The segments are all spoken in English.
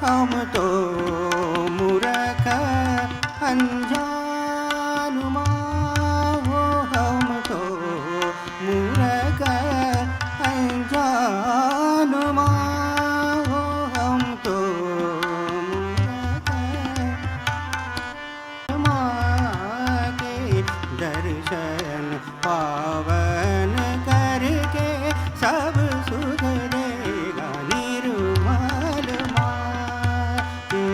हम तो मूर्ख अनजान हो, हम तो मूर्ख अनजान हो, हम तो मूर्ख के दर्शन पावन करके सब सुख देगा निर्मल माँ के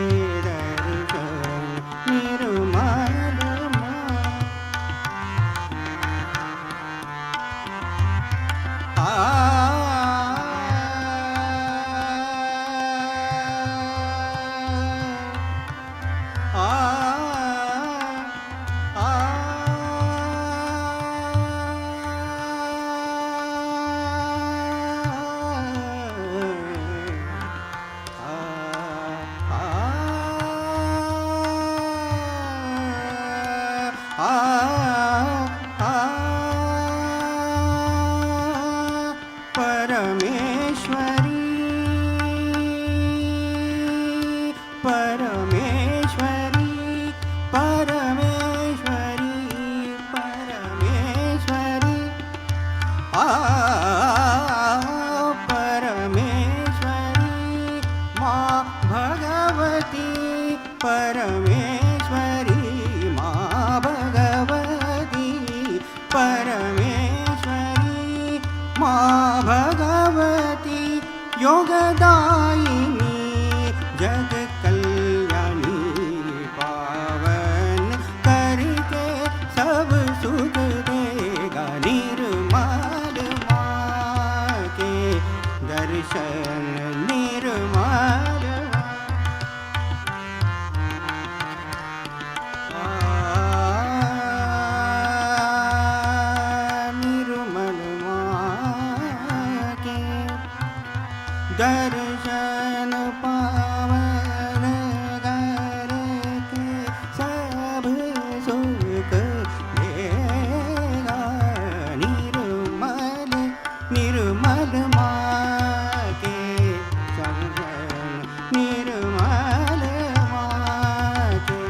दर्शन निर्मल माँ। परमेश्वरी परमेश्वरी परमेश्वरी परमेश्वरी माँ भगवती परमेश्वरी माँ भगवती परमेश्वरी माँ भगवती योगदायिनी जग कल्याणी पावन करके सब सुख देगा निर्मल माँ के दर्शन निर्मल निर्मल माँ के दर्शन पावन करके सब सुख देगा निर्मल निर्मल माँ के दर्शन निर्मल माँ के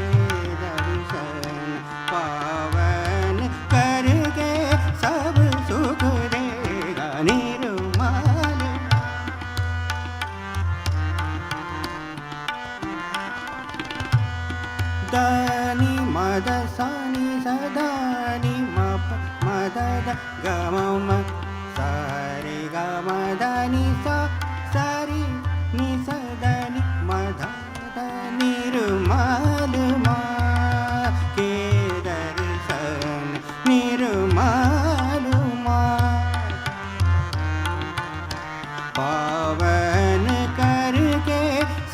दर्शन पावन करके सब सुख देगा निर्मल। दानी मद सानी सदानी मप मदद गम सारे गम दानी सा सारी नि सदानी मदद निर्मल माँ के दर्शन निर्मल माँ पावन करके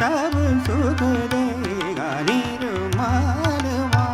सब सुख देगा निर्मल माँ।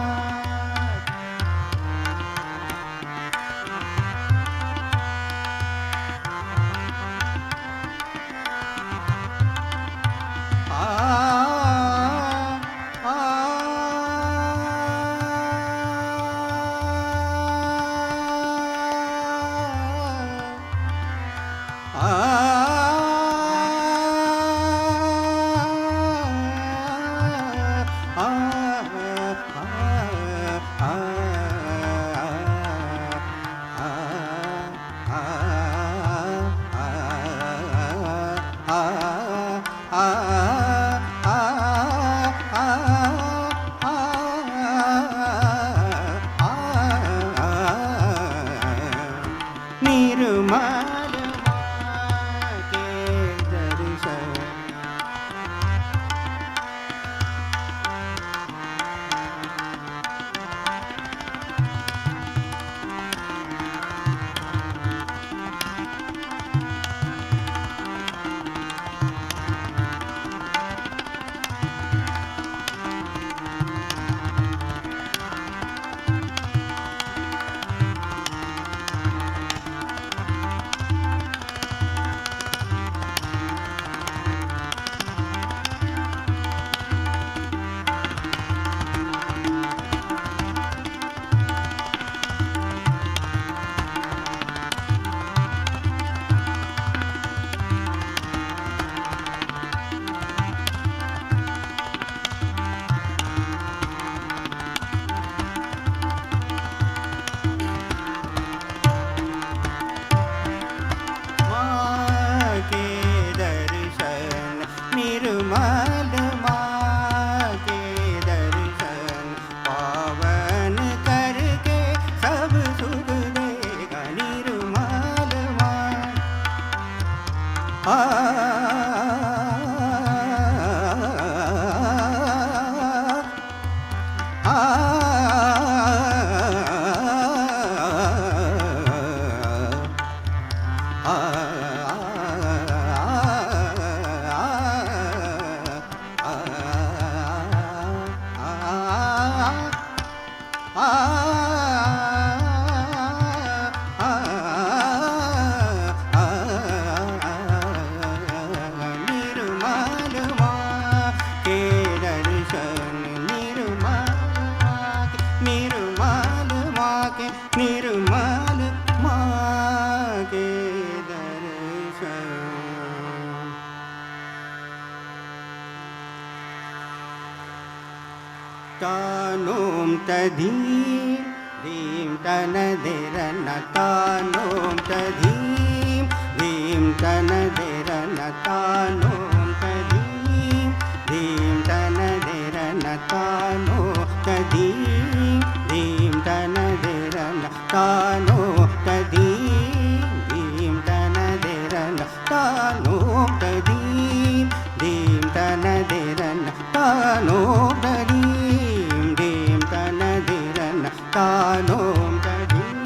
निर्मल माँ के दर्शन தானோம் ததீம் தீம் தனதிரன தானோம் ததீம் தீம் தனதிரன தானோம் ததீம் தீம் தனதிரன தானோ ததீம் தீம் தனதிரன தானோ ததீம் தீம் தனதிரன தானோ ததீம் தீம் தனதிரன தானோ ததீம் தீம் தனதிரன தானோம் ததீம்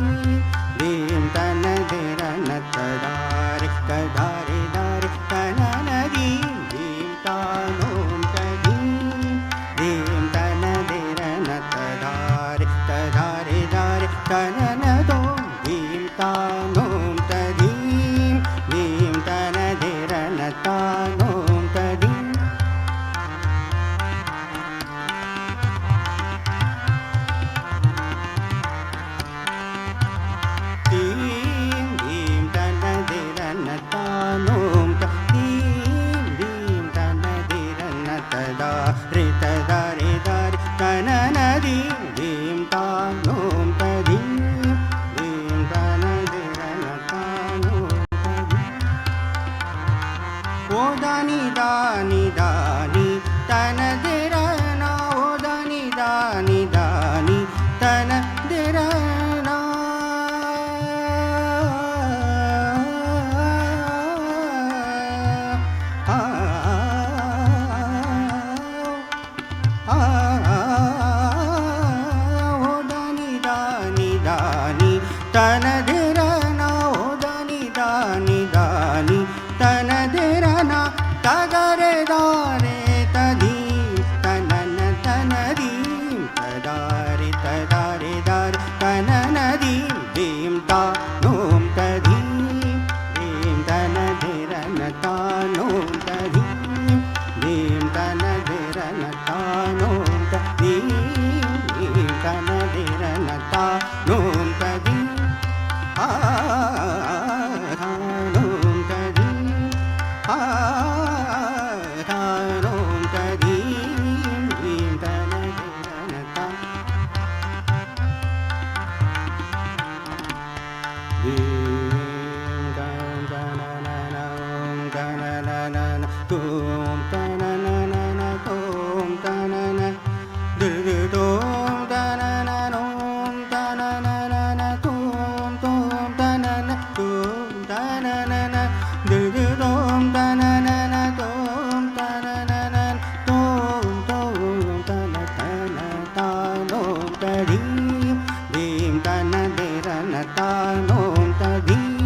தீம் தனதிரன ததாரி ததாரி தாரி தனநதீம் தீம் தானோம் ததீம் தீம் தனதிரன ததாரி ததாரி தாரி தனநதோம் தீம் தானோம் ததீம் தீம் தனதிரன தானோம் ததீம் தீம் தீம் தனதிரன தானோம் ததீம் தீம் தனதிரன ததாரி ததாரி தாரி தனநதீம் தீம் தானோம் ததீம் தீம் தனதிரன தானோம் ததீம் ஓ தானி தானி தானி தனதிரன ஓ தானி தானி தானி தனதிரன ஓ தானி தானி தானி தனதிரன ஓ தானி தானி தானி தனதிரன தகரே தாரே ததீம் தனன தனதீம் ததாரி ததாரி தாரி தனநதீம் தீம் தானோம் ததீம் தீம் தனதிரன தானோம் ததீம் தீம் தனதிரன தானோம் ததீம் தீம் தனதிரன தானோம் ததீம் தானோம் ததீம் தானோம் ததீம் தீம் தனதிரன தீம் தனனனனோம் தனனனன தோம் தனனனன தோம் தனன தோம் தனனனோம் தனனனன தோம் தோம் தனன தோம் தனனன தோம் தனனன தோம் தனனன தோம் தோம் தனதன தானோம் ததீம் தீம் தனதிரன தானோம் ததீம்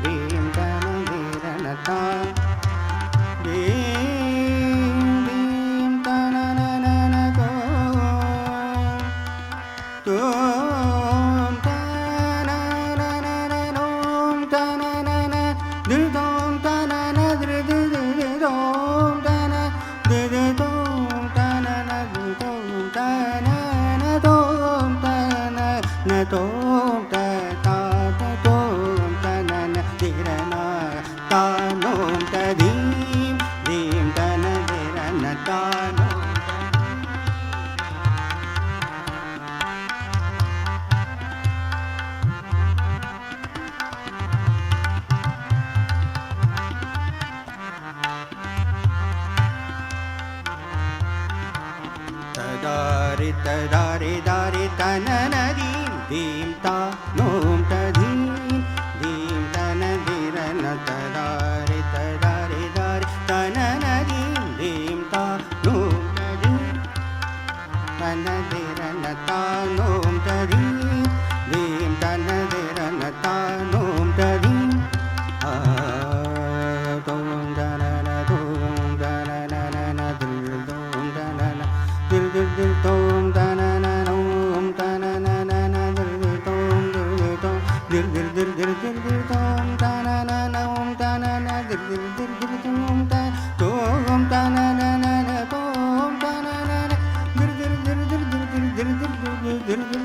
தீம் தனதிரன தான் தீம் தீம் தனனனன தோம் தனனனனோம் தனனன திருதோம் தனன திருதிருதோம் தன திருதோம் தனன திருதோம் தனன தோம் தனன தோம் தோம் தனன திரன தானோம் ததீம் தீம் தனதிரன தானோம் ததாரி ததாரி தாரி தனநதீம் தீம் தானோம் ததீம் தீம் தனதிரன ததாரி ததாரி தாரி தனநதீம் தீம் தானோம் ததீம் தனதிரன தானோம் ததீம் தீம் தனதிரன தானோம் ததீம் தோம் தனன தோம் தனனன திருதோம் தனன திருதோம் தனனனோம் தனனன திருதோம் திருதோம் திருதோம் தனனனோம் தனன திருதோம் தோம் தனனன தோம் தனனன திருதோம்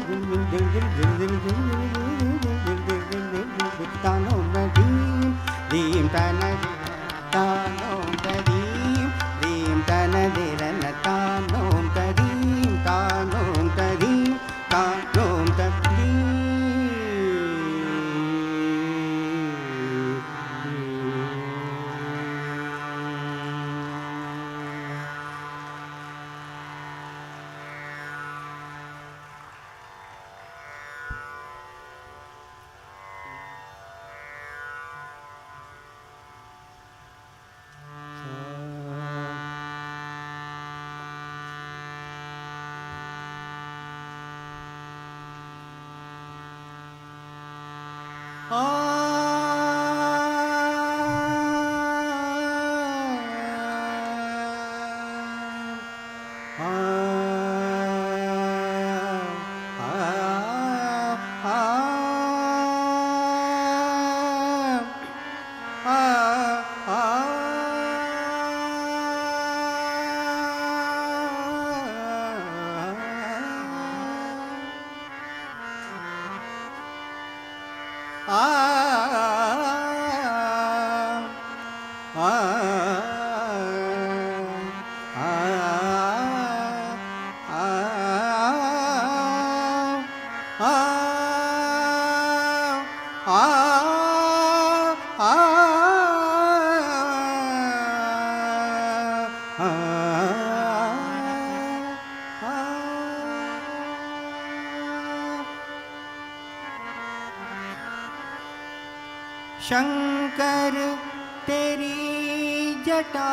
शंकर तेरी जटा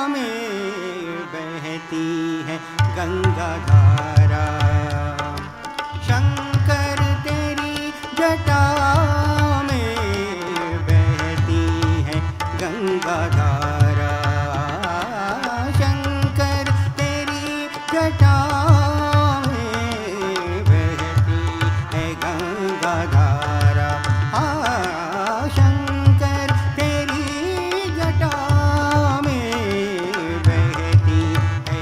में बहती है गंगा धारा। शंकर तेरी जटा में बहती है गंगा धारा। शंकर तेरी जटा में बहती है गंगा धारा। शंकर तेरी जटा में बहती है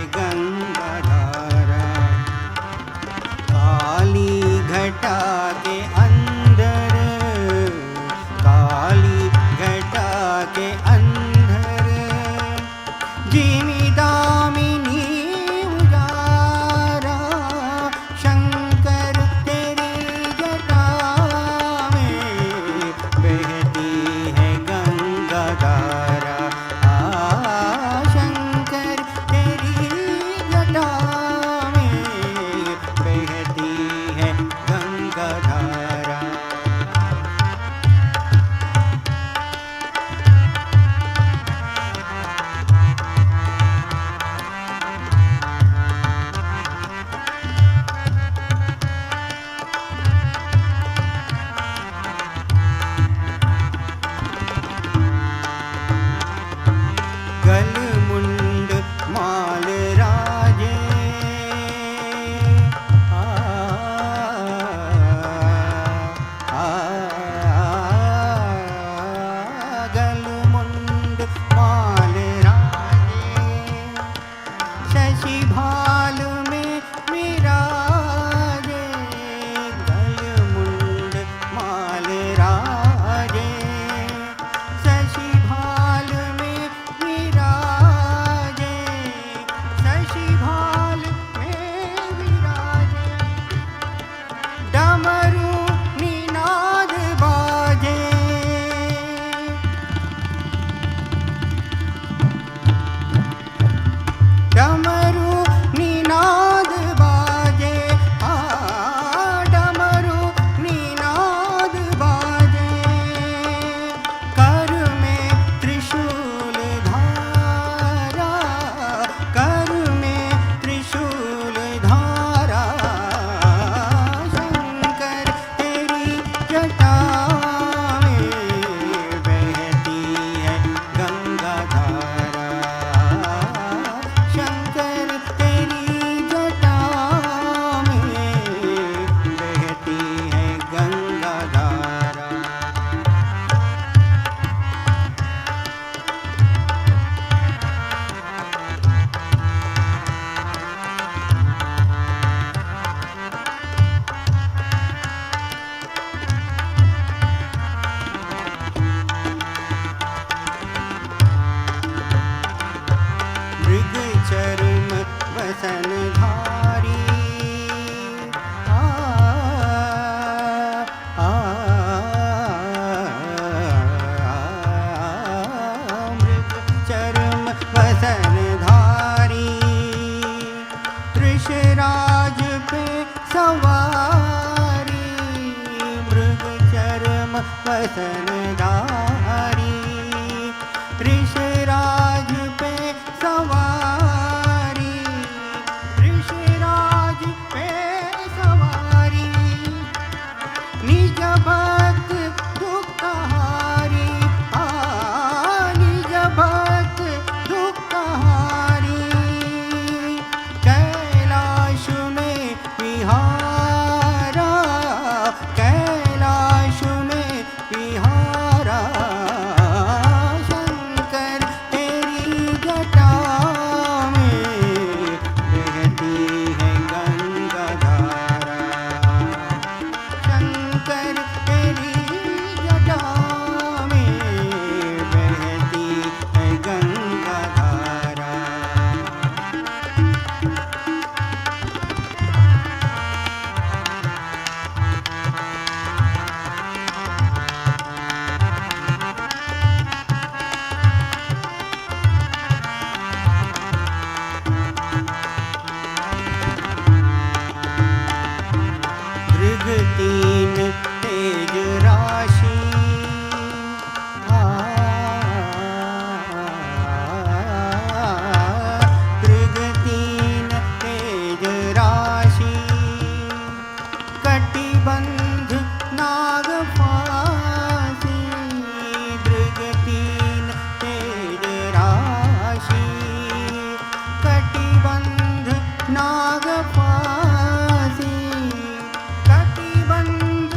गंगा धारा। वसनदारी, ऋषराज पे सवारी, ऋषराज पे सवारी, निज भक्त दुखहारी, निज भक्त दुखहारी, कैलाश में विहारा, कैलाश में विहारा, शंकर तेरी जटा में बहती है गंगा धारा, शंकर तेरी जटा में बहती है गंगा धारा। दृघ तीन तेज राशि, दृघ तीन तेज राशि, कटिबंध नाग फांसी, दृघ तीन तेज राशि, कटिबंध नाग फांसी, कटिबंध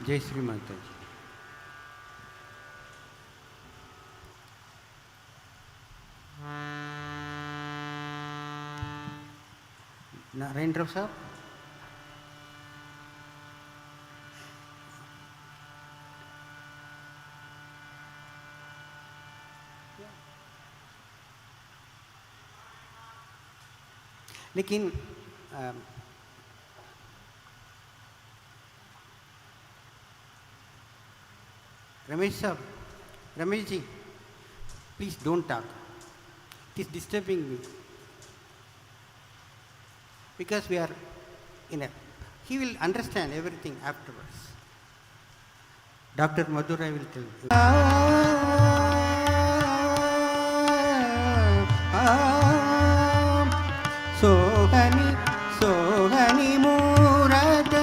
जय श्रीमाताजी. नारायणराव साहब, लेकिन रमेश साहब, Ramesh ji, please don't talk. It is disturbing me. Because we are in a, he will understand everything afterwards. Dr. Madhurai will tell you. सोहनी सोहनी मूरत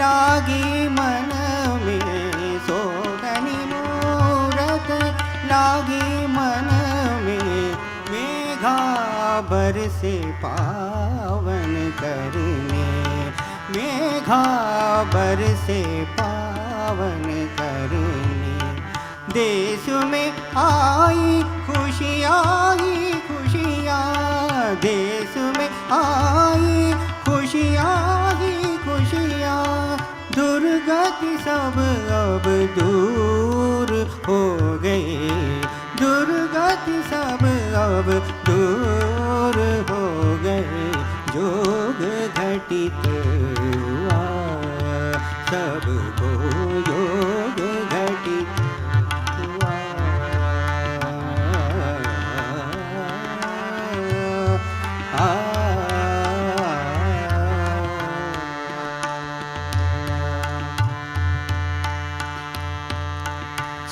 लागी मन में, सोहनी मूरत लागी मन में, मेघा बरसे पावन करने, मेघा बरसे पावन करने, देश में आई खुशियाँ ही खुशियाँ, देश में आई खुशियाँ ही खुशियाँ, दुर्गति सब अब दूर हो गई, दुर्गति सब अब दूर हो गए, जोग घटित हुआ सबको योग घटित हुआ।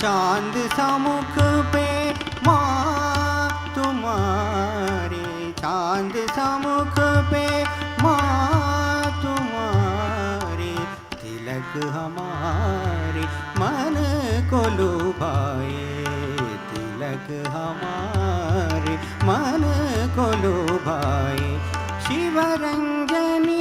चांद सा मुख पे माँ तुम्हारे, चांद सा मुख पे माँ तुम्हारे, तिलक हमारे मन को लुभाए, तिलक हमारे मन को लुभाए, शिवरंजनी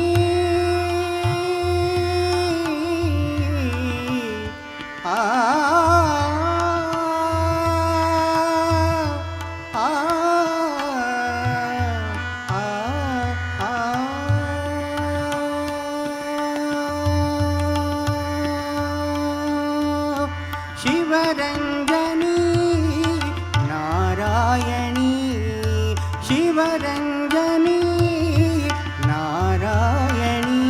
शिवरंजनी नारायणी, शिवरंजनी नारायणी,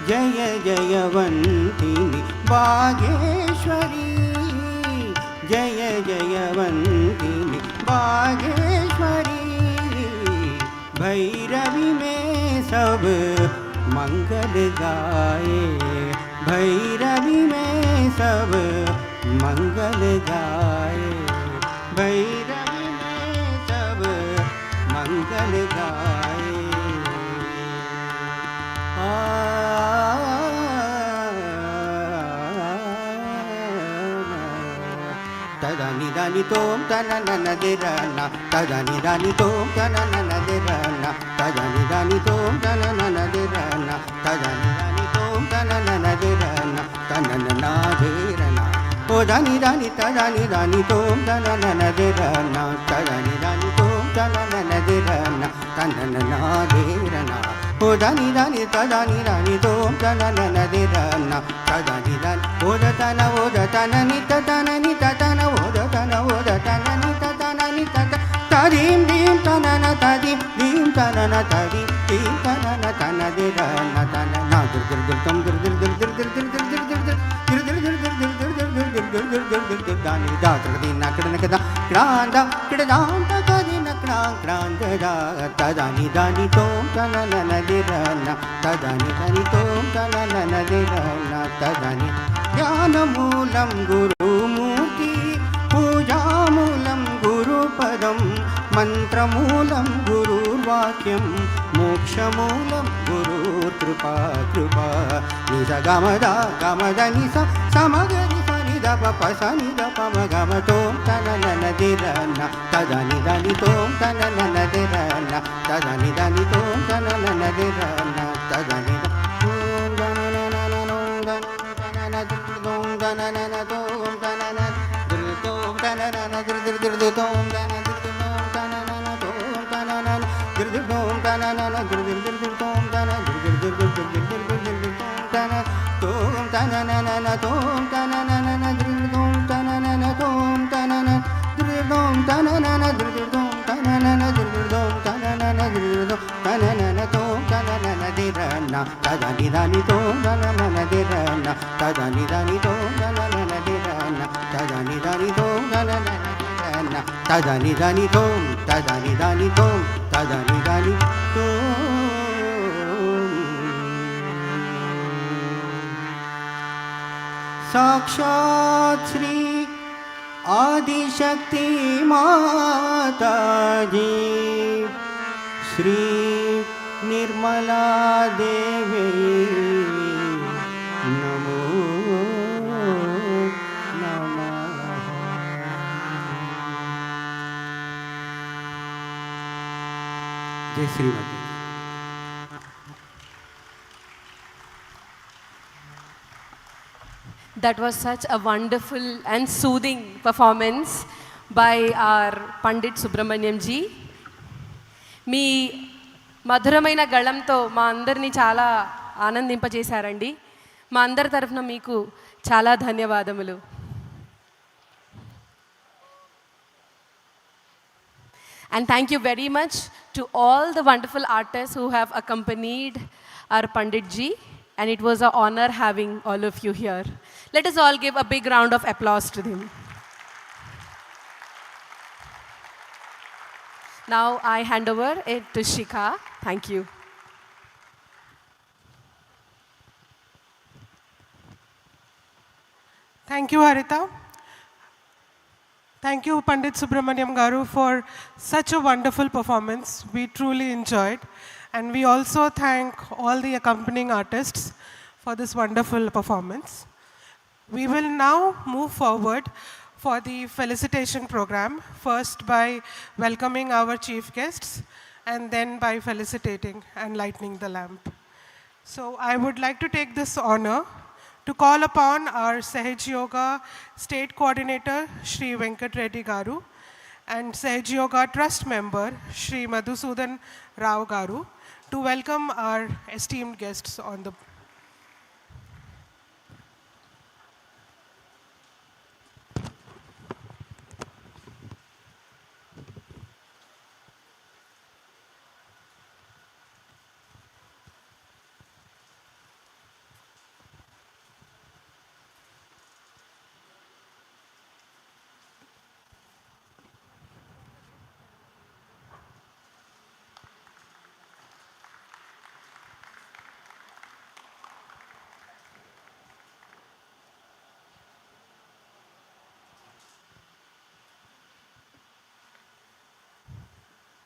जय जयवंतिनी बागेश्वरी, जय जयवंतिनी बागेश्वरी, भैरवी में सब मंगल गाए, भैरवी में सब मंगल गाए, भैरवी में सब मंगल गाए। तदानी दानी तोम तना नन देरना, तदानी दानी तोम तना नन देरना, तदानी दानी तोम तना नन देरना, तदानी दानी तोम तना नन देरना, तनन ना देरना, ओ दानी दानी तदानी दानी तोम तना नन देरना, तदानी दानी तोम तना नन देरना, तनन ना देरना, ओ दानी दानी तदानी दानी तोम तना नन देरना, तदानी दानी ओ दतना नि ततना नि ततना ओ दतना नि ततना नि तता, तदीम दीम तनना तदीम दीम तनना तदीम दीम तनना तना देरना, तना ना दुर दुर दुर तुम दुर दुर दुर दुर दुर दुर दुर दुर दुर दानी दातर दीना कड़न कदा क्रांदा कड़दांता कदीना क्रांदा तदानी दानी तोम तनन देरना, तदानी दानी तोम तनन देरना, तदानी ध्यानमूलं गुरुमूर्ति, पूजामूलं गुरुपदं, मन्त्रमूलं गुरुर्वाक्यं, मोक्षमूलं गुरुर्कृपा कृपा, निजगमदा गमदनि समगरि सनिदप सनिदप मगम तोम तनन देरना, तदानी दानी तोम तनन देरना, तदानी दानी तोम तनन देरना, तदानी ओम साक्षात् श्री आदिशक्ति माताजी श्री निर्मला देवी नमो नमः। जय Shrimati. That was such a wonderful and soothing performance by our Pandit Subramanyam ji. మీ మధురమైన గళంతో మా అందరినీ చాలా ఆనందింపజేశారండి. మా అందరి తరఫున మీకు చాలా ధన్యవాదములు. And thank you very much to all the wonderful artists who have accompanied our Pandit ji. And it was an honor having all of you here. Let us all give a big round of applause to them. Now I hand over it to Shikha. Thank you. Thank you, Harita. Thank you, Pandit Subramanyam Garu, for such a wonderful performance. We truly enjoyed. And we also thank all the accompanying artists for this wonderful performance. We will now move forward for the felicitation program, first by welcoming our chief guests, and then by felicitating and lighting the lamp. So I would like to take this honor to call upon our Sahaja Yoga State Coordinator, Shri Venkat Reddy Garu, and Sahaja Yoga Trust Member, Shri Madhusudan Rao Garu, to welcome our esteemed guests on the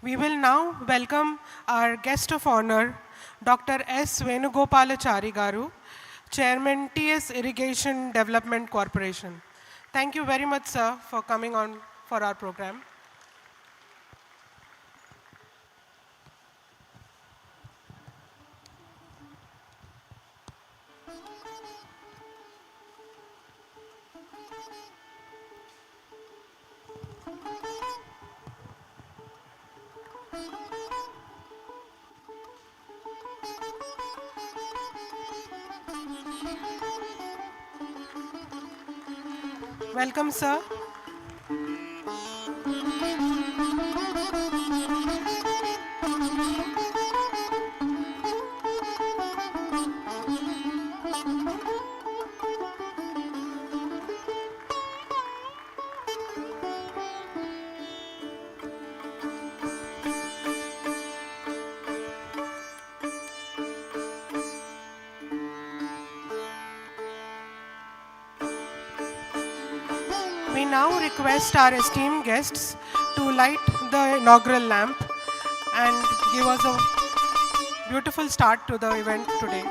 We will now welcome our guest of honor, Dr. S. Venugopalachari Garu, Chairman TS Irrigation Development Corporation. Thank you very much, sir, for coming on for our program. Welcome, sir. We now request our esteemed guests to light the inaugural lamp and give us a beautiful start to the event today.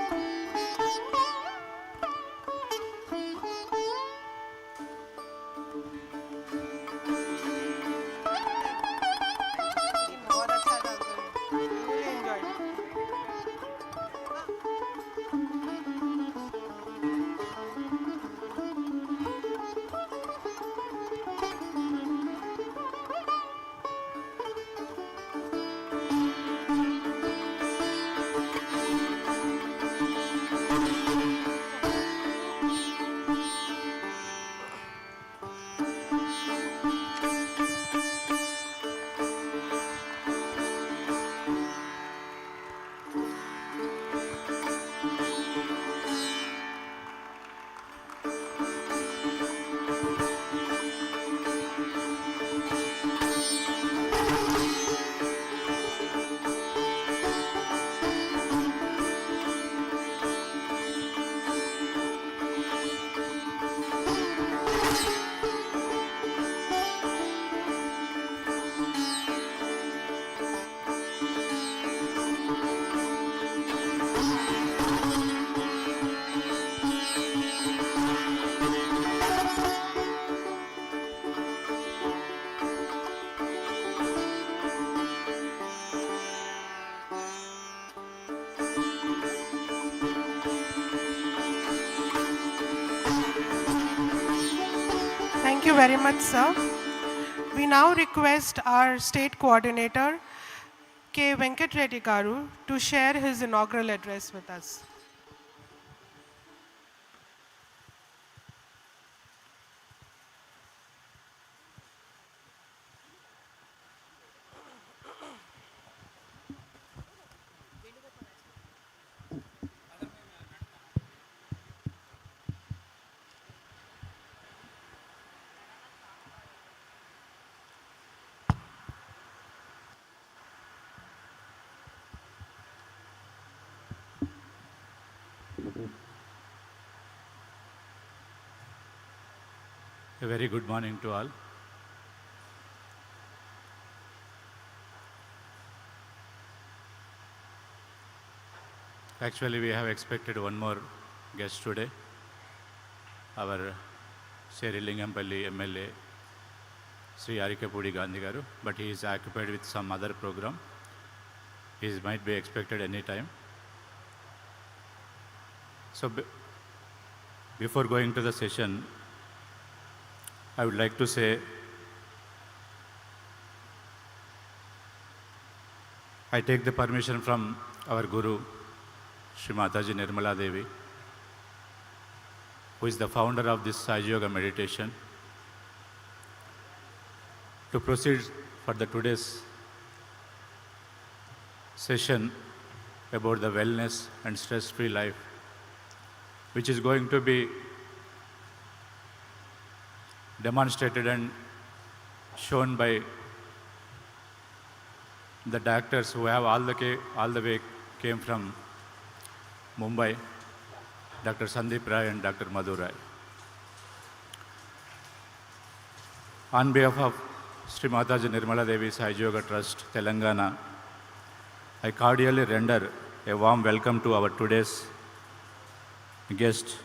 very much, sir. We now request our state coordinator, K. Venkat Reddy Garu, to share his inaugural address with us. A very good morning to all. Actually, we have expected one more guest today, our Seri Lingampalli MLA, Sri Arikapudi Gandhi Garu, but he is occupied with some other program. He might be expected any time. So, before going to the session, I would like to say, I take the permission from our Guru, Shrimataji Nirmala Devi, who is the founder of this Sahaja Yoga meditation, to proceed for the today's session about the wellness and stress-free life, which is going to be demonstrated and shown by the doctors who have all the way came from Mumbai, Dr. Sandeep Rai and Dr. Madhu Rai. On behalf of Sri Mataji Nirmala Devi Sahaja Yoga Trust, Telangana, I cordially render a warm welcome to our today's guest,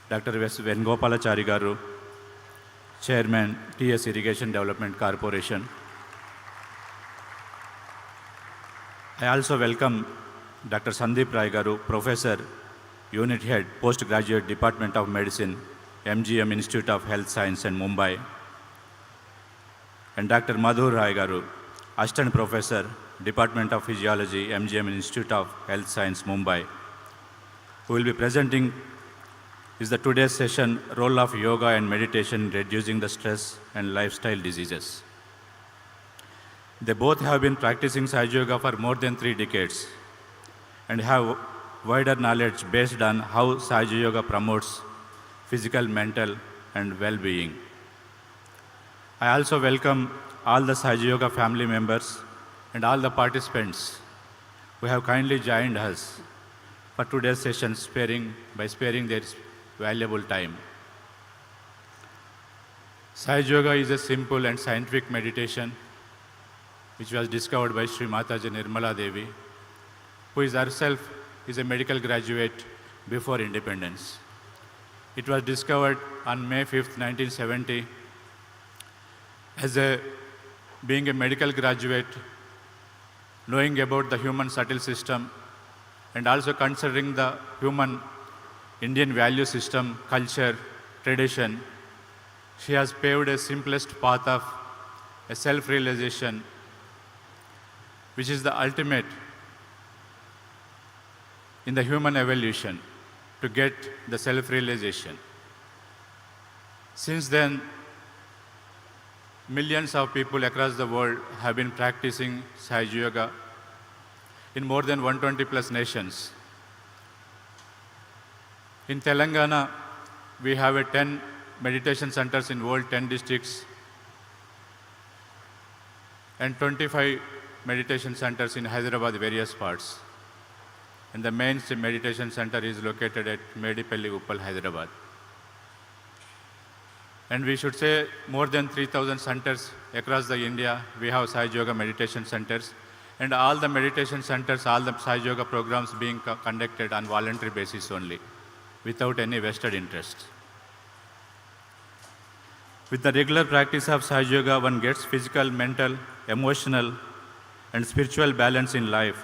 Dr. S. Venugopalachari Garu, Chairman, TS Irrigation Development Corporation. I also welcome Dr. Sandeep Rai Garu, Professor, Unit Head, Postgraduate Department of Medicine, MGM Institute of Health Science in Mumbai, and Dr. Madhu Rai Garu, Assistant Professor, Department of Physiology, MGM Institute of Health Science, Mumbai, who will be presenting is the today's session, Role of Yoga and Meditation in Reducing the Stress and Lifestyle Diseases. They both have been practicing Sahaja Yoga for more than 3 decades and have wider knowledge based on how Sahaja Yoga promotes physical, mental, and well-being. I also welcome all the Sahaja Yoga family members and all the participants who have kindly joined us for today's session by sparing their valuable time. Sahaja Yoga is a simple and scientific meditation which was discovered by Sri Mataji Nirmala Devi, who is herself a medical graduate before independence. It was discovered on May 5th, 1970, being a medical graduate, knowing about the human subtle system, and also considering the human Indian value system, culture, tradition. She has paved a simplest path of a self-realization, which is the ultimate in the human evolution, to get the self-realization. Since then, millions of people across the world have been practicing Sahaja Yoga in more than 120 plus nations. In Telangana, we have 10 meditation centers in world 10 districts and 25 meditation centers in Hyderabad, various parts. And the main meditation center is located at Medipalli, Uppal, Hyderabad. And we should say more than 3,000 centers across the India, we have Sahaja Yoga meditation centers. And all the meditation centers, all the Sahaja Yoga programs being conducted on voluntary basis only, without any vested interest. With the regular practice of Sahaja Yoga, one gets physical, mental, emotional, and spiritual balance in life.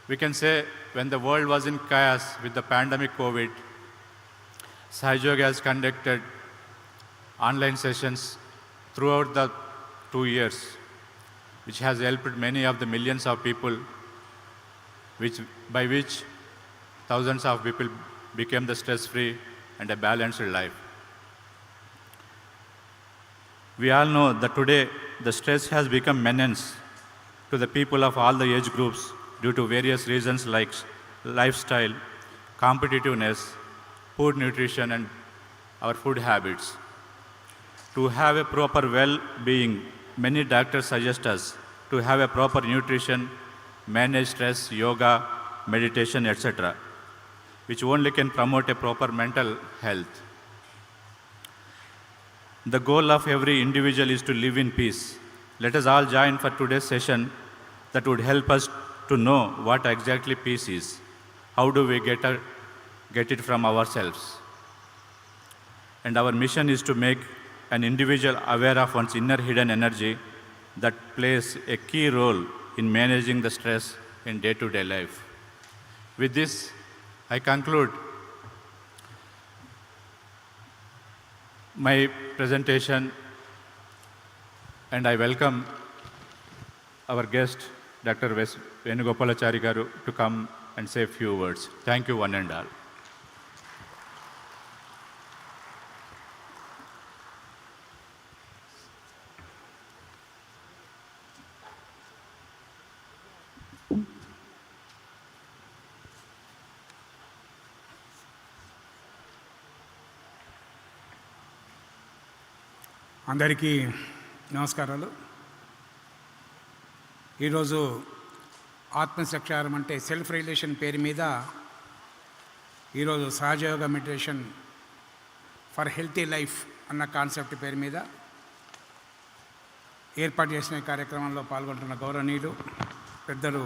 We can say when the world was in chaos with the pandemic COVID, Sahaja has conducted online sessions throughout the 2 years, which has helped many of the millions of people, by which thousands of people became the stress-free and a balanced life. We all know that today the stress has become menace to the people of all the age groups due to various reasons like lifestyle, competitiveness, poor nutrition, and our food habits. To have a proper well-being, many doctors suggest us to have a proper nutrition, manage stress, yoga, meditation, etc., which only can promote a proper mental health. The goal of every individual is to live in peace. Let us all join for today's session that would help us to know what exactly peace is. How do we get it from ourselves? And our mission is to make an individual aware of one's inner hidden energy that plays a key role in managing the stress in day-to-day life. With this, I conclude my presentation, and I welcome our guest, Dr. Venugopalachari Garu, to come and say a few words. Thank you, one and all. అందరికీ నమస్కారాలు. ఈరోజు ఆత్మసాక్షారం అంటే self realisation పేరు మీద ఈరోజు Sahaja Yoga meditation for healthy life అన్న concept పేరు మీద ఏర్పాటు చేసిన కార్యక్రమంలో పాల్గొంటున్న గౌరవనీయులు పెద్దలు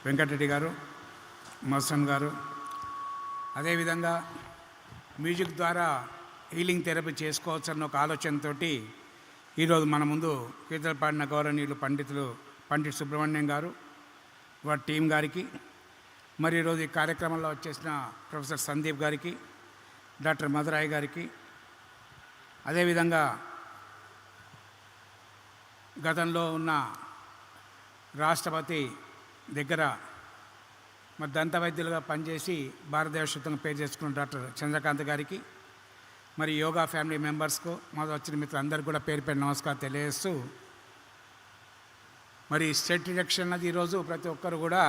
వెంకటరెడ్డి గారు, మోసన్ గారు, అదేవిధంగా మ్యూజిక్ ద్వారా హీలింగ్ థెరపీ చేసుకోవచ్చు అన్న ఒక ఆలోచనతో ఈరోజు మన ముందు కీర్తన పాడిన గౌరవనీయులు పండిట్ సుబ్రహ్మణ్యం గారు, వారి టీం గారికి, మరి ఈరోజు ఈ కార్యక్రమంలో వచ్చేసిన ప్రొఫెసర్ సందీప్ గారికి, డాక్టర్ మధురాయ్ గారికి, అదేవిధంగా గతంలో ఉన్న రాష్ట్రపతి దగ్గర మరి దంత వైద్యులుగా పనిచేసి భారతదేశంగా పేరు చేసుకున్న డాక్టర్ చంద్రకాంత్ గారికి, మరి యోగా ఫ్యామిలీ మెంబర్స్కు మాకు వచ్చిన మిత్రులందరికీ కూడా పేరు పేరు నమస్కారం తెలియజేస్తూ, మరి స్ట్రెస్ రిడక్షన్ అన్నది ఈరోజు ప్రతి ఒక్కరు కూడా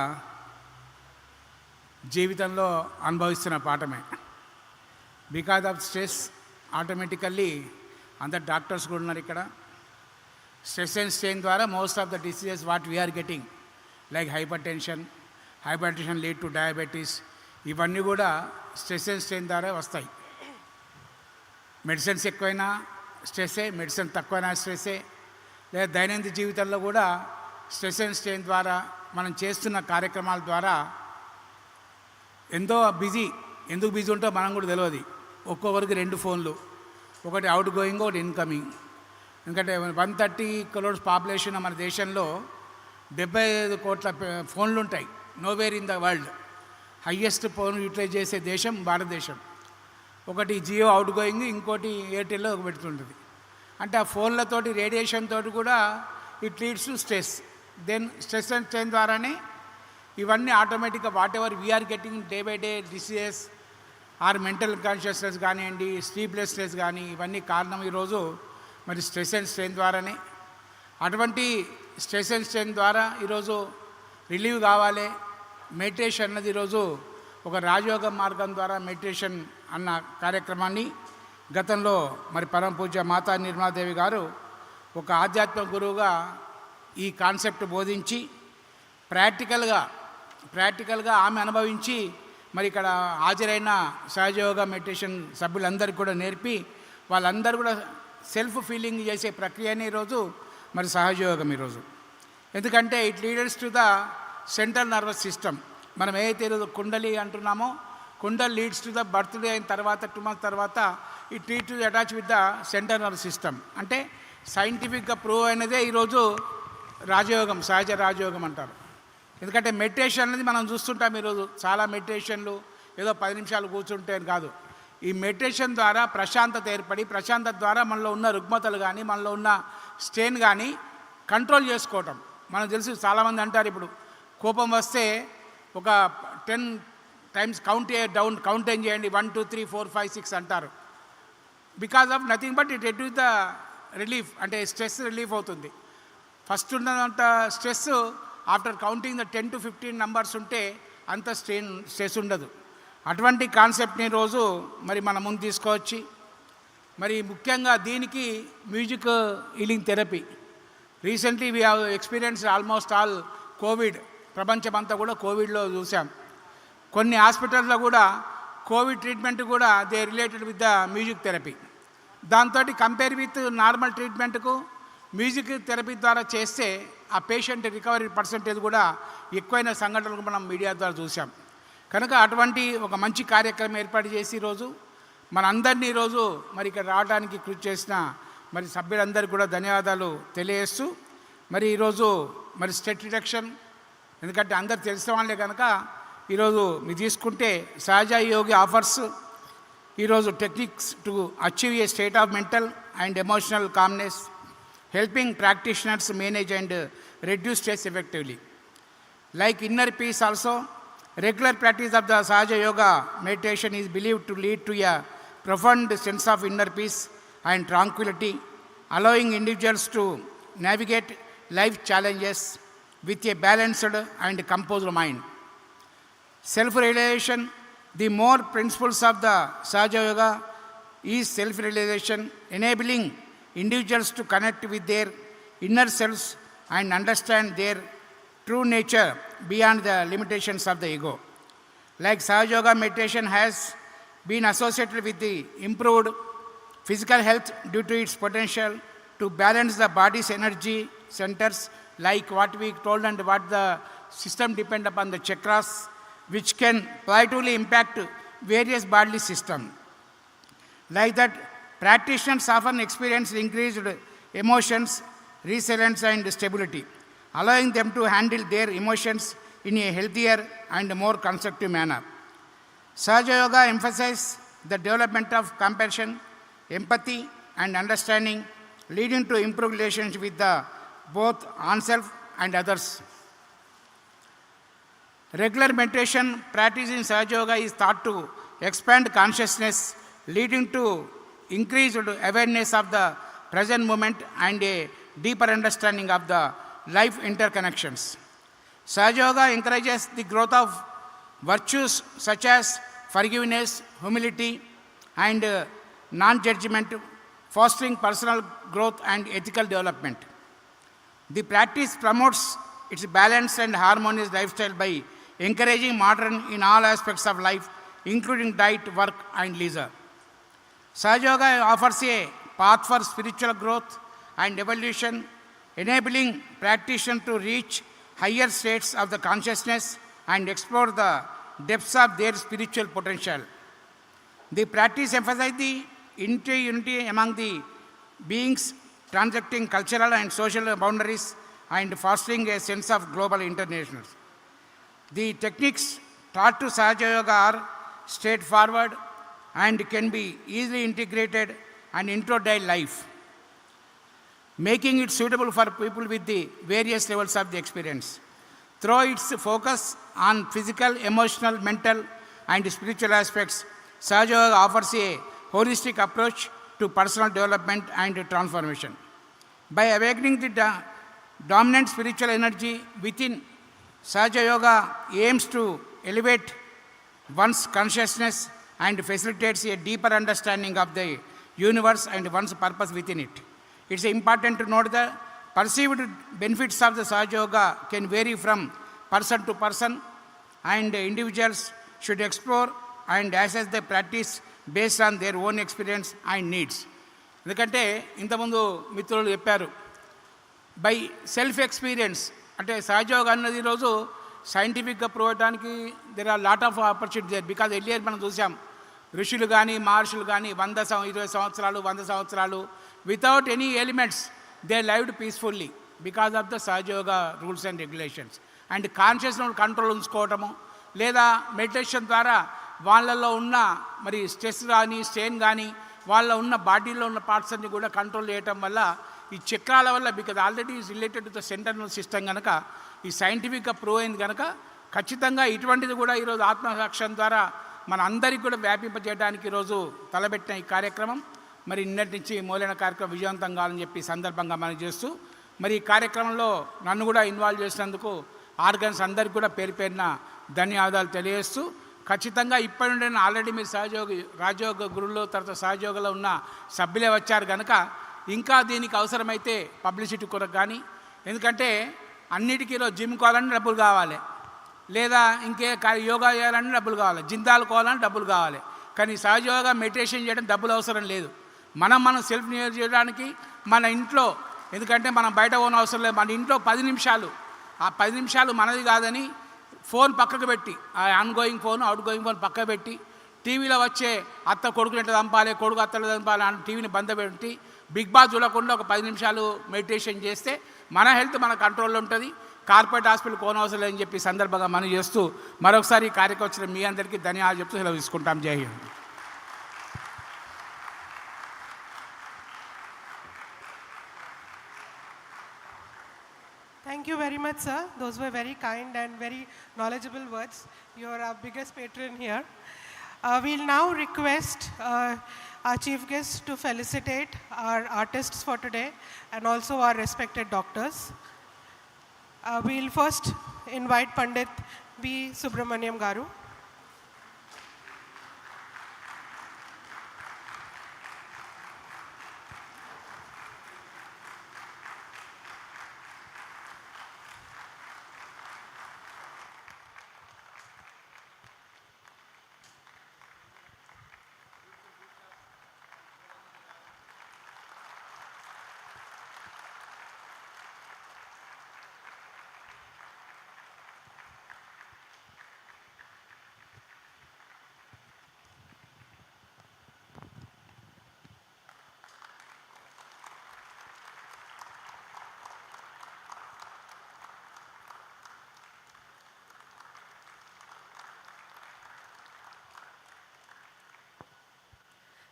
జీవితంలో అనుభవిస్తున్న పాఠమే. బికాజ్ ఆఫ్ స్ట్రెస్ ఆటోమేటికల్లీ అందరు డాక్టర్స్ కూడా ఉన్నారు ఇక్కడ. స్ట్రెస్ అండ్ స్ట్రెయిన్ ద్వారా most of the diseases what we are getting like hypertension lead to diabetes, ఇవన్నీ కూడా స్ట్రెస్ అండ్ స్ట్రెయిన్ ద్వారా వస్తాయి. మెడిసిన్స్ ఎక్కువైనా స్ట్రెస్సే, మెడిసిన్ తక్కువైనా స్ట్రెస్సే, లేదా దైనందిన జీవితంలో కూడా స్ట్రెస్ అండ్ స్ట్రెయిన్ ద్వారా మనం చేస్తున్న కార్యక్రమాల ద్వారా ఎంతో ఎందుకు బిజీ ఉంటో మనం కూడా తెలియదు. ఒక్కొక్కరికి 2 ఫోన్లు, ఒకటి అవుట్ గోయింగ్, ఒకటి ఇన్కమింగ్. ఎందుకంటే 130 crores పాపులేషన్ మన దేశంలో 75 కోట్ల ఫోన్లు ఉంటాయి. Nowhere in the world highest phone utilize చేసే దేశం భారతదేశం. ఒకటి జియో అవుట్ గోయింగ్, ఇంకోటి ఎయిర్టెల్లో పెడుతుంటుంది. అంటే ఆ ఫోన్లతోటి రేడియేషన్ తోటి కూడా it leads to stress. Then stress and strain ద్వారానే ఇవన్నీ ఆటోమేటిక్గా whatever we are getting day by day diseases or mental consciousness కానివ్వండి, స్లీప్లెస్నెస్ కానీ, ఇవన్నీ కారణం ఈరోజు మరి స్ట్రెస్ అండ్ స్ట్రెయిన్ ద్వారానే. అటువంటి స్ట్రెస్ అండ్ స్ట్రెయిన్ ద్వారా ఈరోజు రిలీవ్ కావాలి. మెడిటేషన్ అన్నది ఈరోజు ఒక రాజయోగ మార్గం ద్వారా మెడిటేషన్ అన్న కార్యక్రమాన్ని గతంలో మరి పరమ పూజ్య మాతా నిర్మలాదేవి గారు ఒక ఆధ్యాత్మిక గురువుగా ఈ కాన్సెప్ట్ బోధించి ప్రాక్టికల్గా ఆమె అనుభవించి మరి ఇక్కడ హాజరైన సహజయోగ మెడిటేషన్ సభ్యులందరికీ కూడా నేర్పి వాళ్ళందరూ కూడా సెల్ఫ్ ఫీలింగ్ చేసే ప్రక్రియనే ఈరోజు మరి సహజయోగం ఈరోజు. ఎందుకంటే it leaders to the central nervous system. మనం ఏదైతే ఈరోజు కుండలి అంటున్నామో, కుండల్ లీడ్స్ టు ద బర్త్డే అయిన తర్వాత 2 months తర్వాత it lead to attach with the central nervous system. అంటే సైంటిఫిక్గా ప్రూవ్ అయినదే ఈరోజు రాజయోగం, సహజ రాజయోగం అంటారు. ఎందుకంటే మెడిటేషన్ అనేది మనం చూస్తుంటాం ఈరోజు చాలా మెడిటేషన్లు ఏదో 10 నిమిషాలు కూర్చుంటే కాదు. ఈ మెడిటేషన్ ద్వారా ప్రశాంతత ఏర్పడి, ప్రశాంతత ద్వారా మనలో ఉన్న రుగ్మతలు కానీ, మనలో ఉన్న స్ట్రెయిన్ కానీ కంట్రోల్ చేసుకోవటం. మనకు తెలుసు, చాలామంది అంటారు ఇప్పుడు కోపం వస్తే ఒక 10 times కౌంట్ ఏం చేయండి, 1 2 3 4 5 6 అంటారు. Because of nothing but it reduce the relief, అంటే స్ట్రెస్ రిలీఫ్ అవుతుంది. ఫస్ట్ ఉన్నంత stress after counting the 10 to 15 numbers ఉంటే అంత స్ట్రెస్ ఉండదు. అటువంటి కాన్సెప్ట్ని రోజు మరి మన ముందు తీసుకొచ్చి, మరి ముఖ్యంగా దీనికి music healing therapy. Recently we have experience almost all Covid, ప్రపంచమంతా కూడా కోవిడ్లో చూసాం. కొన్ని హాస్పిటల్లో కూడా కోవిడ్ ట్రీట్మెంట్ కూడా they related with the music therapy. దాంతో కంపేర్ విత్ నార్మల్ ట్రీట్మెంట్కు మ్యూజిక్ థెరపీ ద్వారా చేస్తే ఆ పేషెంట్ రికవరీ పర్సంటేజ్ కూడా ఎక్కువైన సంఘటనలు మనం మీడియా ద్వారా చూసాం. కనుక అటువంటి ఒక మంచి కార్యక్రమం ఏర్పాటు చేసి ఈరోజు మనందరినీ ఈరోజు మరి ఇక్కడ రావడానికి కృషి చేసిన మరి సభ్యులందరికీ కూడా ధన్యవాదాలు తెలియజేస్తూ, మరి ఈరోజు మరి స్ట్రెస్ రిడక్షన్, ఎందుకంటే అందరు తెలిసిన వాళ్ళే కనుక ఈరోజు మీరు తీసుకుంటే సహజ యోగి ఆఫర్స్ ఈరోజు techniques to achieve a state of mental and emotional calmness, helping practitioners manage and reduce stress effectively. Like inner peace also, regular practice of the Sahaja Yoga meditation is believed to lead to a profound sense of inner peace and tranquility, allowing individuals to navigate life challenges with a balanced and composed mind. Self-realization, the more principles of the Sahaja Yoga is self-realization, enabling individuals to connect with their inner selves and understand their true nature beyond the limitations of the ego. Like Sahaja Yoga meditation has been associated with the improved physical health due to its potential to balance the body's energy centers, like what we told and what the system depend upon the chakras, which can positively impact various bodily systems. Like that, practitioners often experience increased emotions, resilience and stability, allowing them to handle their emotions in a healthier and more constructive manner. Sahaja Yoga emphasizes the development of compassion, empathy and understanding, leading to improved relationship with both oneself and others. Regular meditation practice in Sahaja Yoga is thought to expand consciousness, leading to increased awareness of the present moment and a deeper understanding of the life interconnections. Sahaja Yoga encourages the growth of virtues such as forgiveness, humility, and non-judgment, fostering personal growth and ethical development. The practice promotes its balanced and harmonious lifestyle by encouraging modern in all aspects of life, including diet, work, and leisure. Sahaja Yoga offers a path for spiritual growth and evolution, enabling practitioners to reach higher states of the consciousness and explore the depths of their spiritual potential. The practice emphasizes the unity among the beings, transcending cultural and social boundaries and fostering a sense of global internationalism. The techniques taught to Sahaja Yoga are straightforward and can be easily integrated and into daily life, making it suitable for people with the various levels of the experience. Through its focus on physical, emotional, mental, and spiritual aspects, Sahaja Yoga offers a holistic approach to personal development and transformation. By awakening the dominant spiritual energy within, Sahaja Yoga aims to elevate one's consciousness and facilitates a deeper understanding of the universe and one's purpose within it. It's important to note that perceived benefits of the Sahaja Yoga can vary from person to person, and individuals should explore and assess the practice based on their own experience and needs. ఎందుకంటే ఇంతకుముందు మిత్రులు చెప్పారు, by self experience అంటే సహజ యోగా అన్నది ఈరోజు సైంటిఫిక్గా prove అవడానికి there are lot of opportunity there. Because earlier మనం చూసాం, ఋషులు కానీ మహర్షులు కానీ 20 సంవత్సరాలు 100 సంవత్సరాలు without any elements they lived peacefully because of the Sahaja Yoga rules and regulations. And consciousness control ఉంచుకోవటము, లేదా మెడిటేషన్ ద్వారా వాళ్ళల్లో ఉన్న మరి స్ట్రెస్ కానీ స్ట్రెయిన్ కానీ వాళ్ళ ఉన్న బాడీలో ఉన్న పార్ట్స్ అన్ని కూడా కంట్రోల్ చేయటం వల్ల ఈ చక్రాల వల్ల, because already is related to the central nervous system కనుక ఈ సైంటిఫిక్గా ప్రూవ్ అయింది కనుక ఖచ్చితంగా ఇటువంటిది కూడా ఈరోజు ఆత్మసాక్ష్యం ద్వారా మన అందరికీ కూడా వ్యాపింపజేయడానికి ఈరోజు తలబెట్టిన ఈ కార్యక్రమం మరి నిన్నటి నుంచి మూలైన కార్యక్రమం విజయవంతం కావాలని చెప్పి సందర్భంగా మనం చేస్తూ మరి ఈ కార్యక్రమంలో నన్ను కూడా ఇన్వాల్వ్ చేసినందుకు ఆర్గన్స్ అందరికీ కూడా పేరు పేరున ధన్యవాదాలు తెలియజేస్తూ ఖచ్చితంగా ఇప్పటి నుండి ఆల్రెడీ మీరు రాజయోగ గురువులు తర్వాత సహజయోగంలో ఉన్న సభ్యులే వచ్చారు కనుక ఇంకా దీనికి అవసరమైతే పబ్లిసిటీ కొరకు కానీ, ఎందుకంటే అన్నిటికీ జిమ్ కావాలంటే డబ్బులు కావాలి, లేదా ఇంకే యోగా చేయాలంటే డబ్బులు కావాలి, జిందాలు కోవాలంటే డబ్బులు కావాలి. కానీ సహజయోగా మెడిటేషన్ చేయడం డబ్బులు అవసరం లేదు. మనం సెల్ఫ్ నియర్ చేయడానికి మన ఇంట్లో, ఎందుకంటే మనం బయట పోన అవసరం లేదు, మన ఇంట్లో 10 నిమిషాలు, ఆ 10 నిమిషాలు మనది కాదని ఫోన్ పక్కకు పెట్టి, ఆ ongoing phone out going phone పక్కకు పెట్టి టీవీలో వచ్చే అత్త కొడుకుని ఎట్లా చంపాలి, కొడుకు అత్తలు చంపాలి అని టీవీని బంద్ పెట్టి బిగ్ బాస్ చూడకుండా ఒక 10 నిమిషాలు మెడిటేషన్ చేస్తే మన హెల్త్ మన కంట్రోల్లో ఉంటుంది. కార్పొరేట్ హాస్పిటల్ కోనవసరం లేదని చెప్పి సందర్భంగా మనం చేస్తూ మరొకసారి ఈ కార్యక్రమం వచ్చిన మీ అందరికీ ధన్యవాదాలు చెప్తూ సెలవు తీసుకుంటాం. జై Hind. Thank you very much, sir. Those were very kind and very knowledgeable words. You are our biggest patron here. We'll now request our chief guest to felicitate our artists for today and also our respected doctors. We'll first invite Pandit B. Subramaniam Garu.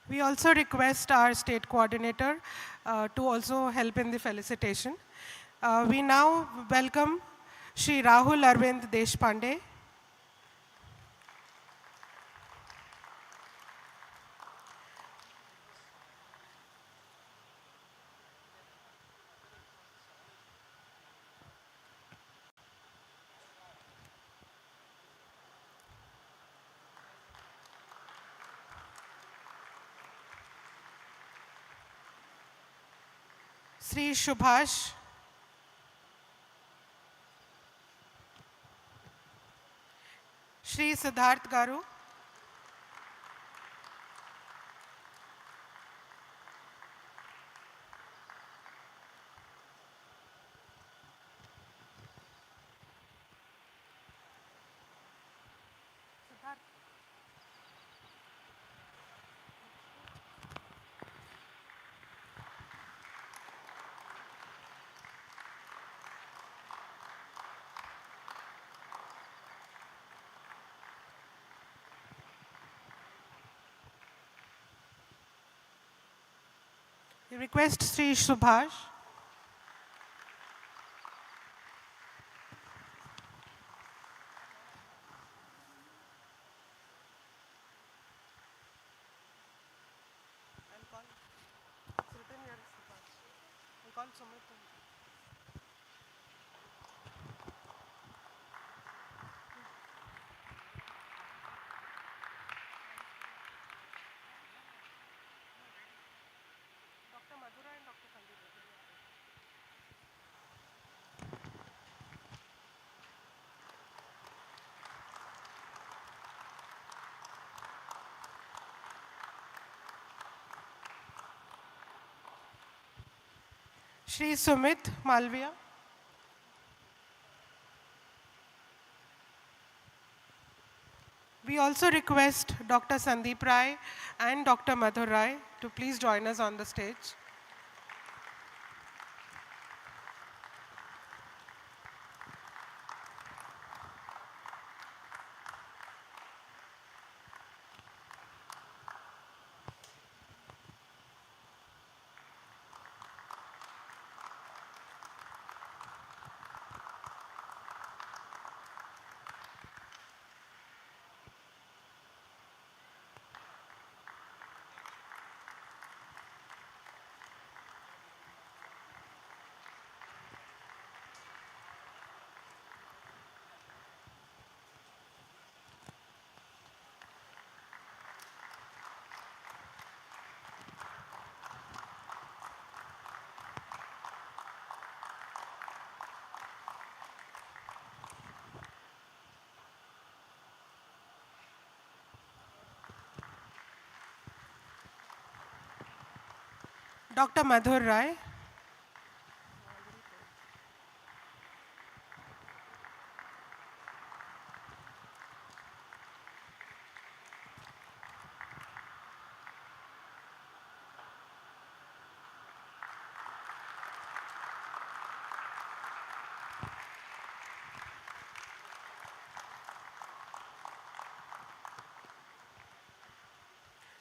We also request our state coordinator to also help in the felicitation. We now welcome Shri Rahul Arvind Deshpande. Sri Shubhash. Shri Siddharth Garu. We request Sri Subhash. Shri Sumit Malviya. We also request Dr. Sandeep Rai and Dr. Madhur Rai to please join us on the stage. Dr. Madhur Rai.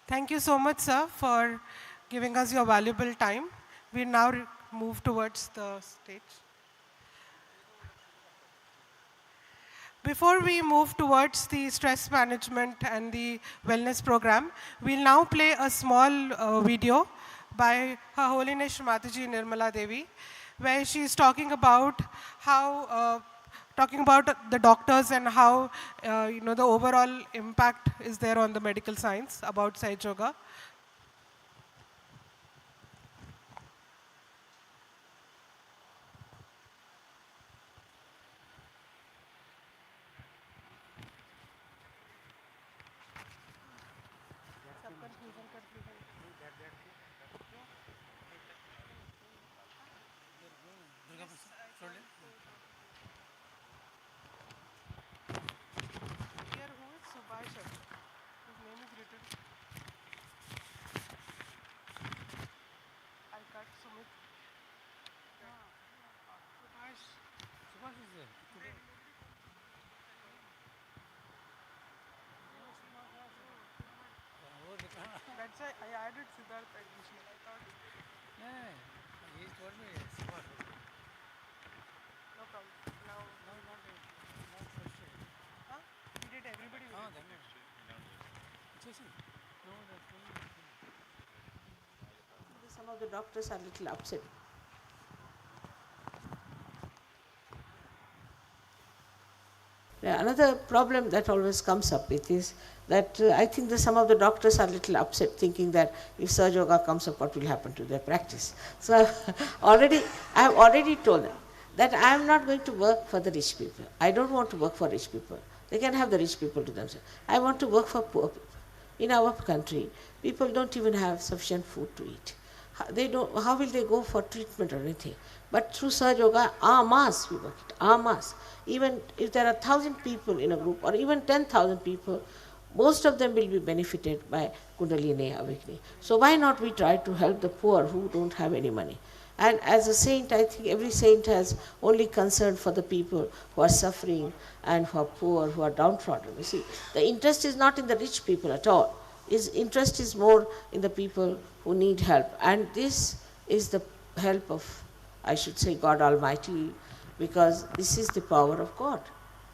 Thank you so much, sir, for giving us your valuable time. We now move towards the stage. Before we move towards the stress management and the wellness program, we'll now play a small video by Her Holiness Shrimataji Nirmala Devi, where she is talking about how the doctors and how the overall impact is there on the medical science about Sahaja Yoga. That's why I added Siddhartha initially. I thought. Yeah, he told me smart. No problem. Now. No, not question. Huh? We did everybody. Oh, then it. Jason. No, that's only. Some of the doctors are a little upset. Another problem that always comes up with is that I think that some of the doctors are a little upset, thinking that if Sahaja Yoga comes up, what will happen to their practice? So I have already told them that I am not going to work for the rich people. I don't want to work for rich people. They can have the rich people to themselves. I want to work for poor people. In our country, people don't even have sufficient food to eat. How will they go for treatment or anything? But through Sahaja Yoga, en masse we work it, en masse. Even if there are 1,000 people in a group or even 10,000 people, most of them will be benefited by Kundalini awakening. So why not we try to help the poor who don't have any money? And as a saint, I think every saint has only concern for the people who are suffering and who are poor, who are downtrodden. You see, the interest is not in the rich people at all. His interest is more in the people who need help. And this is the help of, I should say, God Almighty, because this is the power of God,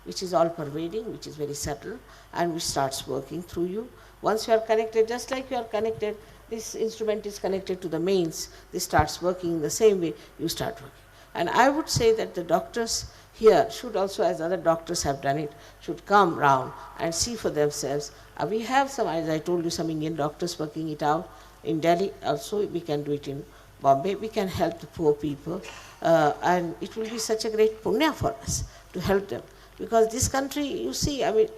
which is all pervading, which is very subtle, and which starts working through you. Once you are connected, just like you are connected, this instrument is connected to the mains, this starts working in the same way you start working. And I would say that the doctors here should also, as other doctors have done it, should come round and see for themselves. We have some, as I told you, some Indian doctors working it out in Delhi. Also, we can do it in Bombay. We can help the poor people. And it will be such a great punya for us to help them. Because this country, you see, I mean,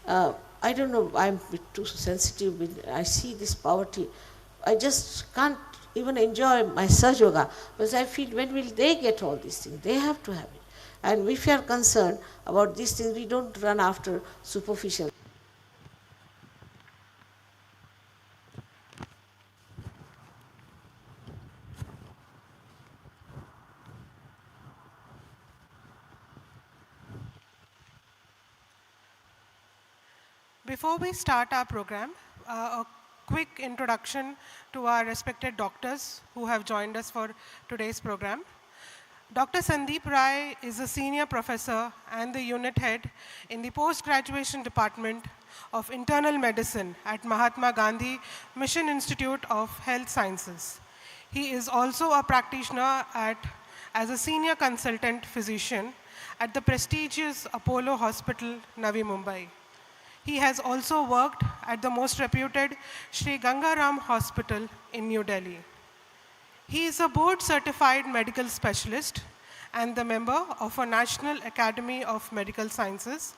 I don't know, I'm a bit too sensitive. I see this poverty. I just can't even enjoy my Sahaja Yoga, because I feel, when will they get all these things? They have to have it. And if we are concerned about these things, we don't run after superficial. Before we start our program, a quick introduction to our respected doctors who have joined us for today's program. Dr. Sandeep Rai is a senior professor and the unit head in the postgraduation department of internal medicine at Mahatma Gandhi Mission Institute of Health Sciences. He is also a practitioner as a senior consultant physician at the prestigious Apollo Hospital, Navi Mumbai. He has also worked at the most reputed Sri Gangaram Hospital in New Delhi. He is a board-certified medical specialist and the member of a National Academy of Medical Sciences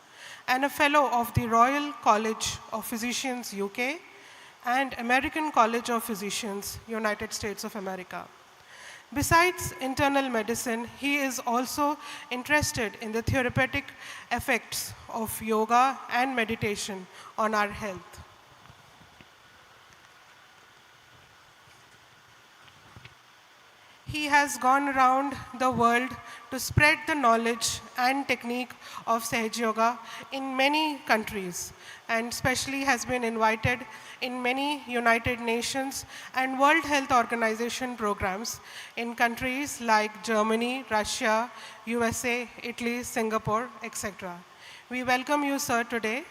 and a fellow of the Royal College of Physicians, UK, and American College of Physicians, United States of America. Besides internal medicine, he is also interested in the therapeutic effects of yoga and meditation on our health. He has gone around the world to spread the knowledge and technique of Sahaja Yoga in many countries, and especially has been invited in many United Nations and World Health Organization programs in countries like Germany, Russia, USA, Italy, Singapore, etc. We welcome you, sir, today.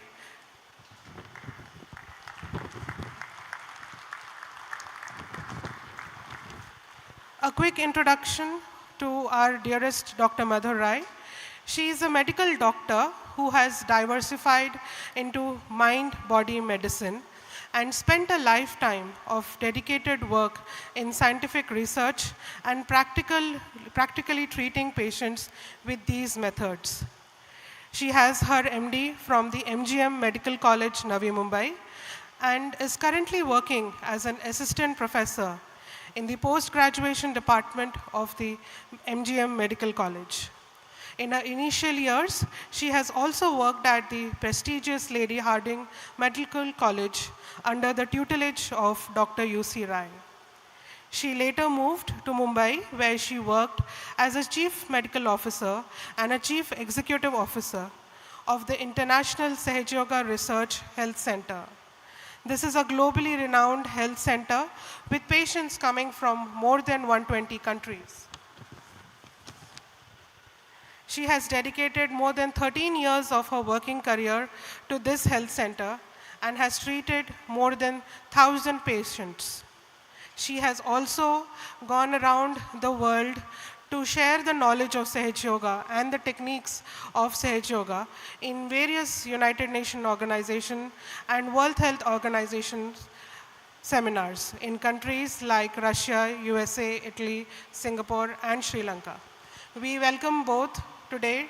A quick introduction to our dearest Dr. Madhur Rai. She is a medical doctor who has diversified into mind-body medicine and spent a lifetime of dedicated work in scientific research and practically treating patients with these methods. She has her MD from the MGM Medical College, Navi Mumbai, and is currently working as an assistant professor in the post-graduation department of the MGM Medical College. In her initial years, she has also worked at the prestigious Lady Hardinge Medical College under the tutelage of Dr. U.C. Rai. She later moved to Mumbai, where she worked as a chief medical officer and a chief executive officer of the International Sahaja Yoga Research Health Center. This is a globally renowned health center with patients coming from more than 120 countries. She has dedicated more than 13 years of her working career to this health center and has treated more than 1,000 patients. She has also gone around the world to share the knowledge of Sahaja Yoga and the techniques of Sahaja Yoga in various United Nations organizations and World Health Organizations seminars in countries like Russia, USA, Italy, Singapore, and Sri Lanka. We welcome both today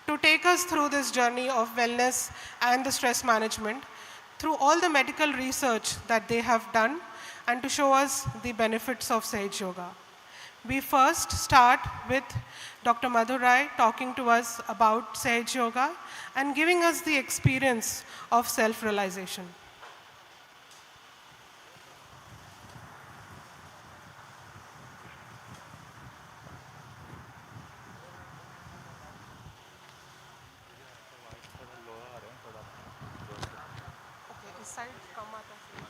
to take us through this journey of wellness and the stress management through all the medical research that they have done and to show us the benefits of Sahaja Yoga. We first start with Dr. Madhur Rai talking to us about Sahaja Yoga and giving us the experience of self-realization. Okay, इस side कम आता है।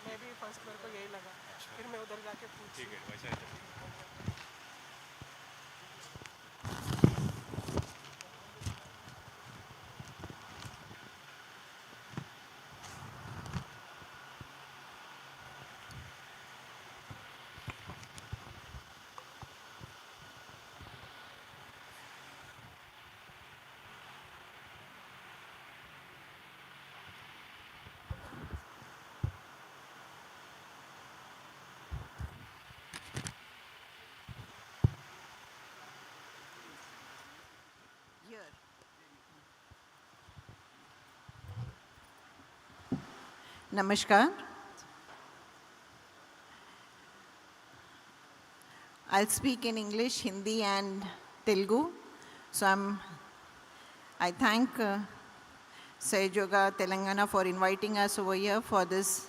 मैं भी first मेरे को यही लगा, फिर मैं उधर जाके पूछी। ठीक है, वैसा है। Namaskar. I'll speak in English, Hindi and Telugu. So I thank Sahaja Yoga Telangana for inviting us over here for this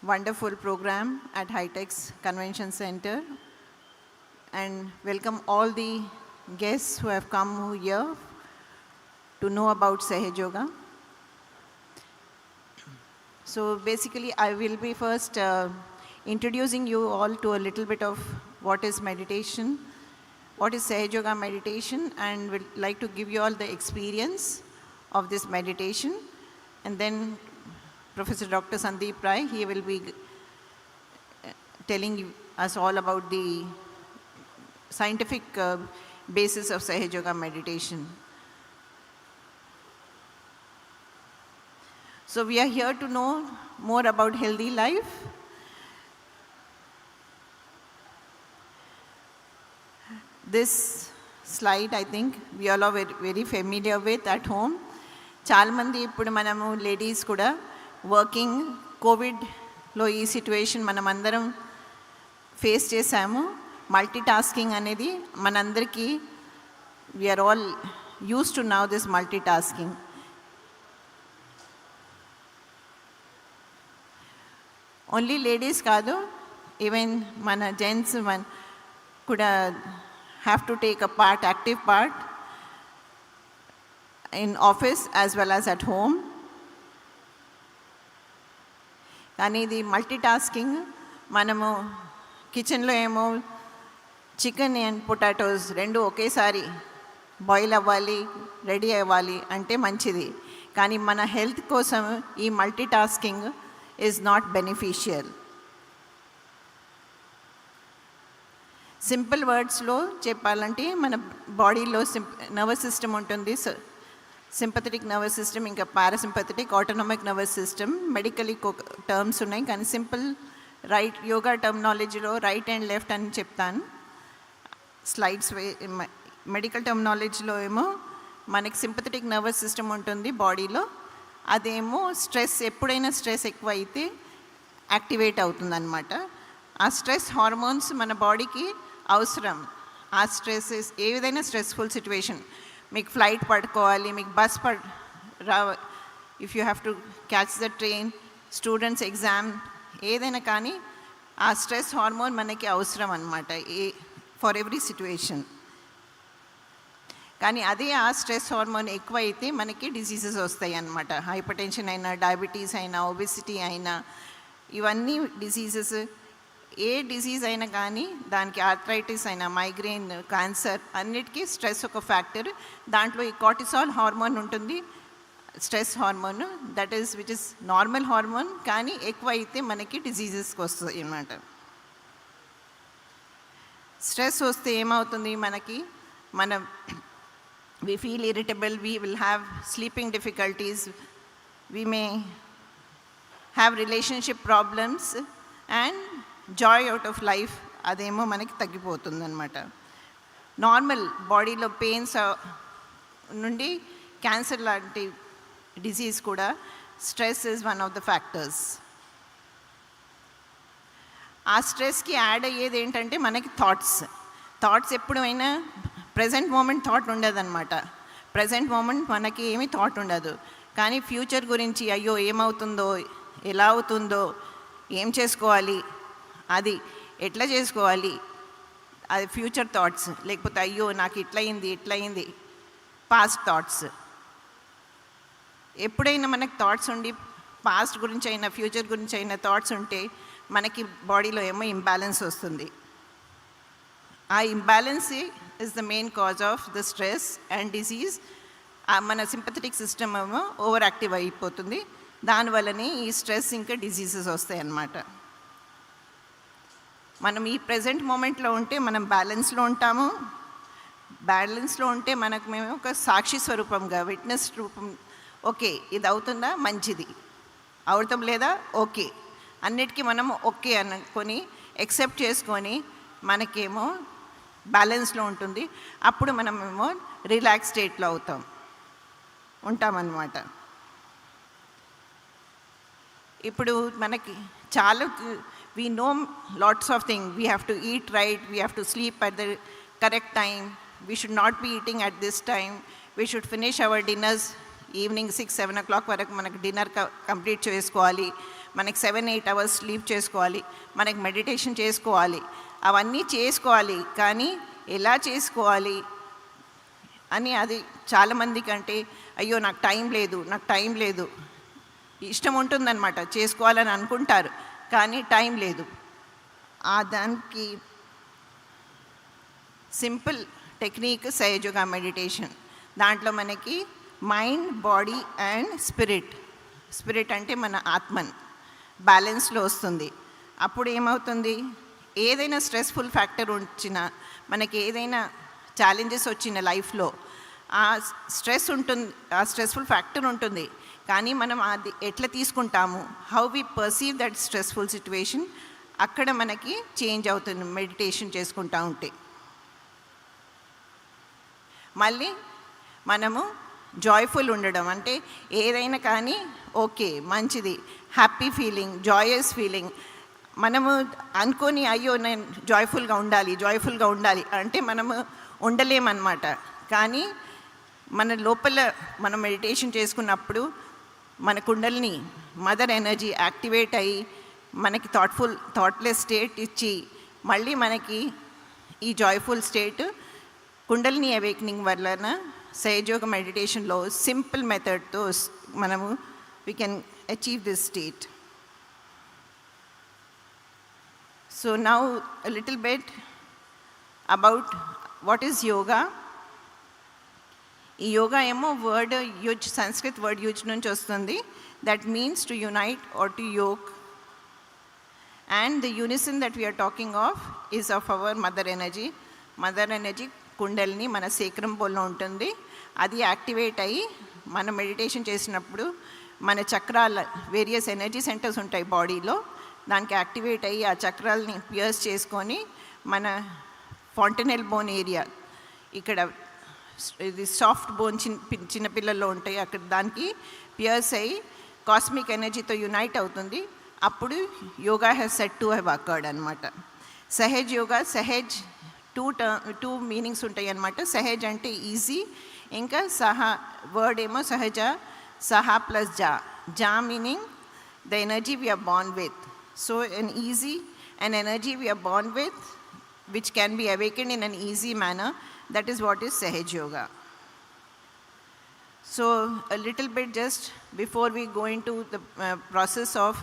wonderful program at Hitex Convention Center, and welcome all the guests who have come here to know about Sahaja Yoga. So basically, I will be first introducing you all to a little bit of what is meditation, what is Sahaja Yoga meditation, and would like to give you all the experience of this meditation. And then Professor Dr. Sandeep Rai, he will be telling us all about the scientific basis of Sahaja Yoga meditation. So we are here to know more about healthy life. This slide, I think, we all are very familiar with at home. చాలా మంది ఇప్పుడు మనము ladies కూడా working కోవిడ్లో ఈ situation మనం అందరం face చేసాము. మల్టీ టాస్కింగ్ అనేది మనందరికీ we are all use to now this multitasking. Only ladies కాదు, ఈవెన్ మన జెంట్స్ కూడా have to take a part, active part in office as well as at home. కానీ ఇది మల్టీ టాస్కింగ్. మనము కిచెన్లో ఏమో చికెన్ అండ్ పొటాటోస్ రెండు ఒకేసారి బాయిల్ అవ్వాలి, రెడీ అవ్వాలి అంటే మంచిది. కానీ మన హెల్త్ కోసం ఈ multi tasking is not beneficial. Simple వర్డ్స్లో చెప్పాలంటే మన బాడీలో నర్వస్ సిస్టమ్ ఉంటుంది. సింపథెటిక్ నర్వస్ సిస్టమ్, ఇంకా parasympathetic, autonomic nervous system. Medical terms ఉన్నాయి, కానీ సింపుల్ యోగా టర్మినాలజీలో రైట్ అండ్ లెఫ్ట్ అని చెప్తాను. స్లైడ్స్ మెడికల్ టర్మినాలజీలో ఏమో మనకి సింపథెటిక్ నర్వస్ సిస్టమ్ ఉంటుంది బాడీలో. అదేమో ఎప్పుడైనా స్ట్రెస్ ఎక్కువ అయితే యాక్టివేట్ అవుతుందన్నమాట. ఆ స్ట్రెస్ హార్మోన్స్ మన బాడీకి అవసరం. ఆ స్ట్రెస్ ఏ విధంగా స్ట్రెస్ఫుల్ సిచ్యువేషన్, మీకు ఫ్లైట్ పట్టుకోవాలి, మీకు bus if you have to catch the train, students exam, ఏదైనా కానీ ఆ స్ట్రెస్ హార్మోన్ మనకి అవసరం అన్నమాట ఫర్ ఎవ్రీ సిచ్యువేషన్. కానీ అదే ఆ స్ట్రెస్ హార్మోన్ ఎక్కువ అయితే మనకి డిసీజెస్ వస్తాయి అన్నమాట. హైపర్ టెన్షన్ అయినా, డయాబెటీస్ అయినా, ఒబెసిటీ అయినా, ఇవన్నీ డిసీజెస్. ఏ డిసీజ్ అయినా కానీ దానికి ఆర్థరైటిస్ అయినా, మైగ్రేన్, క్యాన్సర్ అన్నిటికీ స్ట్రెస్ ఒక ఫ్యాక్టర్. దాంట్లో ఈ కార్టిసాల్ హార్మోన్ ఉంటుంది, stress hormone, that is which is normal hormone. కానీ ఎక్కువ అయితే మనకి డిసీజెస్కి వస్తుంది అన్నమాట. స్ట్రెస్ వస్తే ఏమవుతుంది మనకి, we feel irritable, we will have sleeping difficulties, we may have relationship problems and joy out of life అదేమో మనకి తగ్గిపోతుంది అన్నమాట. నార్మల్ బాడీలో పెయిన్స్ నుండి క్యాన్సర్ లాంటి డిసీజ్ కూడా stress is one of the factors. ఆ స్ట్రెస్కి యాడ్ అయ్యేది ఏంటంటే మనకి థాట్స్ ఎప్పుడైనా ప్రజెంట్ మూమెంట్ థాట్ ఉండదన్నమాట. ప్రజెంట్ మూమెంట్ మనకి ఏమీ థాట్ ఉండదు, కానీ ఫ్యూచర్ గురించి అయ్యో ఏమవుతుందో, ఎలా అవుతుందో, ఏం చేసుకోవాలి, అది ఎట్లా చేసుకోవాలి, అది ఫ్యూచర్ థాట్స్. లేకపోతే అయ్యో నాకు ఇట్లయింది పాస్ట్ థాట్స్. ఎప్పుడైనా మనకు థాట్స్ ఉండి పాస్ట్ గురించి అయినా ఫ్యూచర్ గురించి అయినా థాట్స్ ఉంటే మనకి బాడీలో ఏమో ఇంబ్యాలెన్స్ వస్తుంది. ఆ imbalance is the main cause of the stress and disease. మన సింపథెటిక్ సిస్టమ్ ఏమో ఓవర్ యాక్టివ్ అయిపోతుంది. దానివల్లనే ఈ స్ట్రెస్ ఇంకా డిసీజెస్ వస్తాయి అన్నమాట. మనం ఈ ప్రజెంట్ మూమెంట్లో ఉంటే మనం బ్యాలెన్స్లో ఉంటాము. బ్యాలెన్స్లో ఉంటే మనకు మేము ఒక సాక్షి స్వరూపంగా, విట్నెస్ రూపం, ఓకే ఇది అవుతుందా, మంచిది, అవుతాం లేదా, ఓకే, అన్నిటికీ మనం ఓకే అనుకొని యాక్సెప్ట్ చేసుకొని మనకేమో బ్యాలెన్స్లో ఉంటుంది. అప్పుడు మనమేమో రిలాక్స్ స్టేట్లో ఉంటామన్నమాట. ఇప్పుడు మనకి చాలా we know lots of things. We have to eat right, we have to sleep at the correct time, we should not be eating at this time, we should finish our dinners evening 6-7 o'clock వరకు మనకు dinner complete చేసుకోవాలి, మనకి 7-8 hours sleep చేసుకోవాలి, మనకి meditation చేసుకోవాలి, అవన్నీ చేసుకోవాలి. కానీ ఎలా చేసుకోవాలి అని అది చాలామందికి అంటే అయ్యో నాకు టైం లేదు ఇష్టం ఉంటుందన్నమాట, చేసుకోవాలని అనుకుంటారు కానీ టైం లేదు. దానికి సింపుల్ టెక్నిక్ సహజయోగా మెడిటేషన్. దాంట్లో మనకి మైండ్, బాడీ అండ్ స్పిరిట్ అంటే మన ఆత్మన్ బ్యాలెన్స్లో వస్తుంది. అప్పుడు ఏమవుతుంది, ఏదైనా స్ట్రెస్ఫుల్ ఫ్యాక్టర్ వచ్చినా, మనకి ఏదైనా ఛాలెంజెస్ వచ్చిన లైఫ్లో ఆ స్ట్రెస్ఫుల్ ఫ్యాక్టర్ ఉంటుంది, కానీ మనం అది ఎట్లా తీసుకుంటాము, how we perceive that stressful situation, అక్కడ మనకి చేంజ్ అవుతుంది మెడిటేషన్ చేసుకుంటూ ఉంటే. మళ్ళీ మనము జాయ్ఫుల్ ఉండడం, అంటే ఏదైనా కానీ ఓకే మంచిది, హ్యాపీ ఫీలింగ్, జాయస్ ఫీలింగ్. మనము అనుకొని అయ్యో నేను జాయ్ఫుల్గా ఉండాలి అంటే మనము ఉండలేమన్నమాట. కానీ మన లోపల మనం మెడిటేషన్ చేసుకున్నప్పుడు మన కుండల్ని మదర్ ఎనర్జీ యాక్టివేట్ అయ్యి మనకి థాట్లెస్ స్టేట్ ఇచ్చి మళ్ళీ మనకి ఈ జాయ్ఫుల్ స్టేట్ కుండల్ని అవేకనింగ్ వలన సహజయోగ మెడిటేషన్లో సింపుల్ మెథడ్తో మనము we can achieve this state. So now a little bit about what is yoga. ఈ యోగా ఏమో word use, Sanskrit word use నుంచి వస్తుంది. That means to unite or to yoke. And the unison that we are talking of is of our mother energy. Mother energy Kundalini మన sacrum బోల్లో ఉంటుంది. అది activate అయ్యి మనం meditation చేసినప్పుడు మన చక్రాల వేరియస్ ఎనర్జీ సెంటర్స్ ఉంటాయి బాడీలో, దానికి యాక్టివేట్ అయ్యి ఆ చక్రాలని పియర్స్ చేసుకొని మన ఫాంటనెల్ బోన్ ఏరియా, ఇక్కడ ఇది సాఫ్ట్ బోన్ చిన్నపిల్లల్లో ఉంటాయి, అక్కడ దానికి పియర్స్ అయ్యి కాస్మిక్ ఎనర్జీతో యునైట్ అవుతుంది. అప్పుడు yoga has set to have occurred అనమాట. సహజ్ యోగా, సహజ్ టూ మీనింగ్స్ ఉంటాయి అన్నమాట. సహజ్ అంటే ఈజీ, ఇంకా వర్డ్ ఏమో సహజ, సహా ప్లస్ జా meaning the energy we are born with. So an energy we are born with which can be awakened in an easy manner, that is what is Sahaj Yoga. So a little bit just before we go into the process of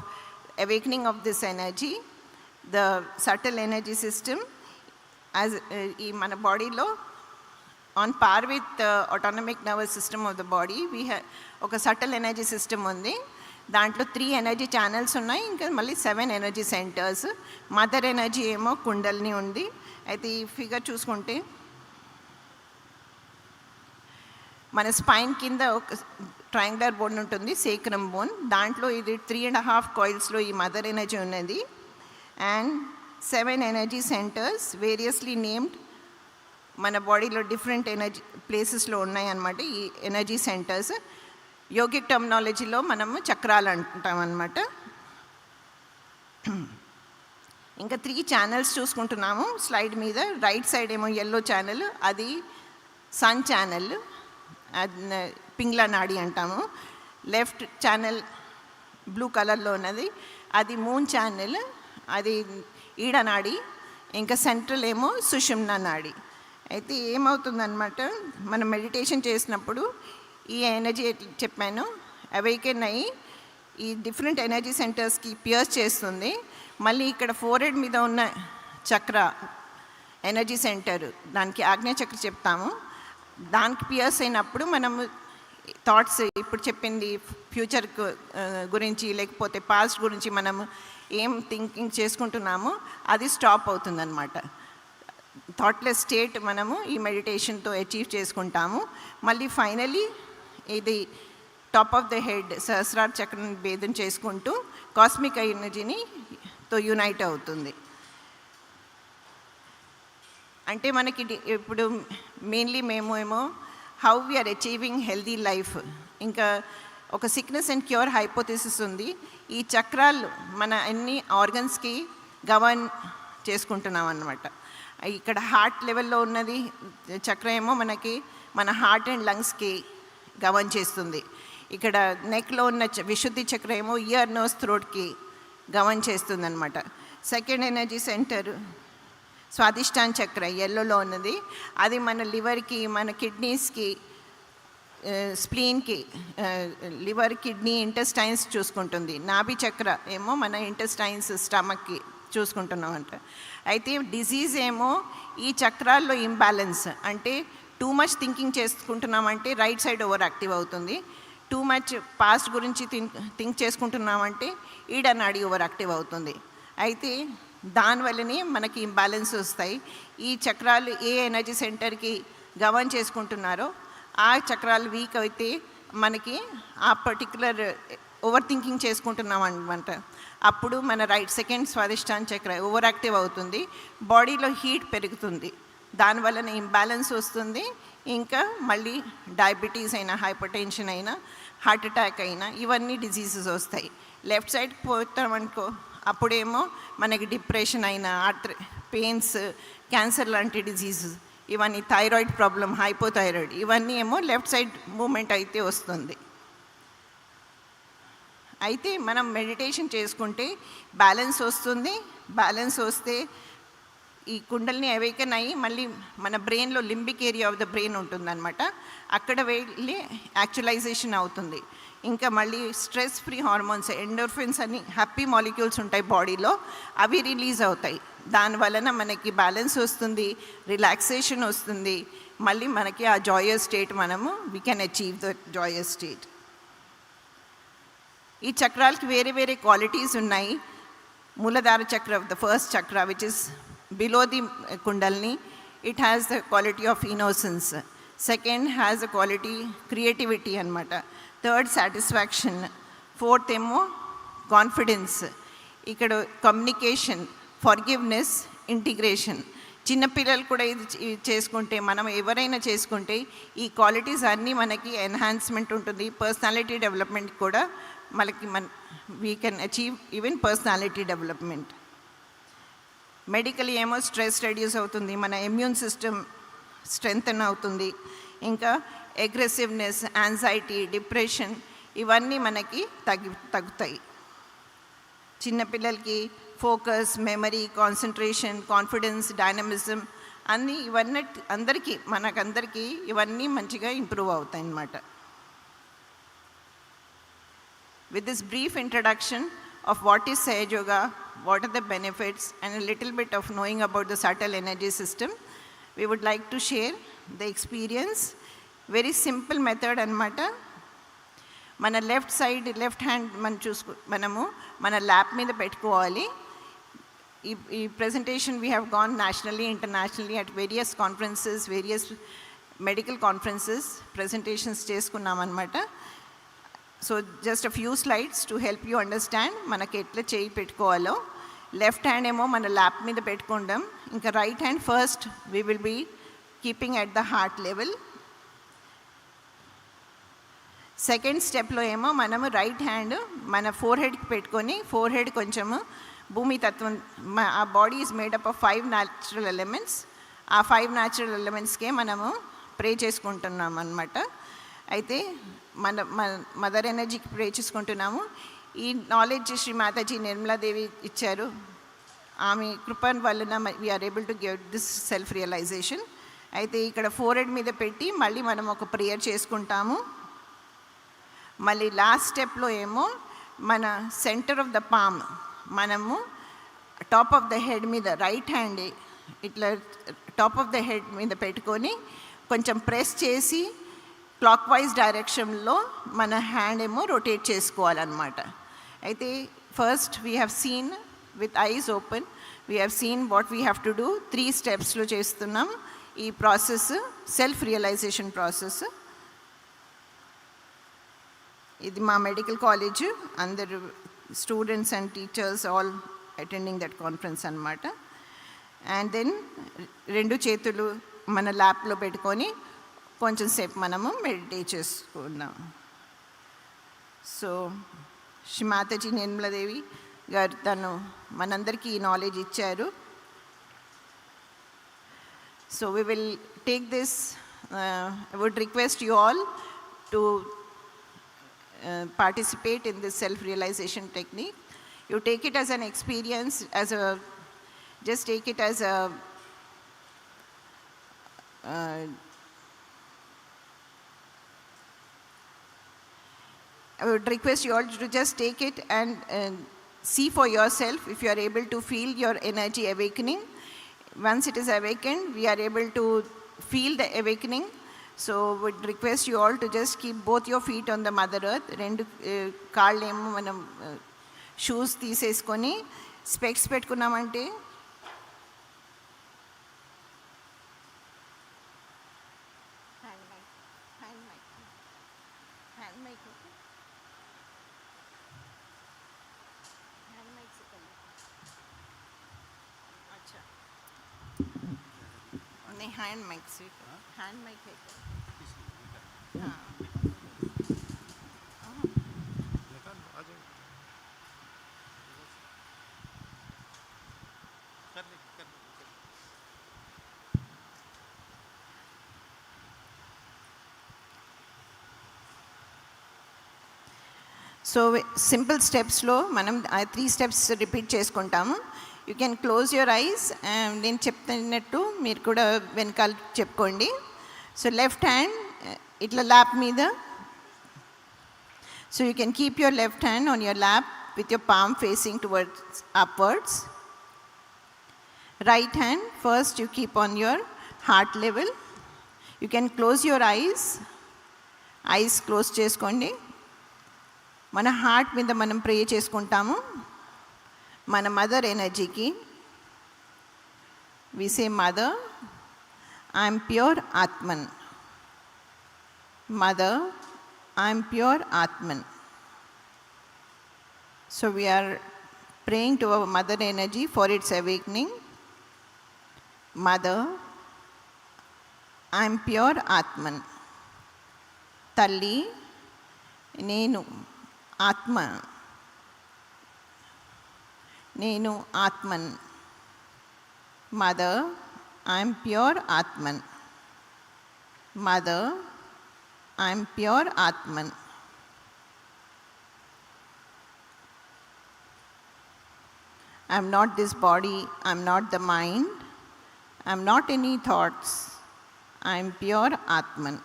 awakening of this energy, the subtle energy system as in mana body lo on par with the autonomic nervous system of the body, we have oka subtle energy system undi. దాంట్లో 3 energy channels ఉన్నాయి, ఇంకా మళ్ళీ 7 energy centres. Mother energy ఏమో కుండల్ని ఉంది. అయితే ఈ figure చూసుకుంటే మన స్పైన్ కింద ఒక ట్రయాంగులర్ బోన్ ఉంటుంది, సేక్రమ్ బోన్. దాంట్లో ఇది 3.5 కాయిల్స్లో ఈ మదర్ ఎనర్జీ ఉన్నది. And 7 energy centres variously named మన బాడీలో డిఫరెంట్ ఎనర్జీ ప్లేసెస్లో ఉన్నాయి అన్నమాట ఈ ఎనర్జీ సెంటర్స్. యోగిక్ టర్మినాలజీలో మనము చక్రాలు అంటాం అన్నమాట. ఇంకా 3 ఛానల్స్ చూసుకుంటున్నాము స్లైడ్ మీద. రైట్ సైడ్ ఏమో ఎల్లో ఛానల్, అది సన్ ఛానల్, పింగ్లా నాడి అంటాము. లెఫ్ట్ ఛానల్ బ్లూ కలర్లో ఉన్నది, అది మూన్ ఛానల్, అది ఈడ నాడి. ఇంకా సెంట్రల్ ఏమో సుషుమ్నా నాడి. అయితే ఏమవుతుందన్నమాట, మనం మెడిటేషన్ చేసినప్పుడు ఈ ఎనర్జీ చెప్పాను అవేకెన్ అయ్యి ఈ డిఫరెంట్ ఎనర్జీ సెంటర్స్కి పియర్స్ చేస్తుంది. మళ్ళీ ఇక్కడ ఫోర్హెడ్ మీద ఉన్న చక్ర ఎనర్జీ సెంటర్, దానికి ఆజ్ఞా చక్ర చెప్తాము. దానికి పియర్స్ అయినప్పుడు మనము థాట్స్ ఇప్పుడు చెప్పింది ఫ్యూచర్ గురించి లేకపోతే పాస్ట్ గురించి మనము ఏం థింకింగ్ చేసుకుంటున్నామో అది స్టాప్ అవుతుందన్నమాట. థాట్లెస్ స్టేట్ మనము ఈ మెడిటేషన్తో అచీవ్ చేసుకుంటాము. మళ్ళీ ఫైనలీ ఇది టాప్ ఆఫ్ ద హెడ్ సహస్రార్ చక్రాన్ని భేదం చేసుకుంటూ కాస్మిక్ ఎనర్జీని తో యునైట్ అవుతుంది. అంటే మనకి ఇప్పుడు మెయిన్లీ మేమేమో how we are achieving healthy life, ఇంకా ఒక సిక్నెస్ అండ్ క్యూర్ హైపోథెసిస్ ఉంది. ఈ చక్రాలు మన అన్ని ఆర్గన్స్కి గవర్న్ చేసుకుంటున్నాం అన్నమాట. ఇక్కడ హార్ట్ లెవెల్లో ఉన్నది చక్ర ఏమో మనకి మన హార్ట్ అండ్ లంగ్స్కి గవర్న్ చేస్తుంది. ఇక్కడ నెక్లో ఉన్న విశుద్ధి చక్ర ఏమో ఇయర్, నోస్, థ్రోట్కి గవర్న్ చేస్తుంది అనమాట. సెకండ్ ఎనర్జీ సెంటర్ స్వాదిష్టాన్ చక్ర ఎల్లోలో ఉన్నది, అది మన లివర్కి, మన కిడ్నీస్కి, స్ప్లీన్కి, లివర్, కిడ్నీ, ఇంటెస్టైన్స్ చూసుకుంటుంది. నాభి చక్ర ఏమో మన ఇంటెస్టైన్స్, స్టమక్కి చూసుకుంటున్నామంట. అయితే డిజీజ్ ఏమో ఈ చక్రాల్లో ఇంబ్యాలెన్స్, అంటే టూ మచ్ థింకింగ్ చేసుకుంటున్నామంటే రైట్ సైడ్ ఓవర్ యాక్టివ్ అవుతుంది. టూ మచ్ పాస్ట్ గురించి థింక్ చేసుకుంటున్నామంటే ఈడ నాడి ఓవర్ యాక్టివ్ అవుతుంది. అయితే దానివల్లనే మనకి ఇంబ్యాలెన్స్ వస్తాయి. ఈ చక్రాలు ఏ ఎనర్జీ సెంటర్కి గవర్న్ చేసుకుంటున్నారో ఆ చక్రాలు వీక్ అయితే మనకి ఆ పర్టికులర్ ఓవర్ థింకింగ్ చేసుకుంటున్నాం అనమాట. అప్పుడు మన సెకండ్ స్వాదిష్టాన్ చక్ర ఓవర్ యాక్టివ్ అవుతుంది, బాడీలో హీట్ పెరుగుతుంది, దానివల్లనే ఇంబ్యాలెన్స్ వస్తుంది. ఇంకా మళ్ళీ డయాబెటీస్ అయినా, హైపర్ టెన్షన్ అయినా, హార్ట్ అటాక్ అయినా ఇవన్నీ డిజీజెస్ వస్తాయి. లెఫ్ట్ సైడ్కి పోతామనుకో అప్పుడేమో మనకి డిప్రెషన్ అయినా, పెయిన్స్, క్యాన్సర్ లాంటి డిజీజెస్, ఇవన్నీ థైరాయిడ్ ప్రాబ్లం, హైపోథైరాయిడ్, ఇవన్నీ ఏమో లెఫ్ట్ సైడ్ మూమెంట్ అయితే వస్తుంది. అయితే మనం మెడిటేషన్ చేసుకుంటే బ్యాలెన్స్ వస్తుంది. బ్యాలెన్స్ వస్తే ఈ కుండల్ని అవేకన్ అయ్యి మళ్ళీ మన బ్రెయిన్లో limbic area of the brain ఉంటుందన్నమాట, అక్కడ వెళ్ళి యాక్చువలైజేషన్ అవుతుంది. ఇంకా మళ్ళీ స్ట్రెస్ ఫ్రీ హార్మోన్స్, ఎండోర్ఫిన్స్ అని హ్యాపీ మాలిక్యూల్స్ ఉంటాయి బాడీలో, అవి రిలీజ్ అవుతాయి. దానివలన మనకి బ్యాలెన్స్ వస్తుంది, రిలాక్సేషన్ వస్తుంది, మళ్ళీ మనకి ఆ Joyce state we can achieve the Joyce state. ఈ చక్రాలకి వేరే వేరే క్వాలిటీస్ ఉన్నాయి. మూలధార చక్ర, ద ఫస్ట్ చక్ర which is below the kundalini, it has the quality of innocence. Second has the quality creativity anamata. Third satisfaction. Fourth emo confidence. Ikkada communication, forgiveness, integration. చిన్న పిల్లలు కూడా ఇది చేసుకుంటే, మనం ఎవరైనా చేసుకుంటే ఈ క్వాలిటీస్ అన్నీ మనకి ఎన్హాన్స్మెంట్ ఉంటుంది. పర్సనాలిటీ డెవలప్మెంట్ కూడా మనకి we can achieve even personality development. Medically ఏమో స్ట్రెస్ రెడ్యూస్ అవుతుంది, మన ఇమ్యూన్ సిస్టమ్ స్ట్రెంగ్తన్ అవుతుంది, ఇంకా అగ్రెసివ్నెస్, యాంగ్జైటీ, డిప్రెషన్ ఇవన్నీ మనకి తగ్గుతాయి. చిన్నపిల్లలకి focus, memory, concentration, confidence, dynamism అన్నీ ఇవన్నీ మనకందరికీ ఇవన్నీ మంచిగా ఇంప్రూవ్ అవుతాయి అన్నమాట. With this brief introduction of what is Sahaja Yoga, what are the benefits, and a little bit of knowing about the subtle energy system, we would like to share the experience. Very simple method anamata. Mana left side, left hand manamu mana lap meeda pettukovali. Ee presentation we have gone nationally, internationally at various conferences, various medical conferences, presentations చేసుకున్నాం అన్నమాట. So just a few slides to help you understand మనకి ఎట్లా చేయి పెట్టుకోవాలో. Left hand ఏమో మన lap మీద పెట్టుకుంటాం, ఇంకా right hand first we will be keeping at the heart level. Second స్టెప్లో ఏమో మనము రైట్ హ్యాండ్ మన ఫోర్ హెడ్కి పెట్టుకొని, ఫోర్ హెడ్ కొంచెము భూమి తత్వం, ఆ body is made up of 5 natural elements. ఆ 5 న్యాచురల్ ఎలిమెంట్స్కే మనము ప్రే చేసుకుంటున్నాం అన్నమాట. అయితే మన మదర్ ఎనర్జీకి ప్రే చేసుకుంటున్నాము. ఈ నాలెడ్జ్ శ్రీమాతాజీ నిర్మలాదేవి ఇచ్చారు. ఆమె కృప వలన we are able to give this self realization. అయితే ఇక్కడ ఫోర్ హెడ్ మీద పెట్టి మళ్ళీ మనం ఒక ప్రేయర్ చేసుకుంటాము. మళ్ళీ లాస్ట్ స్టెప్లో ఏమో మన సెంటర్ ఆఫ్ ద పామ్ మనము టాప్ ఆఫ్ ద హెడ్ మీద రైట్ హ్యాండ్ ఇట్లా టాప్ ఆఫ్ ద హెడ్ మీద పెట్టుకొని కొంచెం ప్రెస్ చేసి క్లాక్ వైజ్ డైరెక్షన్లో మన హ్యాండ్ ఏమో రొటేట్ చేసుకోవాలన్నమాట. అయితే first we have seen with eyes open, we have seen what we have to do. 3 స్టెప్స్లో చేస్తున్నాం ఈ ప్రాసెస్, సెల్ఫ్ రియలైజేషన్ ప్రాసెస్. ఇది మా మెడికల్ కాలేజ్, అందరు students and teachers all attending that conference అన్నమాట. అండ్ దెన్ 2 చేతులు మన ల్యాప్లో పెట్టుకొని కొంచెం సేపు మనము మెడిటేట్ చేసుకున్నాం. సో శ్రీమాతాజీ నిర్మలాదేవి గారు తను మనందరికీ ఈ నాలెడ్జ్ ఇచ్చారు. So we will take this, I would request you all to participate in this self-realization technique. You take it as an experience, just take it as a I would request you all to just take it and see for yourself if you are able to feel your energy awakening. Once it is awakened, we are able to feel the awakening. So would request you all to just keep both your feet on the mother earth. Rendu kaallemo manam shoes తీసేసుకొని specs పెట్టుకున్నామంటే नहीं hand mic से hand mic है क्या? हाँ so simple స్టెప్స్లో మనం 3 steps repeat చేసుకుంటాము. You can close your eyes. నేను చెప్తున్నట్టు మీరు కూడా వెనకాల చెప్పుకోండి. సో లెఫ్ట్ హ్యాండ్ ఇట్లా ల్యాప్ మీద. So you can keep your left hand on your lap with your palm facing towards upwards. Right hand, first you keep on your heart level. You can close your eyes. Eyes close cheskondi. Mana heart మీద మనం ప్రే చేసుకుంటాము. మన mother ఎనర్జీకి. We say, Mother, I am pure Atman. Mother, I am pure Atman. So we are praying to our mother energy for its awakening. Mother, I am pure Atman. Talli, nenu Atma. Nenu Atman. Mother, I am pure Atman. Mother, I am pure Atman. I am not this body, I am not the mind, I am not any thoughts, I am pure Atman.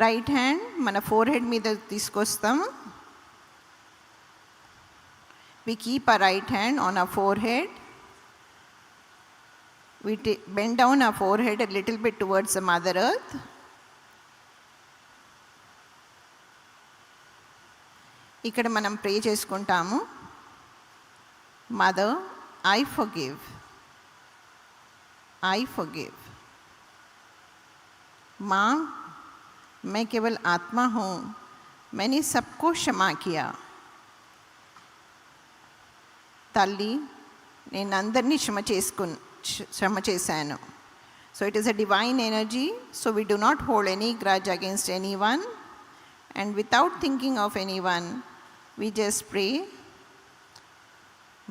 Right hand, mana forehead మీద తీసుకొస్తాము. We keep our right hand on our forehead. We bend down our forehead a little bit towards the Mother Earth. ఇక్కడ మనం ప్రే చేసుకుంటాము. Mother, I forgive. I forgive. माँ, मैं केवल आत्मा हूँ, मैंने सबको क्षमा किया. తల్లి, నేను అందరినీ క్షమ చేశాను. So it is a divine energy, so we do not hold any grudge against anyone, and without thinking of anyone, we just pray,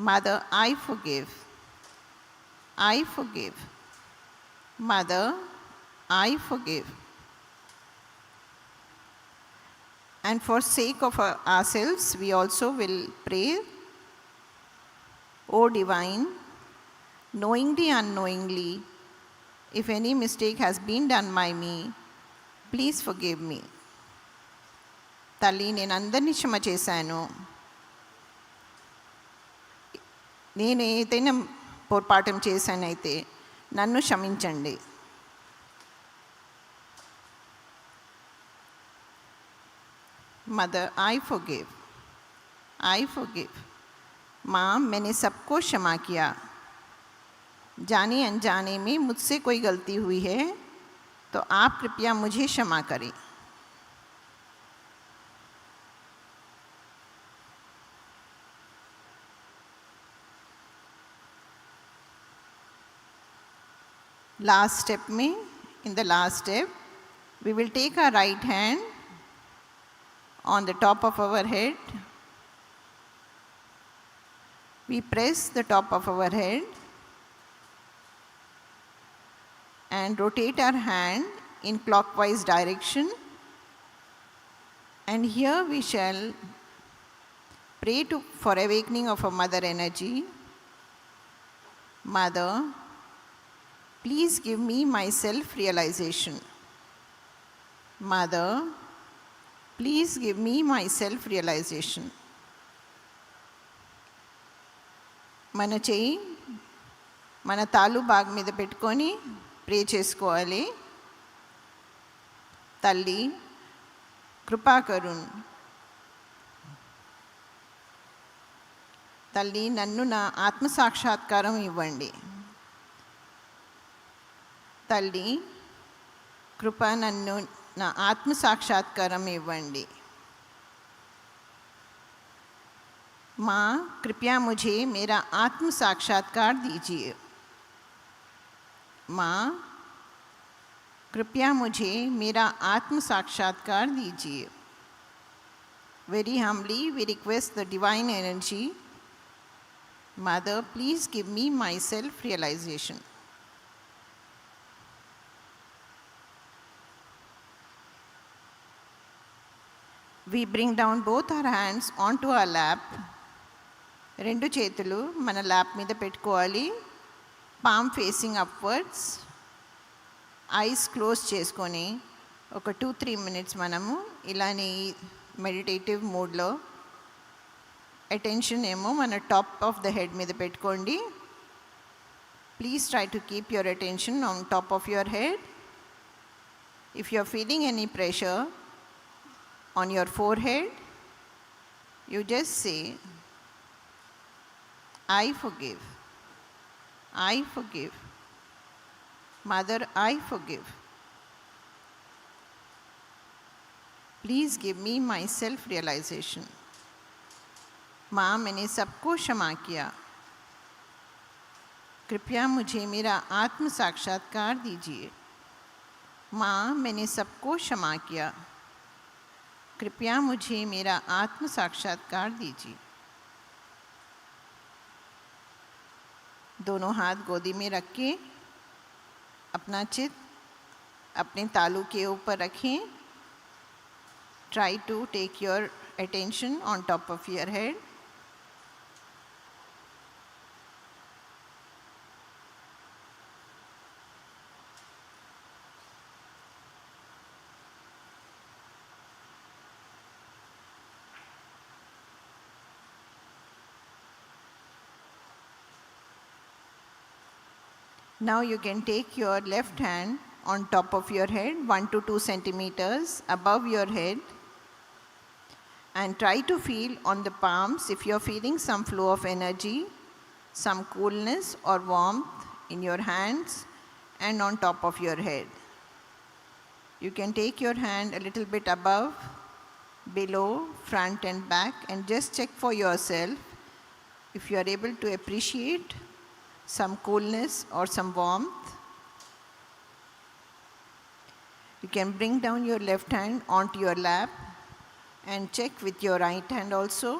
Mother, I forgive. I forgive. Mother, I forgive. And for sake of ourselves, we also will pray, O Divine, knowingly, unknowingly, if any mistake has been done by me, please forgive me. తల్లి, నేను అందరినీ క్షమ చేశాను. నేను ఏదైనా పొరపాఠం చేశానైతే నన్ను క్షమించండి. Mother, I forgive. I forgive. माँ, मैंने सबको क्षमा किया. जाने अनजाने में मुझसे कोई गलती हुई है तो आप कृपया मुझे क्षमा करें. Last step में, in the last step, we will take our right hand on the top of our head. We press the top of our head and rotate our hand in clockwise direction. And here we shall pray for awakening of our mother energy. Mother, please give me my self-realization. Mother, please give me my self-realization. మన చెయ్యి మన తాలు బాగ్ మీద పెట్టుకొని ప్రే చేసుకోవాలి. తల్లి, కృపా కరుణ్. తల్లి, నన్ను నా ఆత్మ సాక్షాత్కారం ఇవ్వండి. తల్లి, కృప, నన్ను నా ఆత్మ సాక్షాత్కారం ఇవ్వండి. माँ कृपया मुझे मेरा आत्म साक्षात्कार दीजिए। माँ कृपया मुझे मेरा आत्म साक्षात्कार दीजिए। Very humbly we request the divine energy, Mother, please give me my self-realization. We bring down both our hands onto our lap. రెండు చేతులు మన ల్యాప్ మీద పెట్టుకోవాలి. Palm facing upwards. Eyes close చేసుకొని ఒక 2-3 మినిట్స్ మనము ఇలానే మెడిటేటివ్ మూడ్లో అటెన్షన్ ఏమో మన టాప్ ఆఫ్ ద హెడ్ మీద పెట్టుకోండి. Please try to keep your attention on top of your head. If you are feeling any pressure on your forehead, you just say, I forgive. I forgive. Mother, I forgive. Please give me my self-realization. माँ मैंने सबको क्षमा किया. कृपया मुझे मेरा आत्म साक्षात्कार दीजिए. माँ मैंने सबको क्षमा किया. कृपया मुझे मेरा आत्म साक्षात्कार दीजिए. दोनों हाथ गोदी में रख के अपना चित अपने तालू के ऊपर रखें. Try to take your attention on top of your head. Now you can take your left hand on top of your head, 1 to 2 centimeters above your head, and try to feel on the palms if you are feeling some flow of energy, some coolness or warmth in your hands and on top of your head. You can take your hand a little bit above, below, front and back, and just check for yourself if you are able to appreciate some coolness or some warmth. You can bring down your left hand onto your lap and check with your right hand also.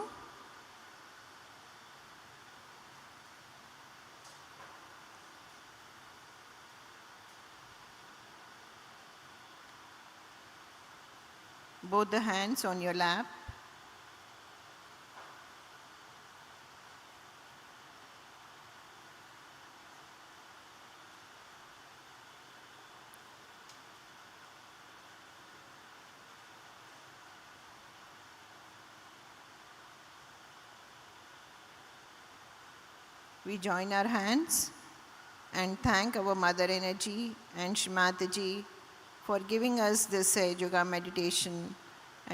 Both the hands on your lap. We join our hands and thank our Mother Energy and Shrimataji for giving us this yoga meditation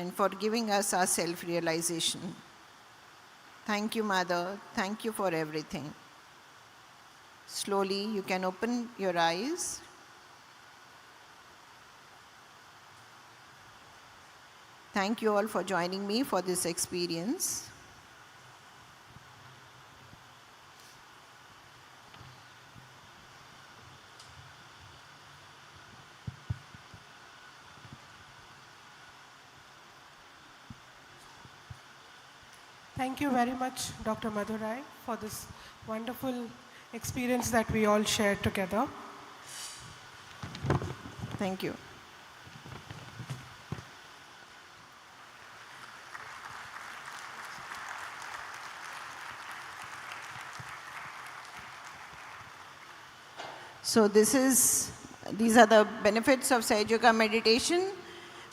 and for giving us our self-realization. Thank you, Mother. Thank you for everything. Slowly, you can open your eyes. Thank you all for joining me for this experience. Thank you very much, Dr. Madurai, for this wonderful experience that we all shared together. Thank you. So these are the benefits of Sahaja meditation,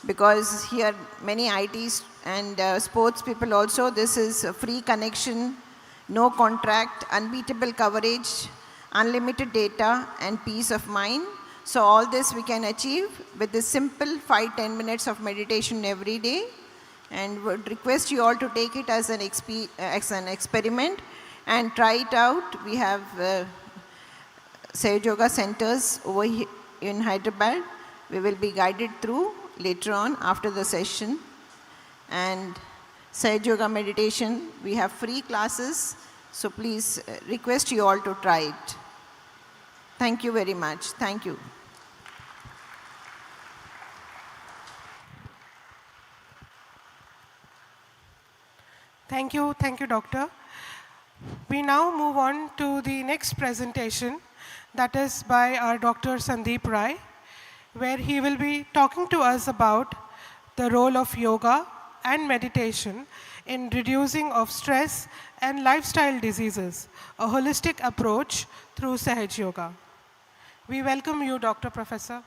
because here many ITs and sports people also, this is a free connection, no contract, unbeatable coverage, unlimited data and peace of mind. So all this we can achieve with this simple 5-10 minutes of meditation every day, and would request you all to take it as an experiment and try it out. We have Sahaja Yoga centers over here in Hyderabad. We will be guided through later on after the session. And Sahaja Yoga Meditation. We have free classes, so please request you all to try it. Thank you very much. Thank you. Thank you, Doctor. We now move on to the next presentation, that is by our Dr. Sandeep Rai, where he will be talking to us about the role of yoga and meditation in reducing of stress and lifestyle diseases, a holistic approach through Sahaja Yoga. We welcome you, Dr. Professor.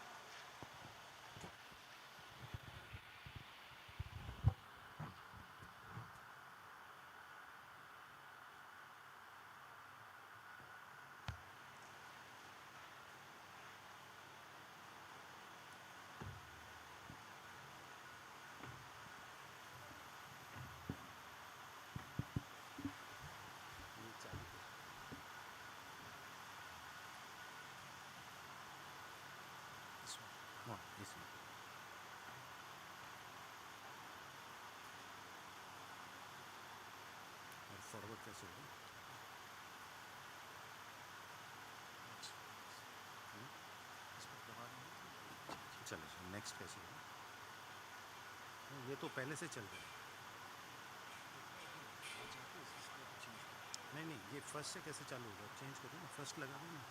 चलो next कैसे होगा? ये तो पहले से चल रहा है। नहीं नहीं, ये फर्स्ट से कैसे चालू होगा? चेंज करो ना, फर्स्ट लगा दो ना।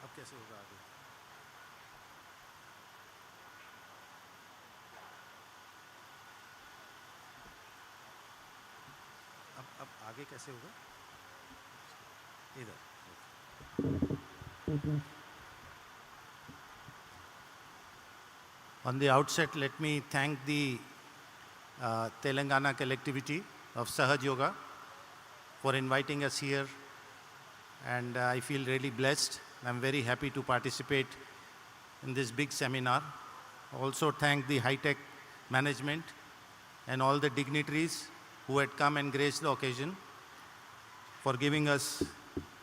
अब कैसे होगा आगे? अब आगे कैसे होगा? इधर। On the outset, let me thank the Telangana collectivity of Sahaja Yoga for inviting us here, and I feel really blessed. I'm very happy to participate in this big seminar. Also thank the Hitex management and all the dignitaries who had come and graced the occasion for giving us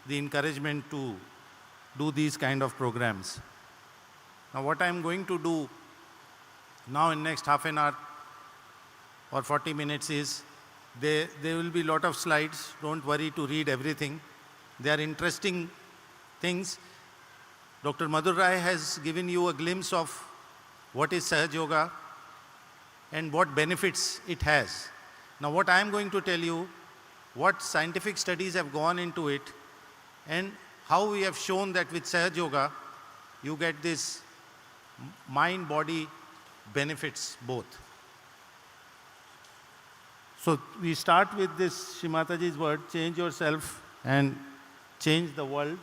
the encouragement to do these kind of programs. Now what I'm going to do now in next half an hour or 40 minutes is, there will be a lot of slides. Don't worry to read everything. They are interesting things. Dr. Madhur Rai has given you a glimpse of what is Sahaja Yoga and what benefits it has. Now what I am going to tell you, what scientific studies have gone into it and how we have shown that with Sahaja Yoga, you get this mind-body benefits both. So we start with this Shrimataji's word, change yourself and change the world.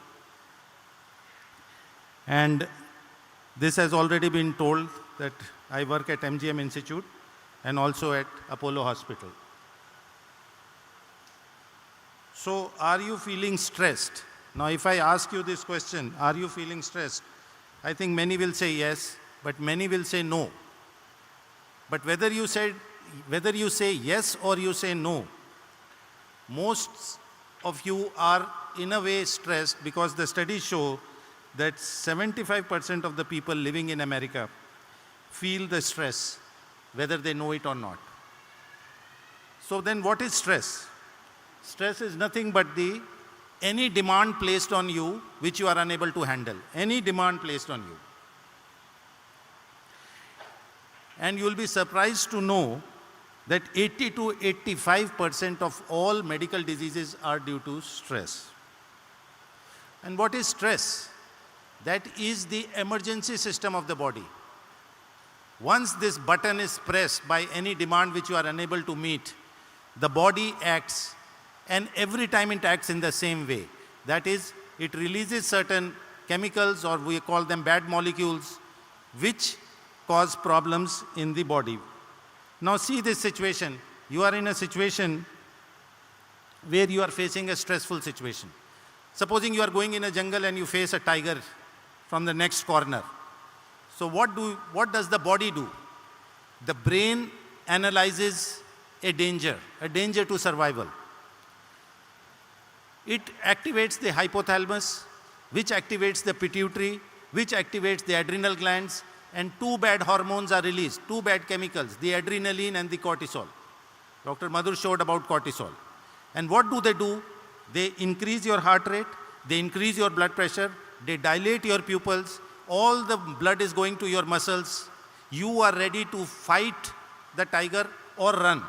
And this has already been told that I work at MGM Institute and also at Apollo Hospital. So are you feeling stressed? Now if I ask you this question, are you feeling stressed? I think many will say yes, but many will say no. But whether you say yes or you say no, most of you are in a way stressed because the studies show that 75% of the people living in America feel the stress, whether they know it or not. So then what is stress? Stress is nothing but any demand placed on you which you are unable to handle. Any demand placed on you. And you will be surprised to know that 80 to 85% of all medical diseases are due to stress. And what is stress? That is the emergency system of the body. Once this button is pressed by any demand which you are unable to meet, the body acts, and every time it acts in the same way. That is, it releases certain chemicals, or we call them bad molecules, which cause problems in the body. Now see this situation. You are in a situation where you are facing a stressful situation. Supposing you are going in a jungle and you face a tiger from the next corner. So what does the body do? The brain analyzes a danger to survival. It activates the hypothalamus, which activates the pituitary, which activates the adrenal glands, and two bad hormones are released, two bad chemicals, the adrenaline and the cortisol. Dr. Madhur showed about cortisol. And what do? They increase your heart rate, they increase your blood pressure, they dilate your pupils, all the blood is going to your muscles. You are ready to fight the tiger or run.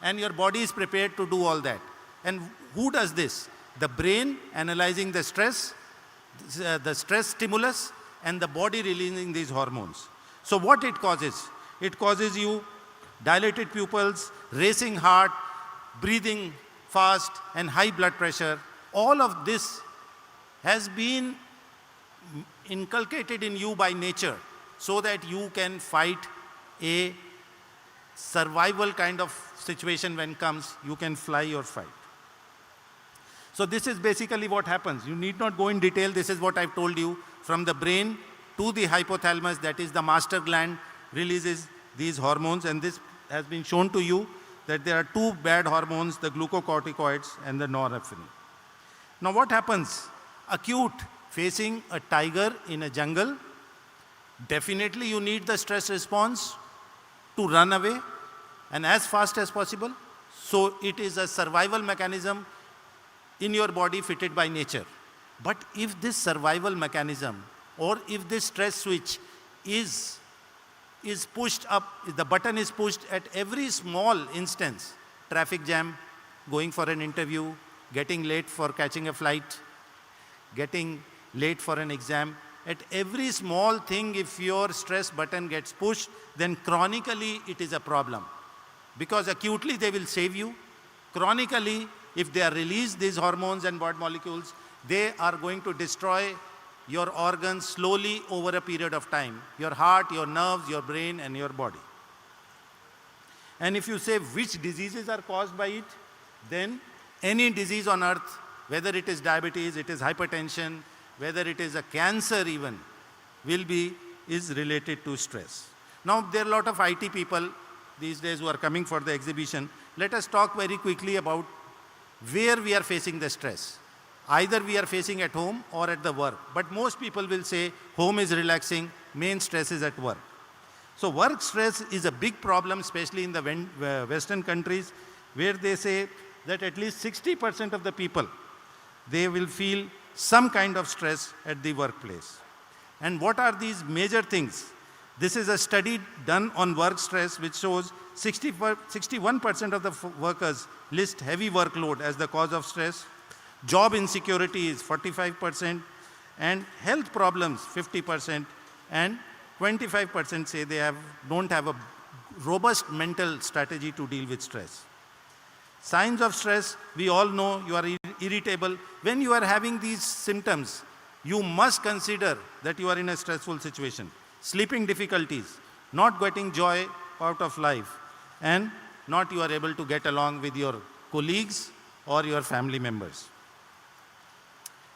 And your body is prepared to do all that. And who does this? The brain analyzing the stress stimulus, and the body releasing these hormones. So what it causes? It causes you dilated pupils, racing heart, breathing fast, and high blood pressure. All of this has been inculcated in you by nature so that you can fight a survival kind of situation when comes. You can fly or fight. So this is basically what happens. You need not go in detail. This is what I've told you. From the brain to the hypothalamus, that is the master gland, releases these hormones. And this has been shown to you that there are two bad hormones, the glucocorticoids and the norepinephrine. Now what happens? Acute, facing a tiger in a jungle, definitely you need the stress response to run away and as fast as possible. So it is a survival mechanism in your body fitted by nature. But if this survival mechanism or if this stress switch is pushed up, if the button is pushed at every small instance, traffic jam, going for an interview, getting late for catching a flight, getting late for an exam, at every small thing, if your stress button gets pushed, then chronically it is a problem. Because acutely they will save you. Chronically, if they are released, these hormones and blood molecules, they are going to destroy your organs slowly over a period of time. Your heart, your nerves, your brain, and your body. And if you say which diseases are caused by it, then any disease on earth, whether it is diabetes, it is hypertension, whether it is a cancer even, is related to stress. Now, there are a lot of IT people these days who are coming for the exhibition. Let us talk very quickly about where we are facing the stress. Either we are facing at home or at the work. But most people will say home is relaxing, main stress is at work. So work stress is a big problem, especially in the Western countries, where they say that at least 60% of the people, they will feel some kind of stress at the workplace. And what are these major things? This is a study done on work stress which shows 61% of the workers list heavy workload as the cause of stress. Job insecurity is 45%, and health problems 50%, and 25% say they don't have a robust mental strategy to deal with stress. Signs of stress, we all know you are irritable. When you are having these symptoms, you must consider that you are in a stressful situation. Sleeping difficulties, not getting joy out of life, and not you are able to get along with your colleagues or your family members.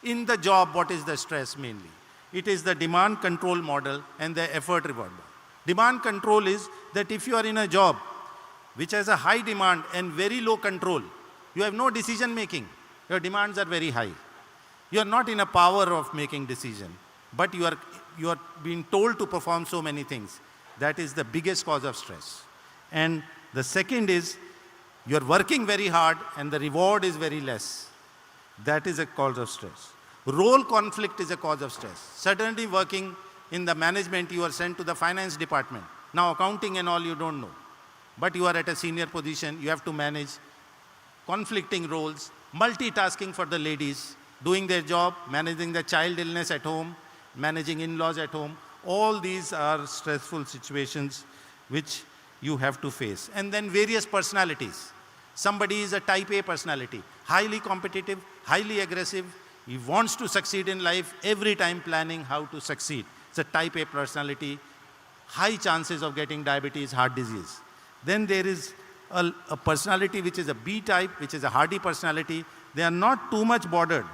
In the job, what is the stress mainly? It is the demand control model and the effort reward model. Demand control is that if you are in a job which has a high demand and very low control, you have no decision making. Your demands are very high. You are not in a power of making decision, but you are being told to perform so many things. That is the biggest cause of stress. And the second is you are working very hard and the reward is very less. That is a cause of stress. Role conflict is a cause of stress. Suddenly working in the management, you are sent to the finance department. Now accounting and all you don't know. But you are at a senior position, you have to manage conflicting roles, multitasking for the ladies, doing their job, managing the child illness at home, managing in-laws at home. All these are stressful situations which you have to face. And then various personalities. Somebody is a type A personality, highly competitive, highly aggressive. He wants to succeed in life, every time planning how to succeed. It's a type A personality, high chances of getting diabetes, heart disease. Then there is a personality which is a B type, which is a hardy personality. They are not too much bothered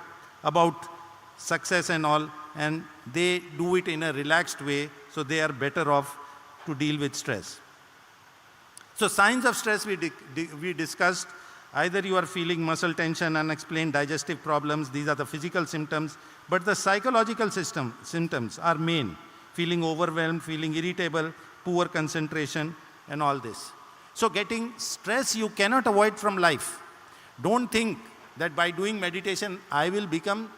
about success and all, and they do it in a relaxed way, so they are better off to deal with stress. So signs of stress we discussed. Either you are feeling muscle tension, unexplained digestive problems, these are the physical symptoms, but the psychological symptoms are main. Feeling overwhelmed, feeling irritable, poor concentration, and all this. So getting stress you cannot avoid from life. Don't think that by doing meditation I will become,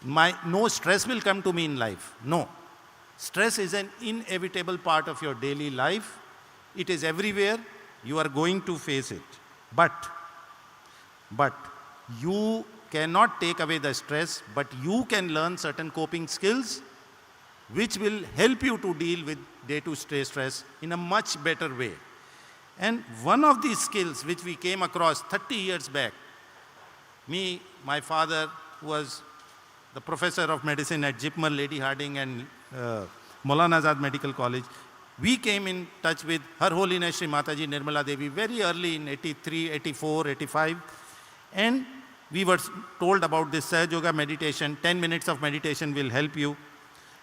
no stress will come to me in life. No. Stress is an inevitable part of your daily life. It is everywhere. You are going to face it. But you cannot take away the stress, but you can learn certain coping skills which will help you to deal with day-to-day stress in a much better way. And one of these skills which we came across 30 years back, my father was the professor of medicine at Jipmer, Lady Harding and Maulana Azad Medical College. We came in touch with Her Holiness Shrimataji Nirmala Devi very early in 83, 84, 85. And we were told about this Sahaja Yoga meditation, 10 minutes of meditation will help you.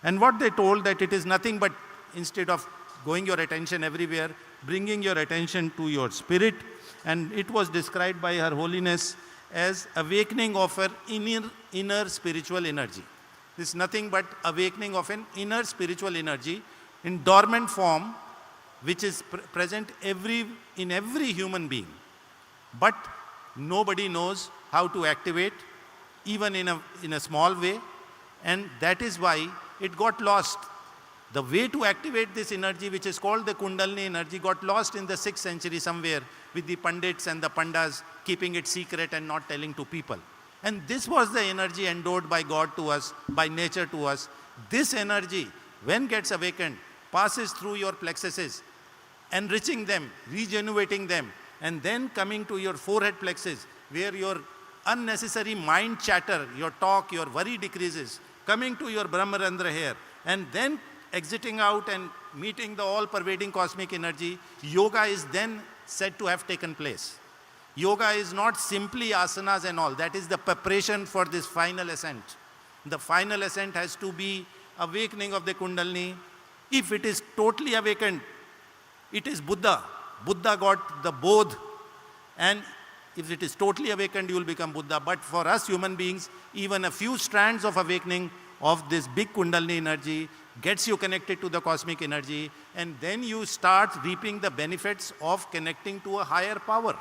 And what they told that it is nothing but instead of going your attention everywhere, bringing your attention to your spirit. And it was described by Her Holiness as awakening of her inner spiritual energy. This is nothing but awakening of an inner spiritual energy in dormant form, which is present in every human being. But nobody knows how to activate, even in a small way, and that is why it got lost. The way to activate this energy, which is called the Kundalini energy, got lost in the 6th century somewhere with the Pandits and the Pandas keeping it secret and not telling to people. And this was the energy endowed by God to us, by nature to us. This energy, when gets awakened, passes through your plexuses, enriching them, regenerating them, and then coming to your forehead plexus, where your unnecessary mind chatter, your talk, your worry decreases, coming to your Brahmarandra here, and then exiting out and meeting the all-pervading cosmic energy. Yoga is then said to have taken place. Yoga is not simply asanas and all. That is the preparation for this final ascent. The final ascent has to be awakening of the Kundalini. If it is totally awakened, it is Buddha. Buddha got the Bodh. And if it is totally awakened, you will become Buddha. But for us human beings, even a few strands of awakening of this big Kundalini energy gets you connected to the cosmic energy, and then you start reaping the benefits of connecting to a higher power.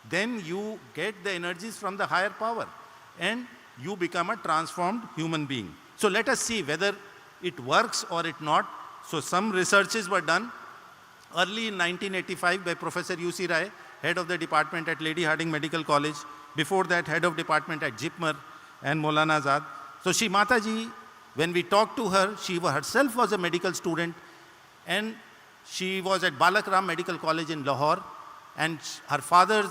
Then you get the energies from the higher power, and you become a transformed human being. So let us see whether it works or it not. So some researches were done early in 1985 by Professor U.C. Rai, head of the department at Lady Harding Medical College. Before that, head of department at Jipmer and Maulana Azad. So Shrimataji, when we talked to her, she herself was a medical student, and she was at Balak Ram Medical College in Lahore, and her father,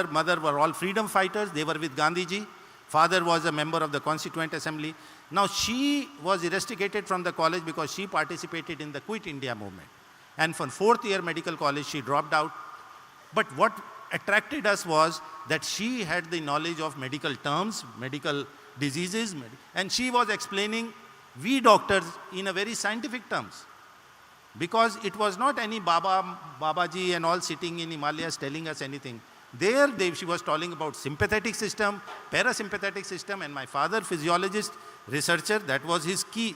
mother were all freedom fighters. They were with Gandhiji. Father was a member of the Constituent Assembly. Now she was eradicated from the college because she participated in the Quit India movement. And for 4th year medical college, she dropped out. But what attracted us was that she had the knowledge of medical terms, medical diseases, and she was explaining we doctors in a very scientific terms. Because it was not any Babaji and all sitting in Himalayas telling us anything. She was talking about sympathetic system, parasympathetic system, and my father, physiologist, researcher, that was his key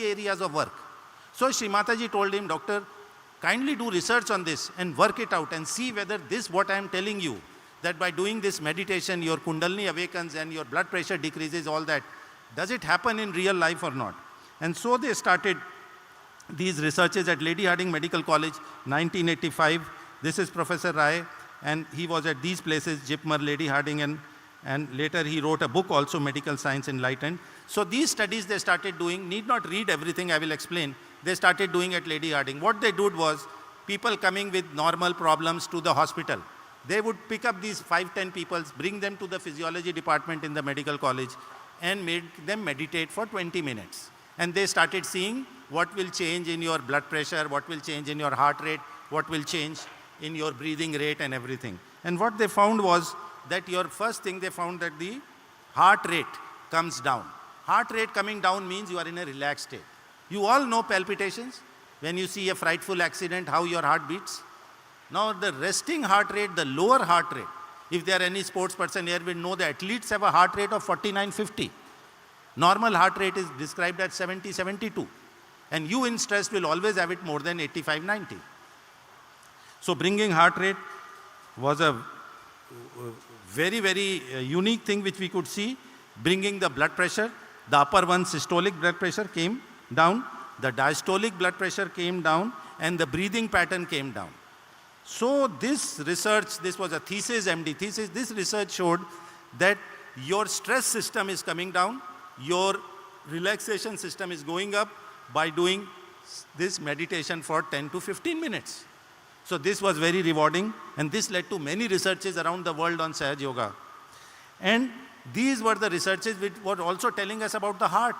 areas of work. So Shrimataji told him, doctor, kindly do research on this and work it out and see whether this, what I am telling you, that by doing this meditation, your Kundalini awakens and your blood pressure decreases, all that, does it happen in real life or not? And so they started these researches at Lady Harding Medical College, 1985. This is Professor Rai, and he was at these places, Jipmer, Lady Harding, and later he wrote a book also, Medical Science Enlightened. So these studies they started doing, need not read everything, I will explain. They started doing at Lady Harding. What they did was, people coming with normal problems to the hospital, they would pick up these 5-10 people, bring them to the physiology department in the medical college, and made them meditate for 20 minutes. And they started seeing what will change in your blood pressure, what will change in your heart rate, what will change in your breathing rate and everything. And what they found was that first thing they found that the heart rate comes down. Heart rate coming down means you are in a relaxed state. You all know palpitations. When you see a frightful accident, how your heart beats. Now the resting heart rate, the lower heart rate, if there are any sports person here, will know the athletes have a heart rate of 49-50. Normal heart rate is described as 70-72. And you in stress will always have it more than 85-90. So bringing heart rate was a very unique thing which we could see. Bringing the blood pressure, the upper one, systolic blood pressure, came down, the diastolic blood pressure came down, and the breathing pattern came down. So this research, this was a thesis, MD thesis, this research showed that your stress system is coming down, your relaxation system is going up by doing this meditation for 10 to 15 minutes. So this was very rewarding, and this led to many researches around the world on Sahaja Yoga. And these were the researches which were also telling us about the heart.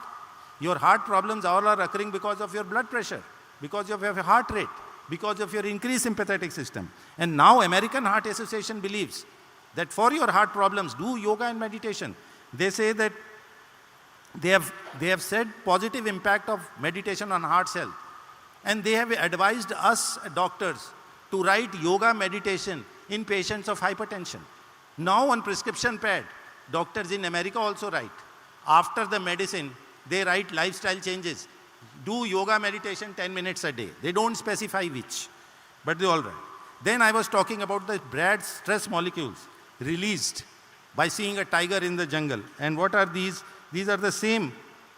Your heart problems all are occurring because of your blood pressure, because of your heart rate, because of your increased sympathetic system. And now American Heart Association believes that for your heart problems, do yoga and meditation. They say that they have said positive impact of meditation on heart health. And they have advised us doctors to write yoga meditation in patients of hypertension. Now on prescription pad, doctors in America also write. After the medicine, they write lifestyle changes. Do yoga meditation 10 minutes a day. They don't specify which, but they all write. Then I was talking about the bad stress molecules released by seeing a tiger in the jungle. And what are these? These are the same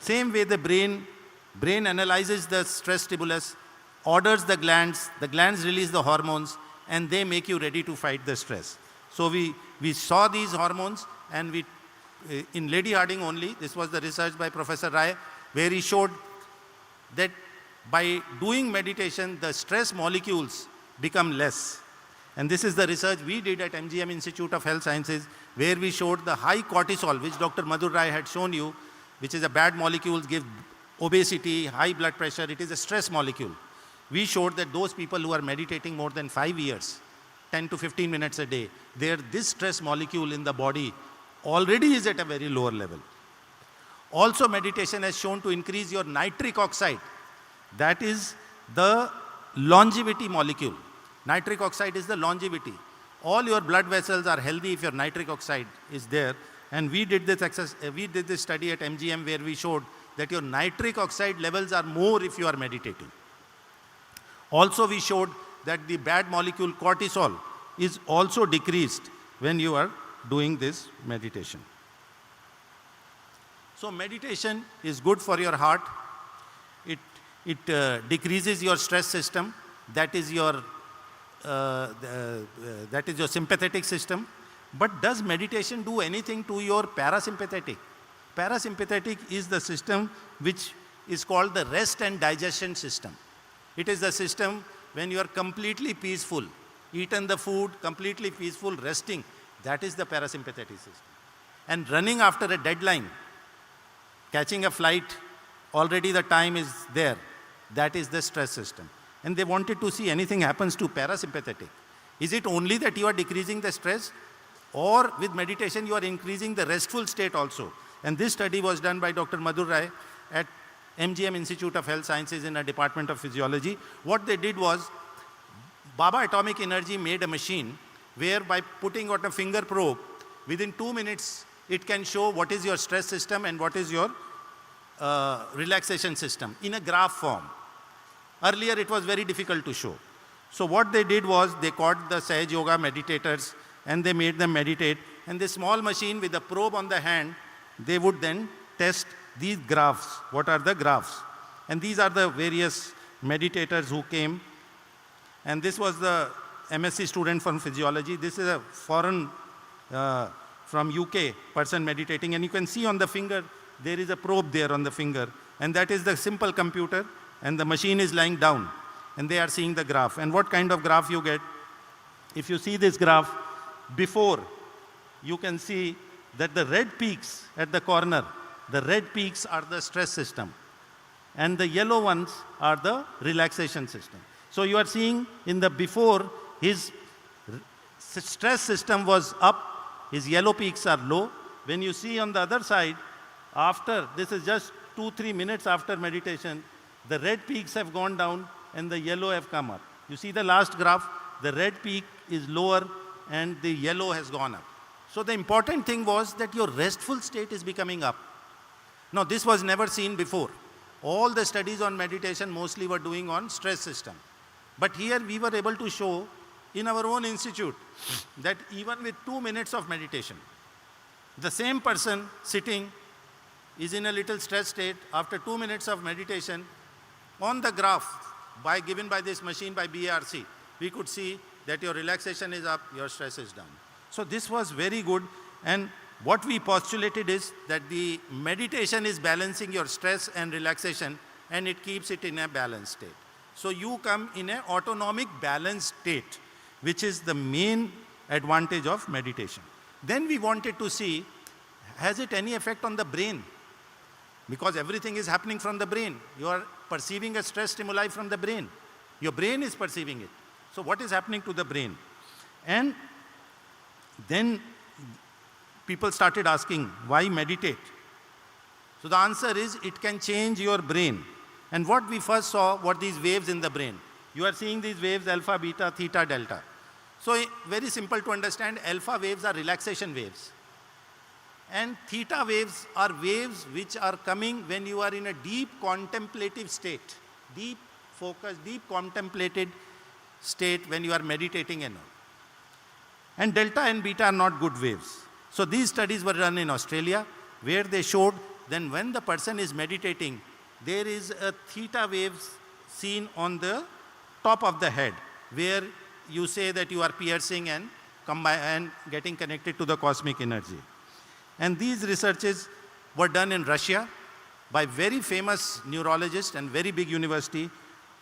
way the brain analyzes the stress stimulus, orders the glands release the hormones, and they make you ready to fight the stress. So we saw these hormones, and we, in Lady Harding only, this was the research by Professor Rai, where he showed that by doing meditation, the stress molecules become less. And this is the research we did at MGM Institute of Health Sciences, where we showed the high cortisol, which Dr. Madhur Rai had shown you, which is a bad molecule, give obesity, high blood pressure. It is a stress molecule. We showed that those people who are meditating more than 5 years, 10 to 15 minutes a day, this stress molecule in the body already is at a very lower level. Also, meditation has shown to increase your nitric oxide. That is the longevity molecule. Nitric oxide is the longevity. All your blood vessels are healthy if your nitric oxide is there. And we did this study at MGM where we showed that your nitric oxide levels are more if you are meditating. Also, we showed that the bad molecule cortisol is also decreased when you are doing this meditation. So meditation is good for your heart. It decreases your stress system. That is your sympathetic system. But does meditation do anything to your parasympathetic? Parasympathetic is the system which is called the rest and digestion system. It is the system when you are completely peaceful, eaten the food, completely peaceful, resting. That is the parasympathetic system. And running after a deadline, catching a flight, already the time is there. That is the stress system. And they wanted to see anything happens to parasympathetic. Is it only that you are decreasing the stress, or with meditation you are increasing the restful state also? And this study was done by Dr. Madhur Rai at MGM Institute of Health Sciences in a department of physiology. What they did was, Baba Atomic Energy made a machine where by putting on a finger probe, within 2 minutes, it can show what is your stress system and what is your relaxation system in a graph form. Earlier, it was very difficult to show. So what they did was, they caught the Sahaja Yoga meditators and they made them meditate. And this small machine with a probe on the hand, they would then test these graphs. What are the graphs? And these are the various meditators who came. And this was the MSc student from physiology. This is a foreign, from UK person meditating. And you can see on the finger, there is a probe there on the finger. And that is the simple computer. And the machine is lying down. And they are seeing the graph. And what kind of graph you get? If you see this graph, before, you can see that the red peaks at the corner, the red peaks are the stress system. And the yellow ones are the relaxation system. So you are seeing in the before, his stress system was up, his yellow peaks are low. When you see on the other side, after, this is just 2-3 minutes after meditation, the red peaks have gone down and the yellow have come up. You see the last graph, the red peak is lower and the yellow has gone up. So the important thing was that your restful state is becoming up. Now this was never seen before. All the studies on meditation mostly were doing on stress system. But here we were able to show in our own institute that even with 2 minutes of meditation, the same person sitting is in a little stress state. After 2 minutes of meditation, on the graph given by this machine by BARC, we could see that your relaxation is up, your stress is down. So this was very good, and what we postulated is that the meditation is balancing your stress and relaxation, and it keeps it in a balanced state. So you come in an autonomic balanced state, which is the main advantage of meditation. Then we wanted to see, has it any effect on the brain? Because everything is happening from the brain. You are perceiving a stress stimuli from the brain. Your brain is perceiving it. So what is happening to the brain? And then people started asking, why meditate? So the answer is, it can change your brain. And what we first saw were these waves in the brain. You are seeing these waves, alpha, beta, theta, delta. So very simple to understand, alpha waves are relaxation waves. And theta waves are waves which are coming when you are in a deep contemplative state, deep focus, deep contemplated state when you are meditating and all. And delta and beta are not good waves. So these studies were done in Australia, where they showed then when the person is meditating, there is a theta wave seen on the top of the head, where you say that you are piercing and getting connected to the cosmic energy. And these researches were done in Russia by very famous neurologists and very big university.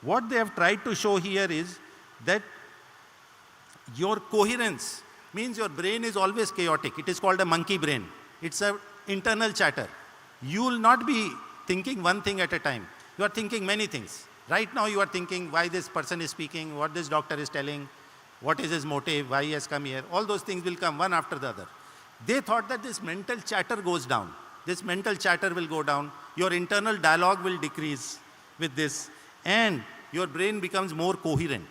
What they have tried to show here is that your coherence means your brain is always chaotic. It is called a monkey brain. It's an internal chatter. You will not be thinking one thing at a time. You are thinking many things. Right now you are thinking why this person is speaking, what this doctor is telling, what is his motive, why he has come here. All those things will come one after the other. They thought that this mental chatter goes down. This mental chatter will go down. Your internal dialogue will decrease with this, and your brain becomes more coherent.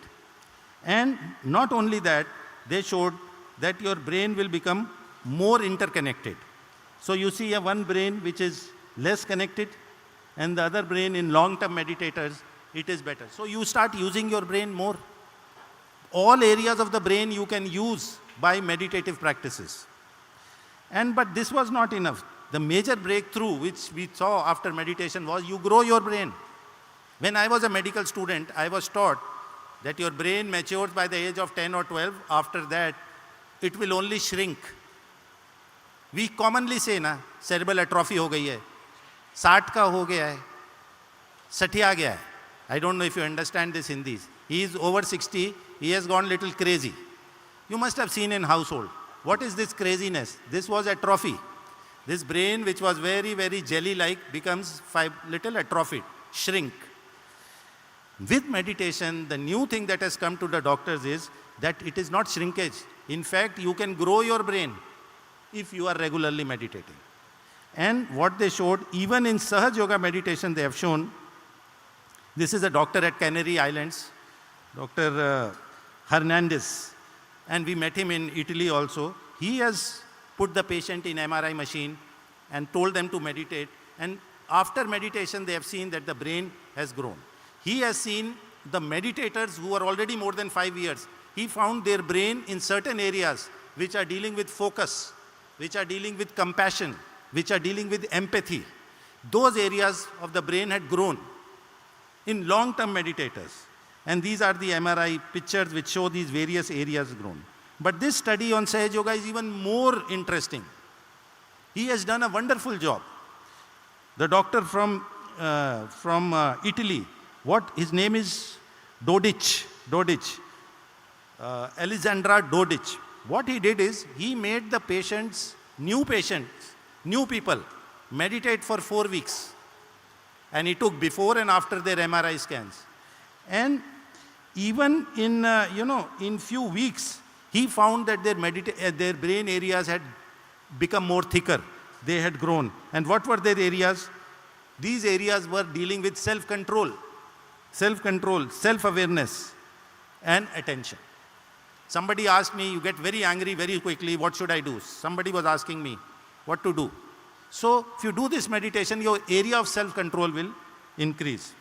And not only that, they showed that your brain will become more interconnected. So you see one brain which is less connected, and the other brain in long-term meditators, it is better. So you start using your brain more. All areas of the brain you can use by meditative practices. But this was not enough. The major breakthrough which we saw after meditation was you grow your brain. When I was a medical student, I was taught that your brain matures by the age of 10 or 12. After that, it will only shrink. We commonly say, na, cerebral atrophy ho gayi hai, 60 ka ho gaya hai, satiya gaya hai. I don't know if you understand this Hindi. He is over 60, he has gone little crazy. You must have seen in household. What is this craziness? This was atrophy. This brain, which was very, very jelly-like, becomes little atrophied, shrink. With meditation, the new thing that has come to the doctors is that it is not shrinkage. In fact, you can grow your brain if you are regularly meditating. And what they showed, even in Sahaja Yoga meditation, they have shown, this is a doctor at Canary Islands, Dr. Hernandez, and we met him in Italy also. He has put the patient in MRI machine and told them to meditate. And after meditation, they have seen that the brain has grown. He has seen the meditators who are already more than 5 years. He found their brain in certain areas which are dealing with focus, which are dealing with compassion, which are dealing with empathy. Those areas of the brain had grown in long-term meditators. And these are the MRI pictures which show these various areas grown. But this study on Sahaja Yoga is even more interesting. He has done a wonderful job. The doctor from Italy, his name is Dodic, Alessandra Dodic. What he did is, he made the new people, meditate for 4 weeks. And he took before and after their MRI scans. And even in few weeks, he found that their brain areas had become more thicker. They had grown. And what were their areas? These areas were dealing with self-control, self-awareness, and attention. Somebody asked me, you get very angry very quickly, what should I do? Somebody was asking me what to do. So if you do this meditation, your area of self-control will increase.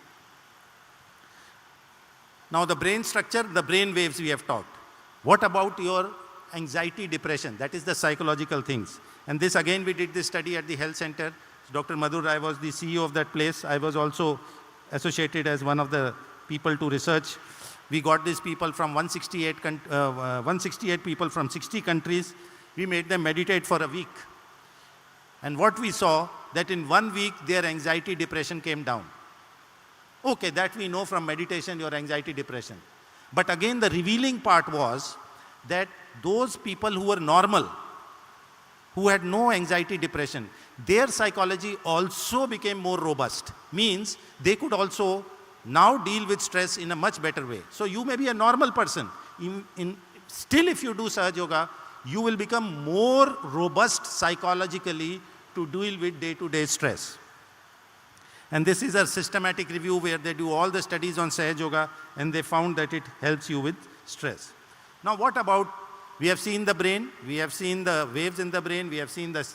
Now the brain structure, the brain waves we have talked. What about your anxiety, depression? That is the psychological things. And this again, we did this study at the health center. Dr. Madhur Rai was the CEO of that place. I was also associated as one of the people to research. We got these people from 168 people from 60 countries. We made them meditate for a week. And what we saw, that in 1 week, their anxiety, depression came down. Okay, that we know from meditation, your anxiety, depression. But again, the revealing part was that those people who were normal, who had no anxiety, depression, their psychology also became more robust. Means they could also now deal with stress in a much better way. So you may be a normal person. Still, if you do Sahaja Yoga, you will become more robust psychologically to deal with day-to-day stress. And this is a systematic review where they do all the studies on Sahaja Yoga, and they found that it helps you with stress. Now what about, we have seen the brain, we have seen the waves in the brain, we have seen the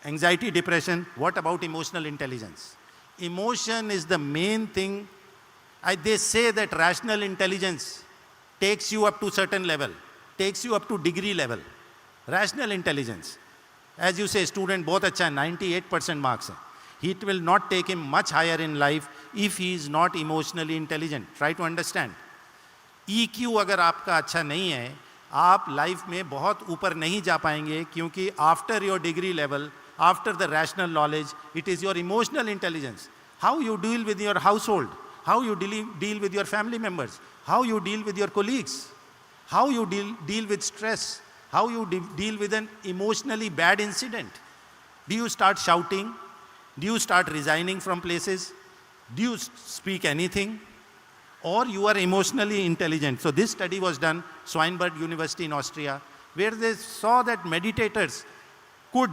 anxiety, depression. What about emotional intelligence? Emotion is the main thing. They say that rational intelligence takes you up to certain level, takes you up to degree level. Rational intelligence. As you say, student बहुत अच्छा है, 98% marks है. It will not take him much higher in life if he is not emotionally intelligent. Try to understand. EQ अगर आपका अच्छा नहीं है, आप लाइफ में बहुत ऊपर नहीं जा पाएंगे, क्योंकि after your degree level, after the rational knowledge, it is your emotional intelligence. How you deal with your household, how you deal with your family members, how you deal with your colleagues, how you deal with stress, how you deal with an emotionally bad incident. Do you start shouting? Do you start resigning from places? Do you speak anything? Or you are emotionally intelligent. So this study was done, Swinburne University in Austria, where they saw that meditators could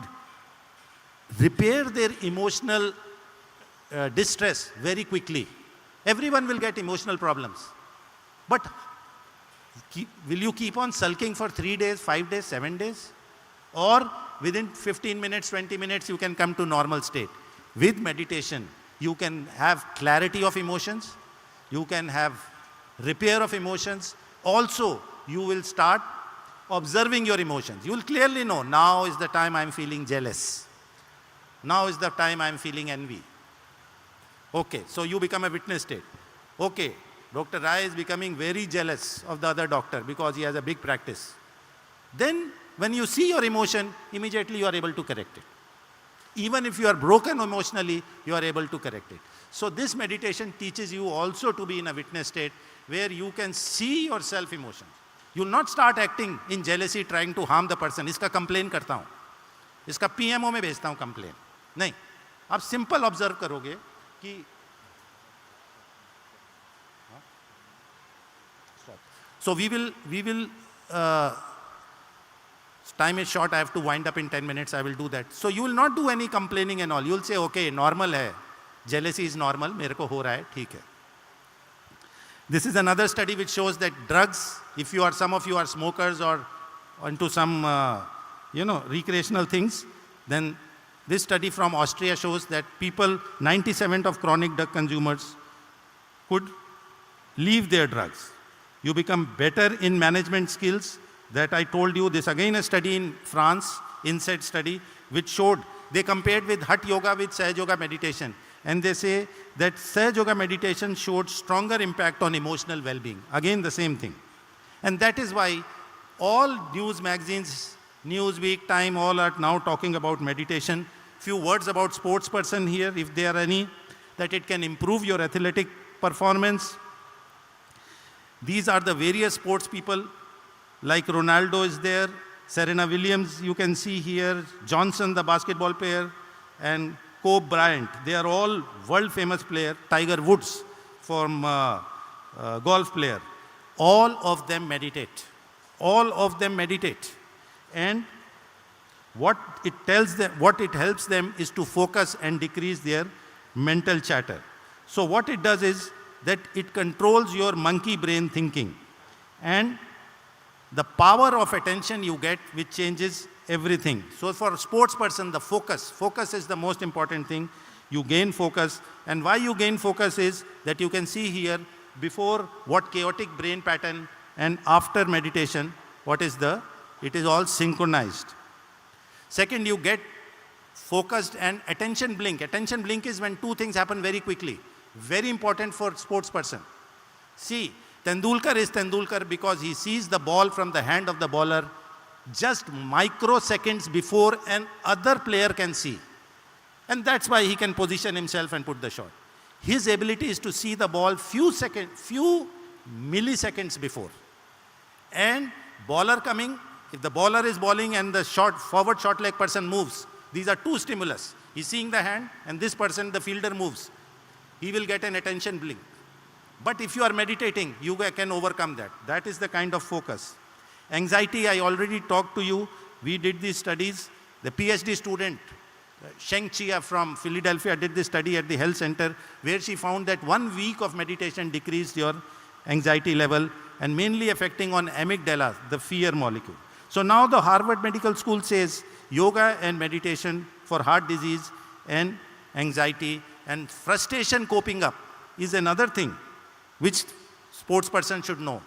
repair their emotional distress very quickly. Everyone will get emotional problems. But will you keep on sulking for 3 days, 5 days, 7 days? Or within 15 minutes, 20 minutes, you can come to normal state. With meditation, you can have clarity of emotions, you can have repair of emotions. Also, you will start observing your emotions. You will clearly know, now is the time I am feeling jealous. Now is the time I am feeling envy. Okay, so you become a witness state. Okay, Dr. Rai is becoming very jealous of the other doctor because he has a big practice. Then, when you see your emotion, immediately you are able to correct it. Even if you are broken emotionally, you are able to correct it. So this meditation teaches you also to be in a witness state where you can see your self-emotions. You will not start acting in jealousy, trying to harm the person. इसका complain करता हूँ, इसका PMO में भेजता हूँ complain. नहीं, आप simple observe करोगे कि so we will time is short, I have to wind up in 10 minutes, I will do that. So you will not do any complaining and all. You will say, okay, normal hai. Jealousy is normal, mere ko ho raha hai, theek hai. This is another study which shows that drugs, if you are, some of you are smokers or into some, recreational things, then this study from Austria shows that people, 97% of chronic drug consumers could leave their drugs. You become better in management skills. That I told you, this again a study in France, INSET study, which showed, they compared with Hatha Yoga with Sahaja Yoga meditation. And they say that Sahaja Yoga meditation showed stronger impact on emotional well-being. Again, the same thing. And that is why all news magazines, Newsweek, Time, all are now talking about meditation. Few words about sports person here, if there are any, that it can improve your athletic performance. These are the various sports people. Like Ronaldo is there, Serena Williams, you can see here, Johnson, the basketball player, and Kobe Bryant. They are all world famous players. Tiger Woods, from golf player. All of them meditate. All of them meditate. And what it tells them, what it helps them is to focus and decrease their mental chatter. So what it does is that it controls your monkey brain thinking. And the power of attention you get, which changes everything. So for a sports person, the focus is the most important thing. You gain focus. And why you gain focus is that you can see here, before what chaotic brain pattern and after meditation, it is all synchronized. Second, you get focused and attention blink. Attention blink is when two things happen very quickly. Very important for sports person. See, Tendulkar is Tendulkar because he sees the ball from the hand of the bowler just microseconds before an other player can see. And that's why he can position himself and put the shot. His ability is to see the ball few milliseconds before. And bowler coming, if the bowler is bowling and the forward short leg person moves, these are two stimulus. He's seeing the hand and this person, the fielder, moves. He will get an attention blink. But if you are meditating, you can overcome that. That is the kind of focus. Anxiety, I already talked to you. We did these studies. The PhD student, Sheng Chia from Philadelphia, did this study at the health center where she found that 1 week of meditation decreased your anxiety level and mainly affecting on amygdala, the fear molecule. So now the Harvard Medical School says yoga and meditation for heart disease and anxiety and frustration coping up is another thing which sports person should know.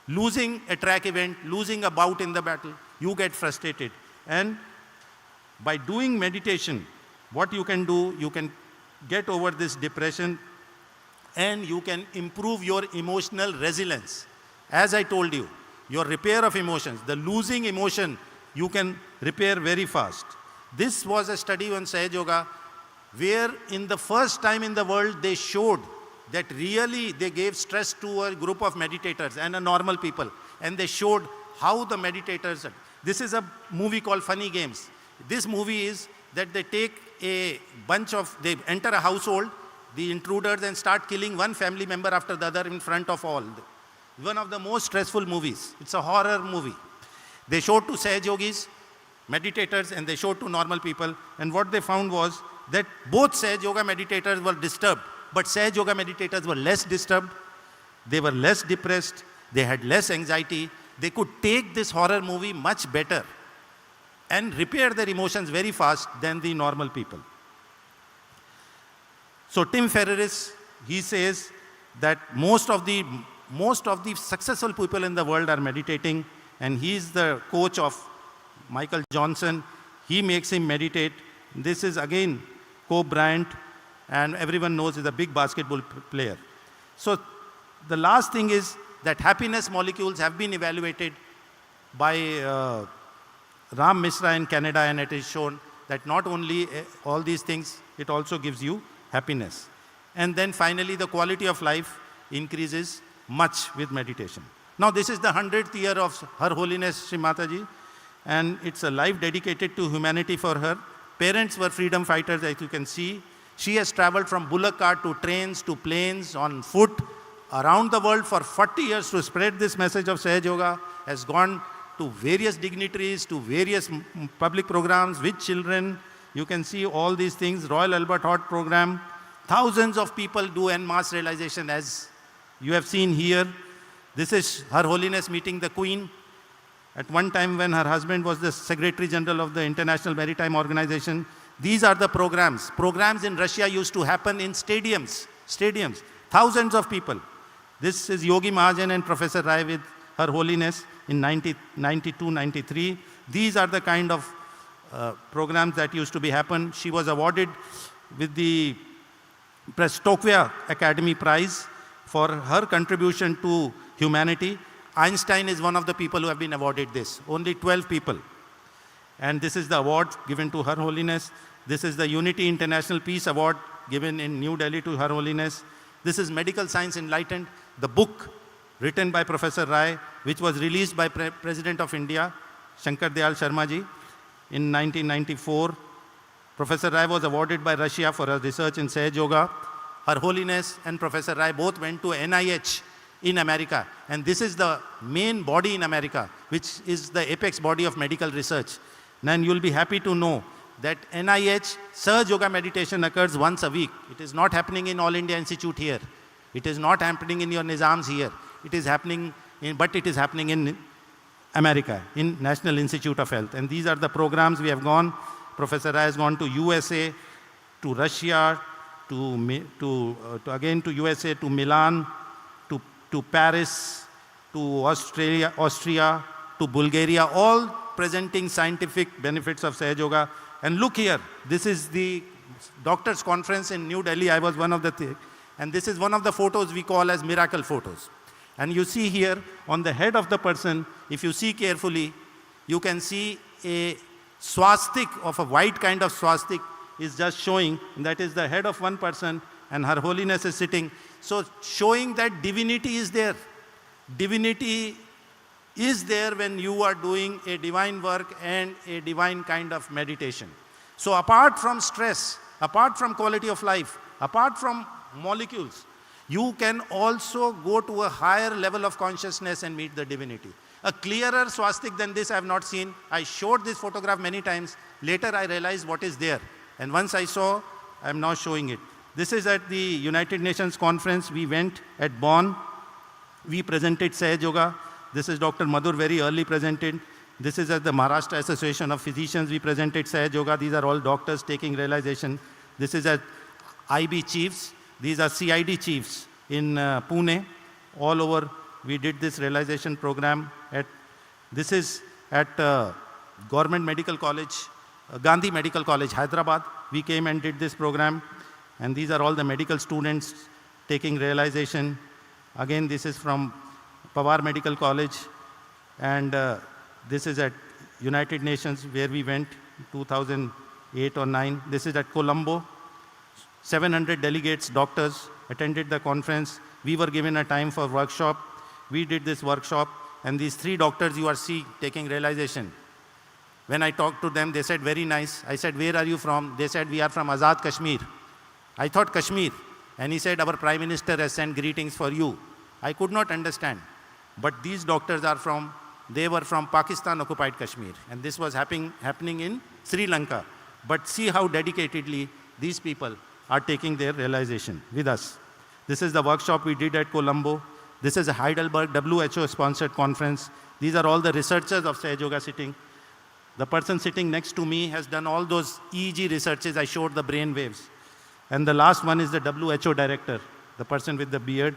Losing a track event, losing a bout in the battle, you get frustrated. And by doing meditation, what you can do, you can get over this depression and you can improve your emotional resilience. As I told you, your repair of emotions, the losing emotion, you can repair very fast. This was a study on Sahaja Yoga where in the first time in the world they showed that really they gave stress to a group of meditators and a normal people. And they showed how the meditators, this is a movie called Funny Games. This movie is that they take a bunch of, they enter a household, the intruders, and start killing one family member after the other in front of all. One of the most stressful movies. It's a horror movie. They showed to Sahaja Yogis, meditators, and they showed to normal people. And what they found was that both Sahaja Yoga meditators were disturbed, but Sahaja Yoga meditators were less disturbed, they were less depressed, they had less anxiety, they could take this horror movie much better and repair their emotions very fast than the normal people. So Tim Ferriss, he says that most of the successful people in the world are meditating, and he is the coach of Michael Johnson. He makes him meditate. This is again Kobe Bryant, and everyone knows he's a big basketball player. So the last thing is that happiness molecules have been evaluated by Ram Misra in Canada, and it is shown that not only all these things, it also gives you happiness. And then finally, the quality of life increases much with meditation. Now, this is the 100th year of Her Holiness Shrimataji, and it's a life dedicated to humanity for her. Parents were freedom fighters, as you can see. She has traveled from bullock cart to trains to planes on foot around the world for 40 years to spread this message of Sahaja Yoga, has gone to various dignitaries, to various public programs with children. You can see all these things, Royal Albert Hall program. Thousands of people do en masse realization, as you have seen here. This is Her Holiness meeting the Queen at one time when her husband was the Secretary General of the International Maritime Organization. These are the programs. Programs in Russia used to happen in stadiums, thousands of people. This is Yogi Mahajan and Professor Rai with Her Holiness in 92-93. These are the kind of programs that used to be happen. She was awarded with the Prestokvia Academy Prize for her contribution to humanity. Einstein is one of the people who have been awarded this, only 12 people. And this is the award given to Her Holiness. This is the Unity International Peace Award given in New Delhi to Her Holiness. This is Medical Science Enlightened, the book written by Professor Rai, which was released by President of India, Shankar Dayal Sharma ji, in 1994. Professor Rai was awarded by Russia for her research in Sahaja Yoga. Her Holiness and Professor Rai both went to NIH in America. And this is the main body in America, which is the apex body of medical research. And you'll be happy to know that NIH Sahaja Yoga meditation occurs once a week. It is not happening in All India Institute here. It is not happening in your Nizams here. It is happening but it is happening in America, in National Institute of Health. And these are the programs we have gone. Professor Rai has gone to USA, to Russia, again to USA, to Milan, to Paris, to Austria, to Bulgaria, all presenting scientific benefits of Sahaja Yoga. And look here, this is the doctors' conference in New Delhi. I was one of the and this is one of the photos we call as miracle photos. And you see here on the head of the person, if you see carefully, you can see a swastik of a white kind of swastik is just showing. That is the head of one person, and Her Holiness is sitting. So showing that divinity is there. Divinity is there when you are doing a divine work and a divine kind of meditation. So apart from stress, apart from quality of life, apart from molecules, you can also go to a higher level of consciousness and meet the divinity. A clearer swastik than this I have not seen. I showed this photograph many times. Later I realized what is there. And once I saw, I am now showing it. This is at the United Nations conference. We went at Bonn. We presented Sahaja Yoga. This is Dr. Madhur very early presented. This is at the Maharashtra Association of Physicians. We presented Sahaja Yoga. These are all doctors taking realization. This is at IB chiefs. These are CID chiefs in Pune. All over we did this realization program. This is at Government Medical College, Gandhi Medical College, Hyderabad. We came and did this program. And these are all the medical students taking realization. Again, this is from Pawar Medical College. And this is at United Nations where we went 2008 or 9. This is at Colombo. 700 delegates, doctors attended the conference. We were given a time for workshop. We did this workshop. And these 3 doctors you are seeing taking realization. When I talked to them, they said, very nice. I said, where are you from? They said, we are from Azad Kashmir. I thought Kashmir. And he said, our Prime Minister has sent greetings for you. I could not understand. But these doctors are from, they were from Pakistan occupied Kashmir. And this was happening in Sri Lanka. But see how dedicatedly these people are taking their realization with us. This is the workshop we did at Colombo. This is a Heidelberg WHO sponsored conference. These are all the researchers of Sahaja Yoga sitting. The person sitting next to me has done all those EEG researches. I showed the brain waves. And the last one is the WHO director, the person with the beard.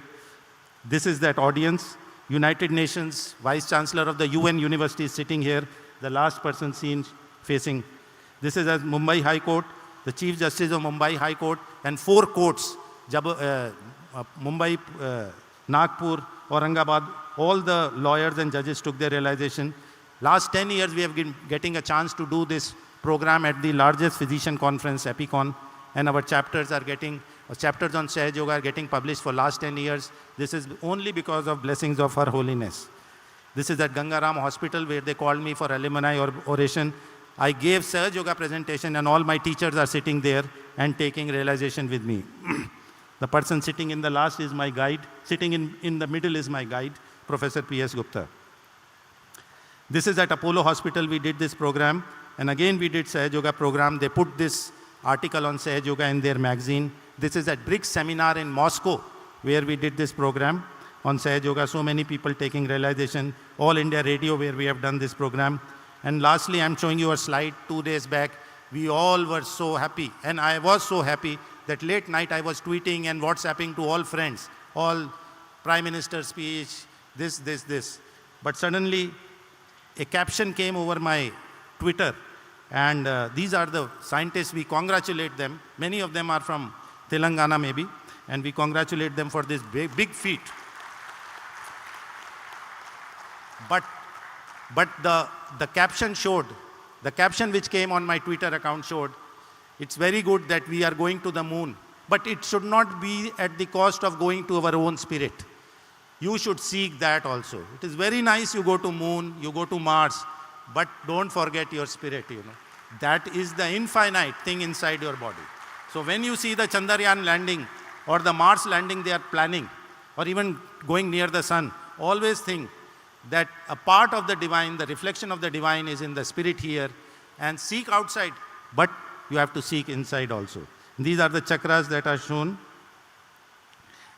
This is that audience. United Nations Vice Chancellor of the UN University is sitting here. The last person seen facing. This is at Mumbai High Court, the Chief Justice of Mumbai High Court, and 4 courts, Mumbai, Nagpur, Aurangabad, all the lawyers and judges took their realization. Last 10 years, we have been getting a chance to do this program at the largest physician conference, Epicon, and our chapters on Sahaja Yoga are getting published for last 10 years. This is only because of blessings of Her Holiness. This is at Gangaram Hospital where they called me for alumni oration. I gave Sahaja Yoga presentation and all my teachers are sitting there and taking realization with me. The person sitting in the last is my guide. Sitting in the middle is my guide, Professor P.S. Gupta. This is at Apollo Hospital. We did this program. And again, we did Sahaja Yoga program. They put this article on Sahaja Yoga in their magazine. This is at BRICS seminar in Moscow, where we did this program on Sahaja Yoga. So many people taking realization. All India Radio, where we have done this program. And lastly, I'm showing you a slide 2 days back. We all were so happy. And I was so happy that late night I was tweeting and WhatsApping to all friends, all Prime Minister speech, this. But suddenly, a caption came over my Twitter. And these are the scientists. We congratulate them. Many of them are from Telangana maybe. And we congratulate them for this big feat. But the caption showed, the caption which came on my Twitter account showed, it's very good that we are going to the moon, but it should not be at the cost of going to our own spirit. You should seek that also. It is very nice you go to moon, you go to Mars, but don't forget your spirit, That is the infinite thing inside your body. So when you see the Chandrayaan landing or the Mars landing they are planning, or even going near the sun, always think that a part of the divine, the reflection of the divine is in the spirit here, and seek outside, but you have to seek inside also. These are the chakras that are shown.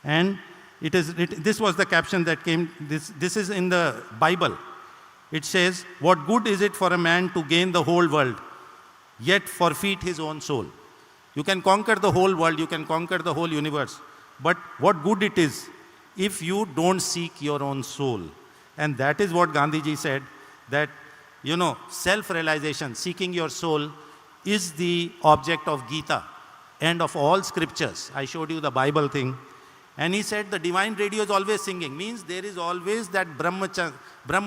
And this was the caption that came, this is in the Bible. It says, what good is it for a man to gain the whole world, yet forfeit his own soul? You can conquer the whole world, you can conquer the whole universe, but what good it is if you don't seek your own soul. And that is what Gandhiji said, that, self-realization, seeking your soul is the object of Gita and of all scriptures. I showed you the Bible thing. And he said the divine radio is always singing, means there is always that Brahma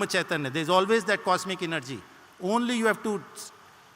Chaitanya, there is always that cosmic energy. Only you have to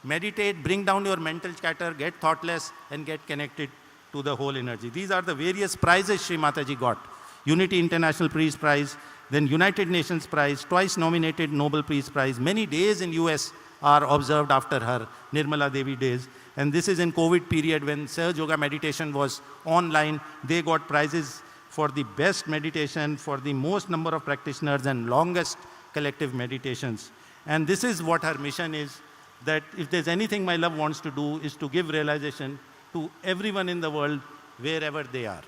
meditate, bring down your mental chatter, get thoughtless, and get connected to the whole energy. These are the various prizes Shrimataji got. Unity International Peace Prize, then United Nations Prize, twice nominated Nobel Peace Prize. Many days in US are observed after her, Nirmala Devi days. And this is in COVID period when Sahaja Yoga meditation was online. They got prizes for the best meditation, for the most number of practitioners and longest collective meditations. And this is what her mission is, that if there's anything my love wants to do is to give realization to everyone in the world wherever they are.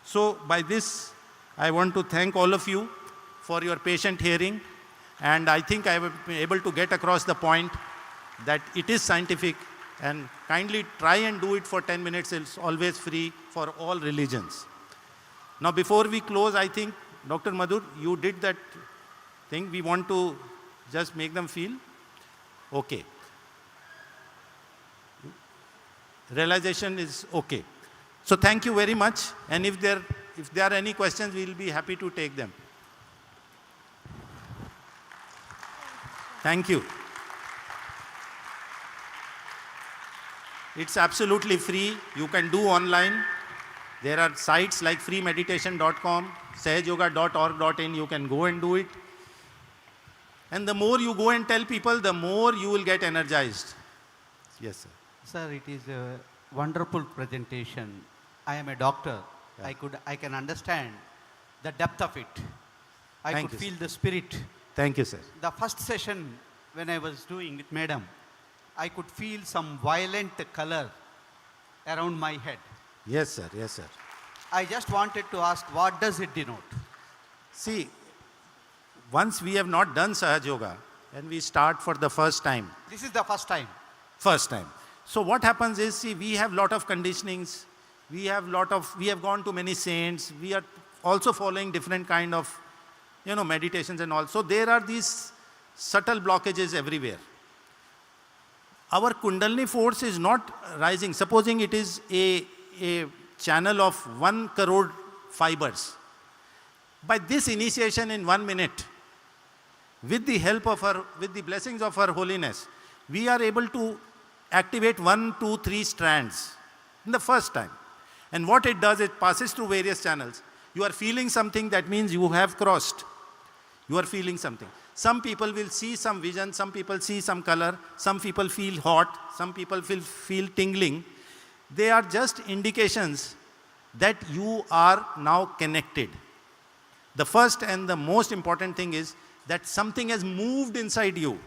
So by this, I want to thank all of you for your patient hearing. And I think I have been able to get across the point that it is scientific, and kindly try and do it for 10 minutes. It's always free for all religions. Now, before we close, I think, Dr. Madhur, you did that thing. We want to just make them feel okay. Realization is okay. So thank you very much. And if there are any questions, we will be happy to take them. Thank you. It's absolutely free. You can do online. There are sites like freemeditation.com, sahajayoga.org.in. You can go and do it. And the more you go and tell people, the more you will get energized. Yes, sir. Sir, it is a wonderful presentation. I am a doctor. Yeah. I can understand the depth of it. I Thank could you, feel sir. the spirit. Thank you, sir. The first session when I was doing with Madam, I could feel some violent color around my head. Yes, sir. Yes, sir. I just wanted to ask, what does it denote? See, once we have not done Sahaja Yoga and we start for the first time. This is the first time. First time. So what happens is, see, we have lot of conditionings. We have gone to many saints. We are also following different kind of, meditations and all. So there are these subtle blockages everywhere. Our Kundalini force is not rising. Supposing it is a channel of 1 crore fibers. By this initiation in 1 minute, with the help of her, with the blessings of her holiness, we are able to activate 1, 2, 3 strands in the first time. And what it does, it passes through various channels. You are feeling something, that means you have crossed. You are feeling something. Some people will see some vision, some people see some color, some people feel hot, some people feel tingling. They are just indications that you are now connected. The first and the most important thing is that something has moved inside you.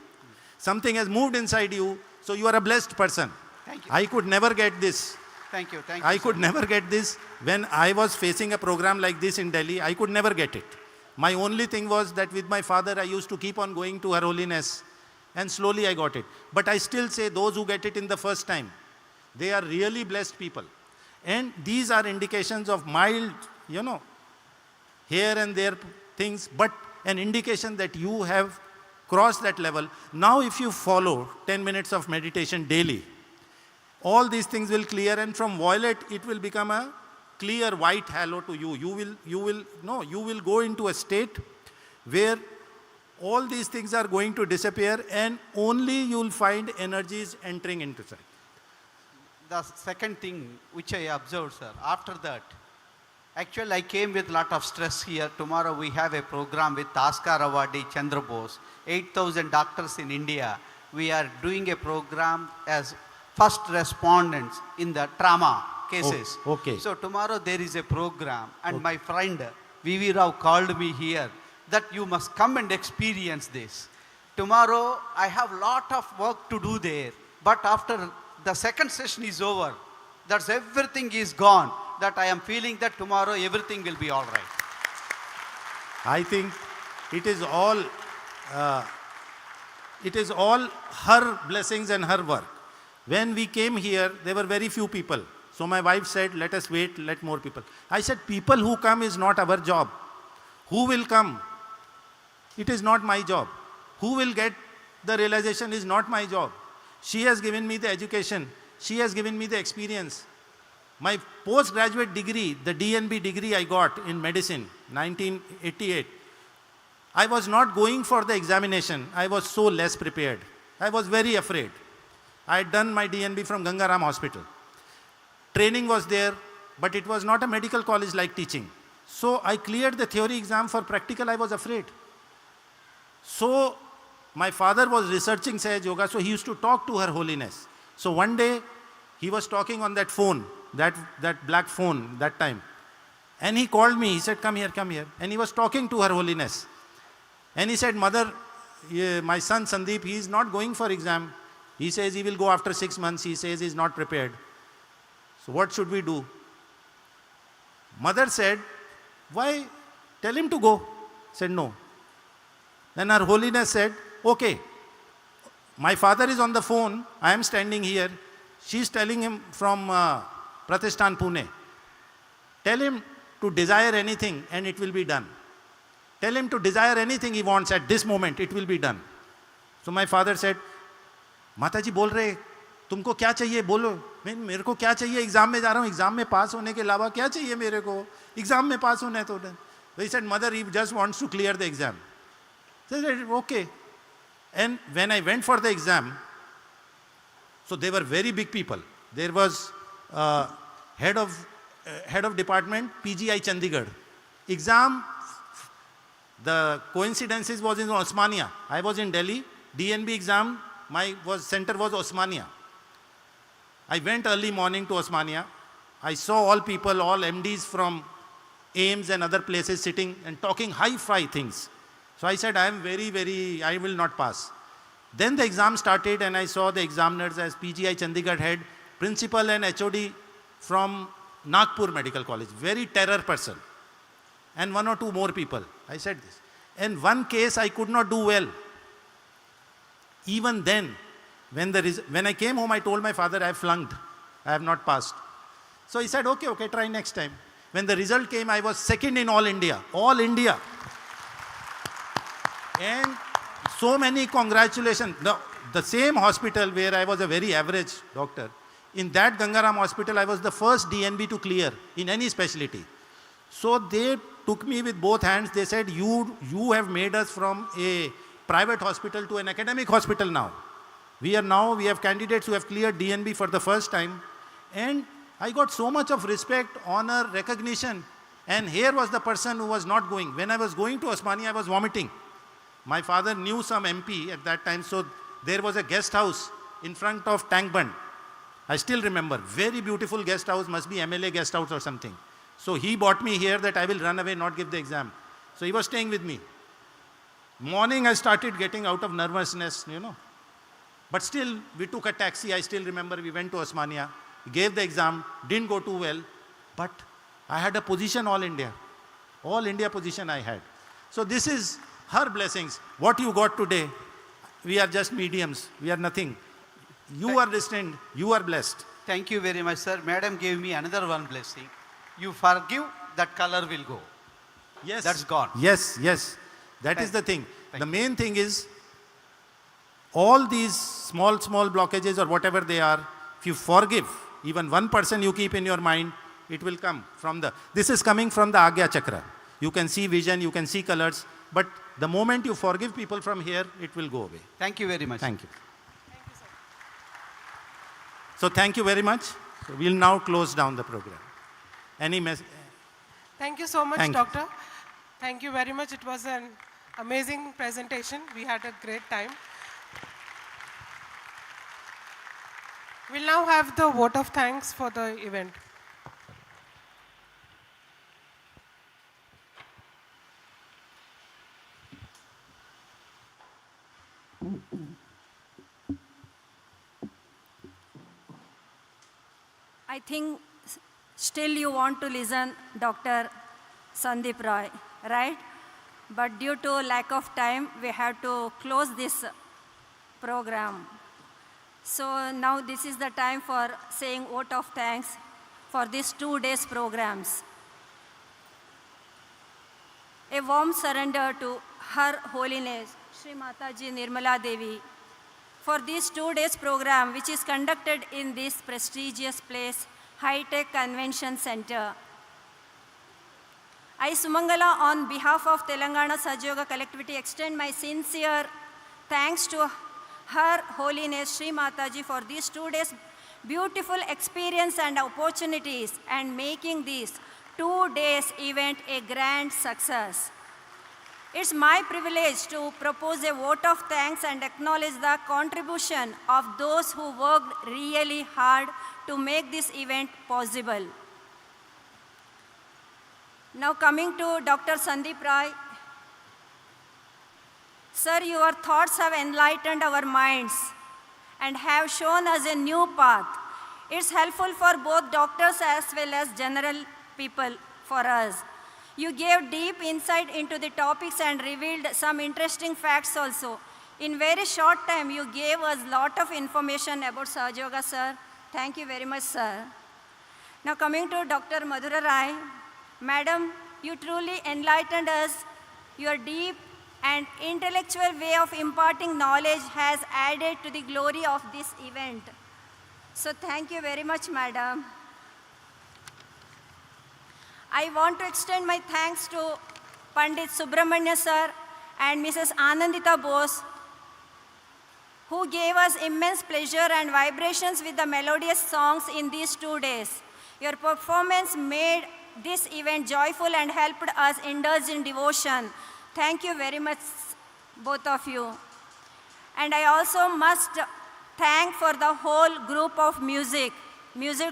Something has moved inside you, so you are a blessed person. Thank you. I could never get this. Thank you. Thank you. I could never get this. When I was facing a program like this in Delhi, I could never get it. My only thing was that with my father, I used to keep on going to Her Holiness, and slowly I got it. But I still say those who get it in the first time, they are really blessed people. And these are indications of mild, here and there things, but an indication that you have crossed that level. Now if you follow 10 minutes of meditation daily, all these things will clear, and from violet it will become a clear white halo to you. You will go into a state where all these things are going to disappear, and only you will find energies entering into sight. The second thing which I observed, sir, after that, actually I came with a lot of stress here. Tomorrow we have a program with Oscar awardee Chandra Bose, 8,000 doctors in India. We are doing a program as first respondents in the trauma cases. Oh, okay. So tomorrow there is a program, and my friend V.V. Rao called me here that you must come and experience this. Tomorrow I have lot of work to do there, but after the second session is over, that's everything is gone, that I am feeling that tomorrow everything will be all right. I think it is all her blessings and her work. When we came here, there were very few people. So my wife said, let us wait, let more people. I said, people who come is not our job. Who will come? It is not my job. Who will get the realization is not my job. She has given me the education. She has given me the experience. My postgraduate degree, the DNB degree I got in medicine, 1988, I was not going for the examination. I was so less prepared. I was very afraid. I had done my DNB from Gangaram Hospital. Training was there, but it was not a medical college like teaching. So I cleared the theory exam. For practical, I was afraid. So my father was researching Sahaja Yoga, so he used to talk to Her Holiness. So one day, he was talking on that phone, that black phone that time. And he called me, he said, come here, come here. And he was talking to Her Holiness. And he said, Mother, my son Sandeep, he is not going for exam. He says he will go after 6 months. He says he is not prepared. So what should we do? Mother said, why? Tell him to go. Said no. Then Her Holiness said, okay, my father is on the phone. I am standing here. She is telling him from Pratishthan, Pune. Tell him to desire anything and it will be done. Tell him to desire anything he wants at this moment, it will be done. So my father said, Mataji bol rahe, तुमको क्या चाहिए बोलो. मेरे को क्या चाहिए, exam में जा रहा हूँ, एग्जाम में पास होने के अलावा क्या चाहिए मेरे को, एग्जाम में पास होना है तो. He said, Mother, he just wants to clear the exam. So I said, okay. And when I went for the exam, so they were very big people. There was head of department, PGI Chandigarh. Exam, the coincidences was in Osmania. I was in Delhi. DNB exam, center was Osmania. I went early morning to Osmania. I saw all people, all MDs from AIMS and other places sitting and talking high-fi things. So I said, I will not pass. Then the exam started and I saw the examiners as PGI Chandigarh head, principal and HOD from Nagpur Medical College, very terror person. And 1 or 2 more people. I said this. And one case I could not do well. Even then, when I came home, I told my father, I have flunked. I have not passed. So he said, okay, try next time. When the result came, I was second in all India. All India. And so many congratulations. The same hospital where I was a very average doctor, in that Gangaram hospital, I was the first DNB to clear in any specialty. So they took me with both hands. They said, you have made us from a private hospital to an academic hospital now. We have candidates who have cleared DNB for the first time. And I got so much of respect, honor, recognition. And here was the person who was not going. When I was going to Osmania, I was vomiting. My father knew some MP at that time, so there was a guest house in front of Tank Bund. I still remember, very beautiful guest house, must be MLA guest house or something. So he brought me here that I will run away, not give the exam. So he was staying with me. Morning I started getting out of nervousness, But still, we took a taxi. I still remember we went to Osmania, gave the exam, didn't go too well. But I had a position all India. All India position I had. So this is her blessings. What you got today, we are just mediums. We are nothing. You are destined. You are blessed. Thank you very much, sir. Madam gave me another one blessing. You forgive, that color will go. Yes. That's gone. Yes. That is the thing. The main thing is, all these small blockages or whatever they are, if you forgive, even one person you keep in your mind, it will come from this is coming from the Agya Chakra. You can see vision, you can see colors, but the moment you forgive people from here, it will go away. Thank you very much. Thank you. Thank you, sir. So thank you very much. So we'll now close down the program. Any message? Thank you so much, Doctor. Thank you very much. It was an amazing presentation. We had a great time. We'll now have the vote of thanks for the event. I think still you want to listen Dr. Sandeep Roy, right? But due to lack of time, we have to close this program. So now this is the time for saying vote of thanks for these 2 days programs. A warm surrender to Her Holiness Shrimataji Nirmala Devi for this 2 days program which is conducted in this prestigious place, Hitex Convention Center. I, Sumangala, on behalf of Telangana Sahajayoga collectivity, extend my sincere thanks to Her Holiness Shri Mataji for these 2 days beautiful experience and opportunities and making this 2 days event a grand success. It's my privilege to propose a vote of thanks and acknowledge the contribution of those who worked really hard to make this event possible. Now coming to Dr. Sandeep Rai. Sir, your thoughts have enlightened our minds and have shown us a new path. It's helpful for both doctors as well as general people for us. You gave deep insight into the topics and revealed some interesting facts also. In very short time, you gave us lot of information about Sahaja Yoga, sir. Thank you very much, sir. Now coming to Dr. Madhura Rai. Madam, you truly enlightened us. Your deep and intellectual way of imparting knowledge has added to the glory of this event. So thank you very much, madam. I want to extend my thanks to Pandit Subramanya sir and Mrs. Anandita Bose, who gave us immense pleasure and vibrations with the melodious songs in these 2 days. Your performance made this event joyful and helped us indulge in devotion. Thank you very much, both of you. And I also must thank for the whole group of music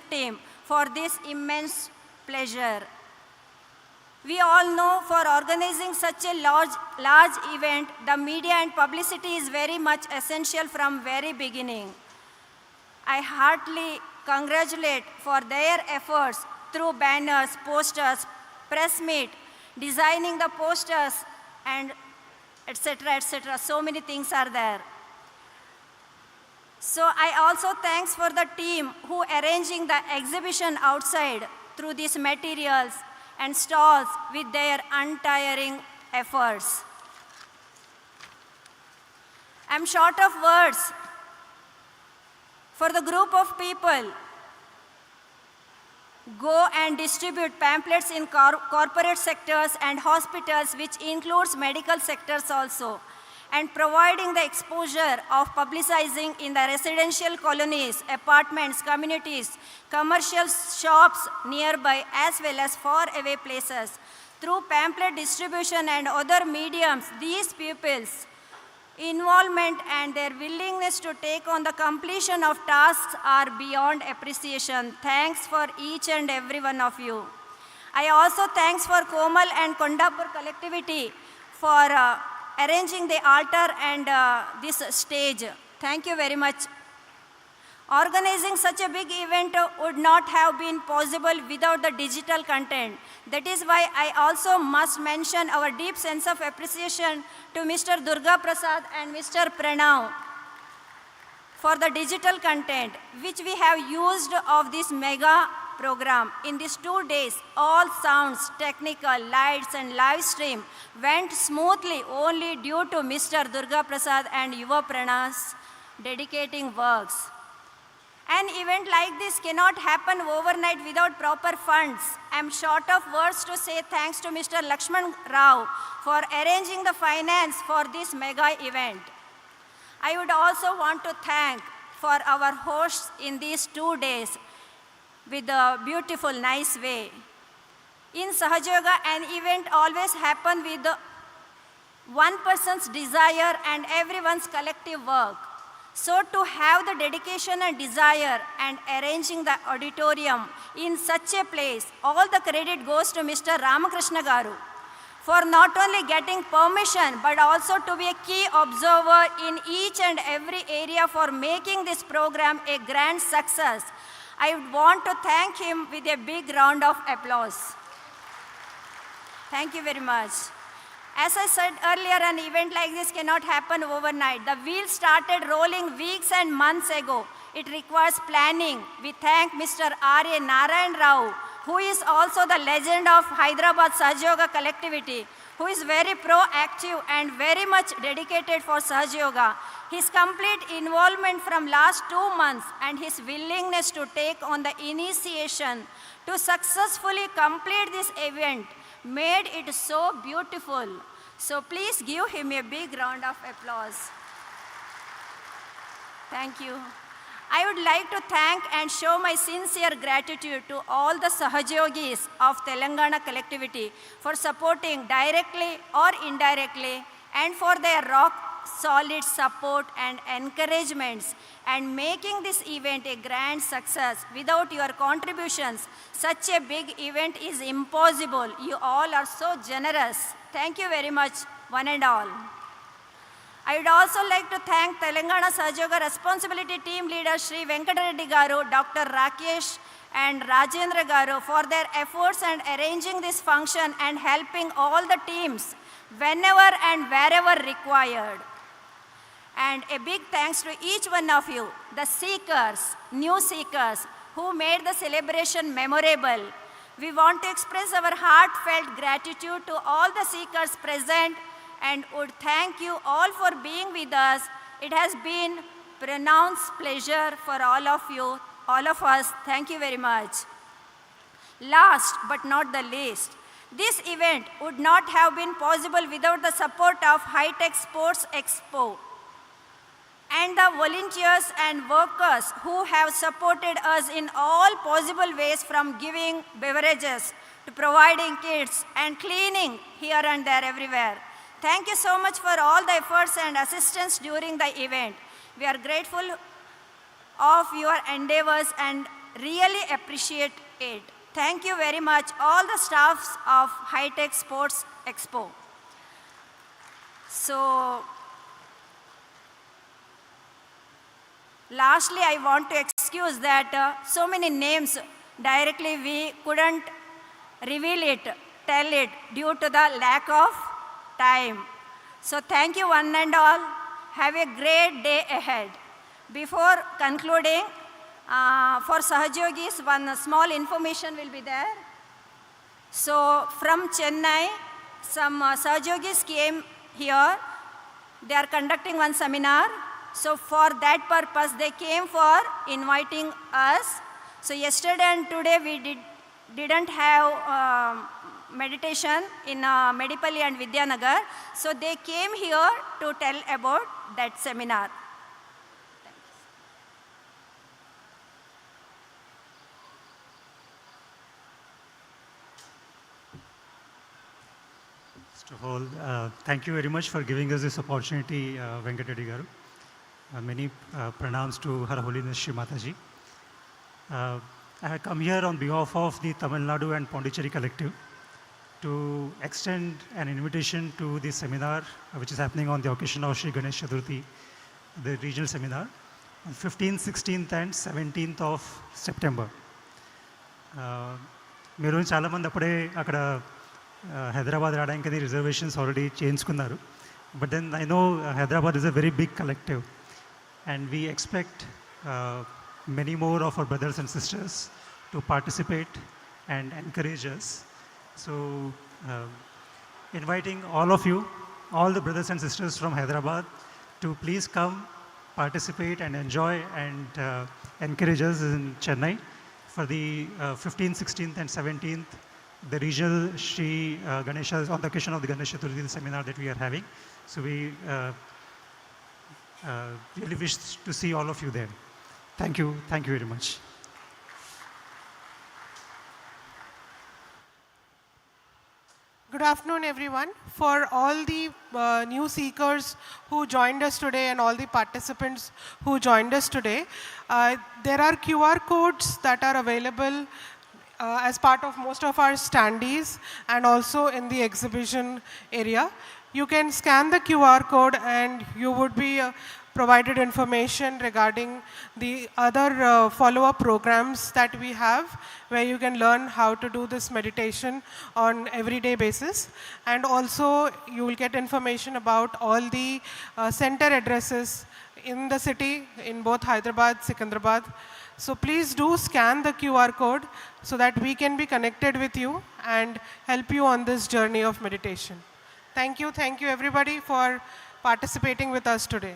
team for this immense pleasure. We all know for organizing such a large event, the media and publicity is very much essential from very beginning. I heartily congratulate for their efforts through banners, posters, press meet, designing the posters, and etc., etc. So many things are there. So I also thanks for the team who arranging the exhibition outside through these materials and stalls with their untiring efforts. I'm short of words for the group of people go and distribute pamphlets in corporate sectors and hospitals, which includes medical sectors also, and providing the exposure of publicizing in the residential colonies, apartments, communities, commercial shops nearby, as well as far away places. Through pamphlet distribution and other mediums, these people's involvement and their willingness to take on the completion of tasks are beyond appreciation. Thanks for each and every one of you. I also thanks for Komal and Kondapur collectivity for arranging the altar and this stage. Thank you very much. Organizing such a big event would not have been possible without the digital content. That is why I also must mention our deep sense of appreciation to Mr. Durga Prasad and Mr. Pranav for the digital content which we have used of this mega program. In these 2 days, all sounds, technical, lights and live stream went smoothly only due to Mr. Durga Prasad and Yuva Pranav's dedicating works. An event like this cannot happen overnight without proper funds. I am short of words to say thanks to Mr. Lakshman Rao for arranging the finance for this mega event. I would also want to thank for our hosts in these 2 days with a beautiful, nice way. In Sahaja Yoga, an event always happens with one person's desire and everyone's collective work. So to have the dedication and desire and arranging the auditorium in such a place, all the credit goes to Mr. Ramakrishna Garu for not only getting permission but also to be a key observer in each and every area for making this program a grand success. I would want to thank him with a big round of applause. Thank you very much. As I said earlier, an event like this cannot happen overnight. The wheels started rolling weeks and months ago. It requires planning. We thank Mr. R.A. Narayan Rao, who is also the legend of Hyderabad Sahaja Yoga collectivity, who is very proactive and very much dedicated for Sahaja Yoga. His complete involvement from last 2 months and his willingness to take on the initiation to successfully complete this event made it so beautiful. So please give him a big round of applause. Thank you. I would like to thank and show my sincere gratitude to all the Sahajayogis of Telangana collectivity for supporting directly or indirectly and for their rock solid support and encouragements and making this event a grand success. Without your contributions, such a big event is impossible. You all are so generous. Thank you very much, one and all. I would also like to thank Telangana Sahaja Yoga Responsibility Team Leader Shri Venkatareddy Garu, Dr. Rakesh and Rajendra Garu for their efforts and arranging this function and helping all the teams whenever and wherever required. And a big thanks to each one of you, the seekers, new seekers, who made the celebration memorable. We want to express our heartfelt gratitude to all the seekers present and would thank you all for being with us. It has been pronounced pleasure for all of you, all of us. Thank you very much. Last but not the least, this event would not have been possible without the support of Hitex Sportexpo and the volunteers and workers who have supported us in all possible ways, from giving beverages to providing kits and cleaning here and there everywhere. Thank you so much for all the efforts and assistance during the event. We are grateful of your endeavors and really appreciate it. Thank you very much, all the staffs of Hitex Sports Expo. So, lastly, I want to excuse that so many names directly we couldn't reveal it, tell it due to the lack of time. So thank you one and all. Have a great day ahead. Before concluding, for Sahajayogis, one small information will be there. So from Chennai, some Sahajayogis came here. They are conducting one seminar. So for that purpose, they came for inviting us. So yesterday and today we didn't have meditation in Medipalli and Vidyanagar. So they came here to tell about that seminar. First of all, thank you very much for giving us this opportunity, Venkatareddy Garu. Many pranams to Her Holiness Shrimataji. I have come here on behalf of the Tamil Nadu and Pondicherry Collective to extend an invitation to this seminar, which is happening on the occasion of Shri Ganesh Chaturthi, the regional seminar, on 15th, 16th and 17th of September. మీరు చాలా మంది అప్పుడే అక్కడ హైదరాబాద్ రావడానికి reservations already చేయించుకున్నారు. But then I know Hyderabad is a very big collective, and we expect many more of our brothers and sisters to participate and encourage us. So inviting all of you, all the brothers and sisters from Hyderabad, to please come, participate and enjoy and encourage us in Chennai for the 15th, 16th and 17th, the regional Shri Ganesha, on the occasion of the Ganesh Chaturthi seminar that we are having. So we really wish to see all of you there. Thank you very much. Good afternoon, everyone. For all the new seekers who joined us today and all the participants who joined us today, there are QR codes that are available as part of most of our standees and also in the exhibition area. You can scan the QR code and you would be provided information regarding the other follow-up programs that we have, where you can learn how to do this meditation on everyday basis. And also you will get information about all the center addresses in the city, in both Hyderabad, Secunderabad. So please do scan the QR code so that we can be connected with you and help you on this journey of meditation. Thank you everybody for participating with us today.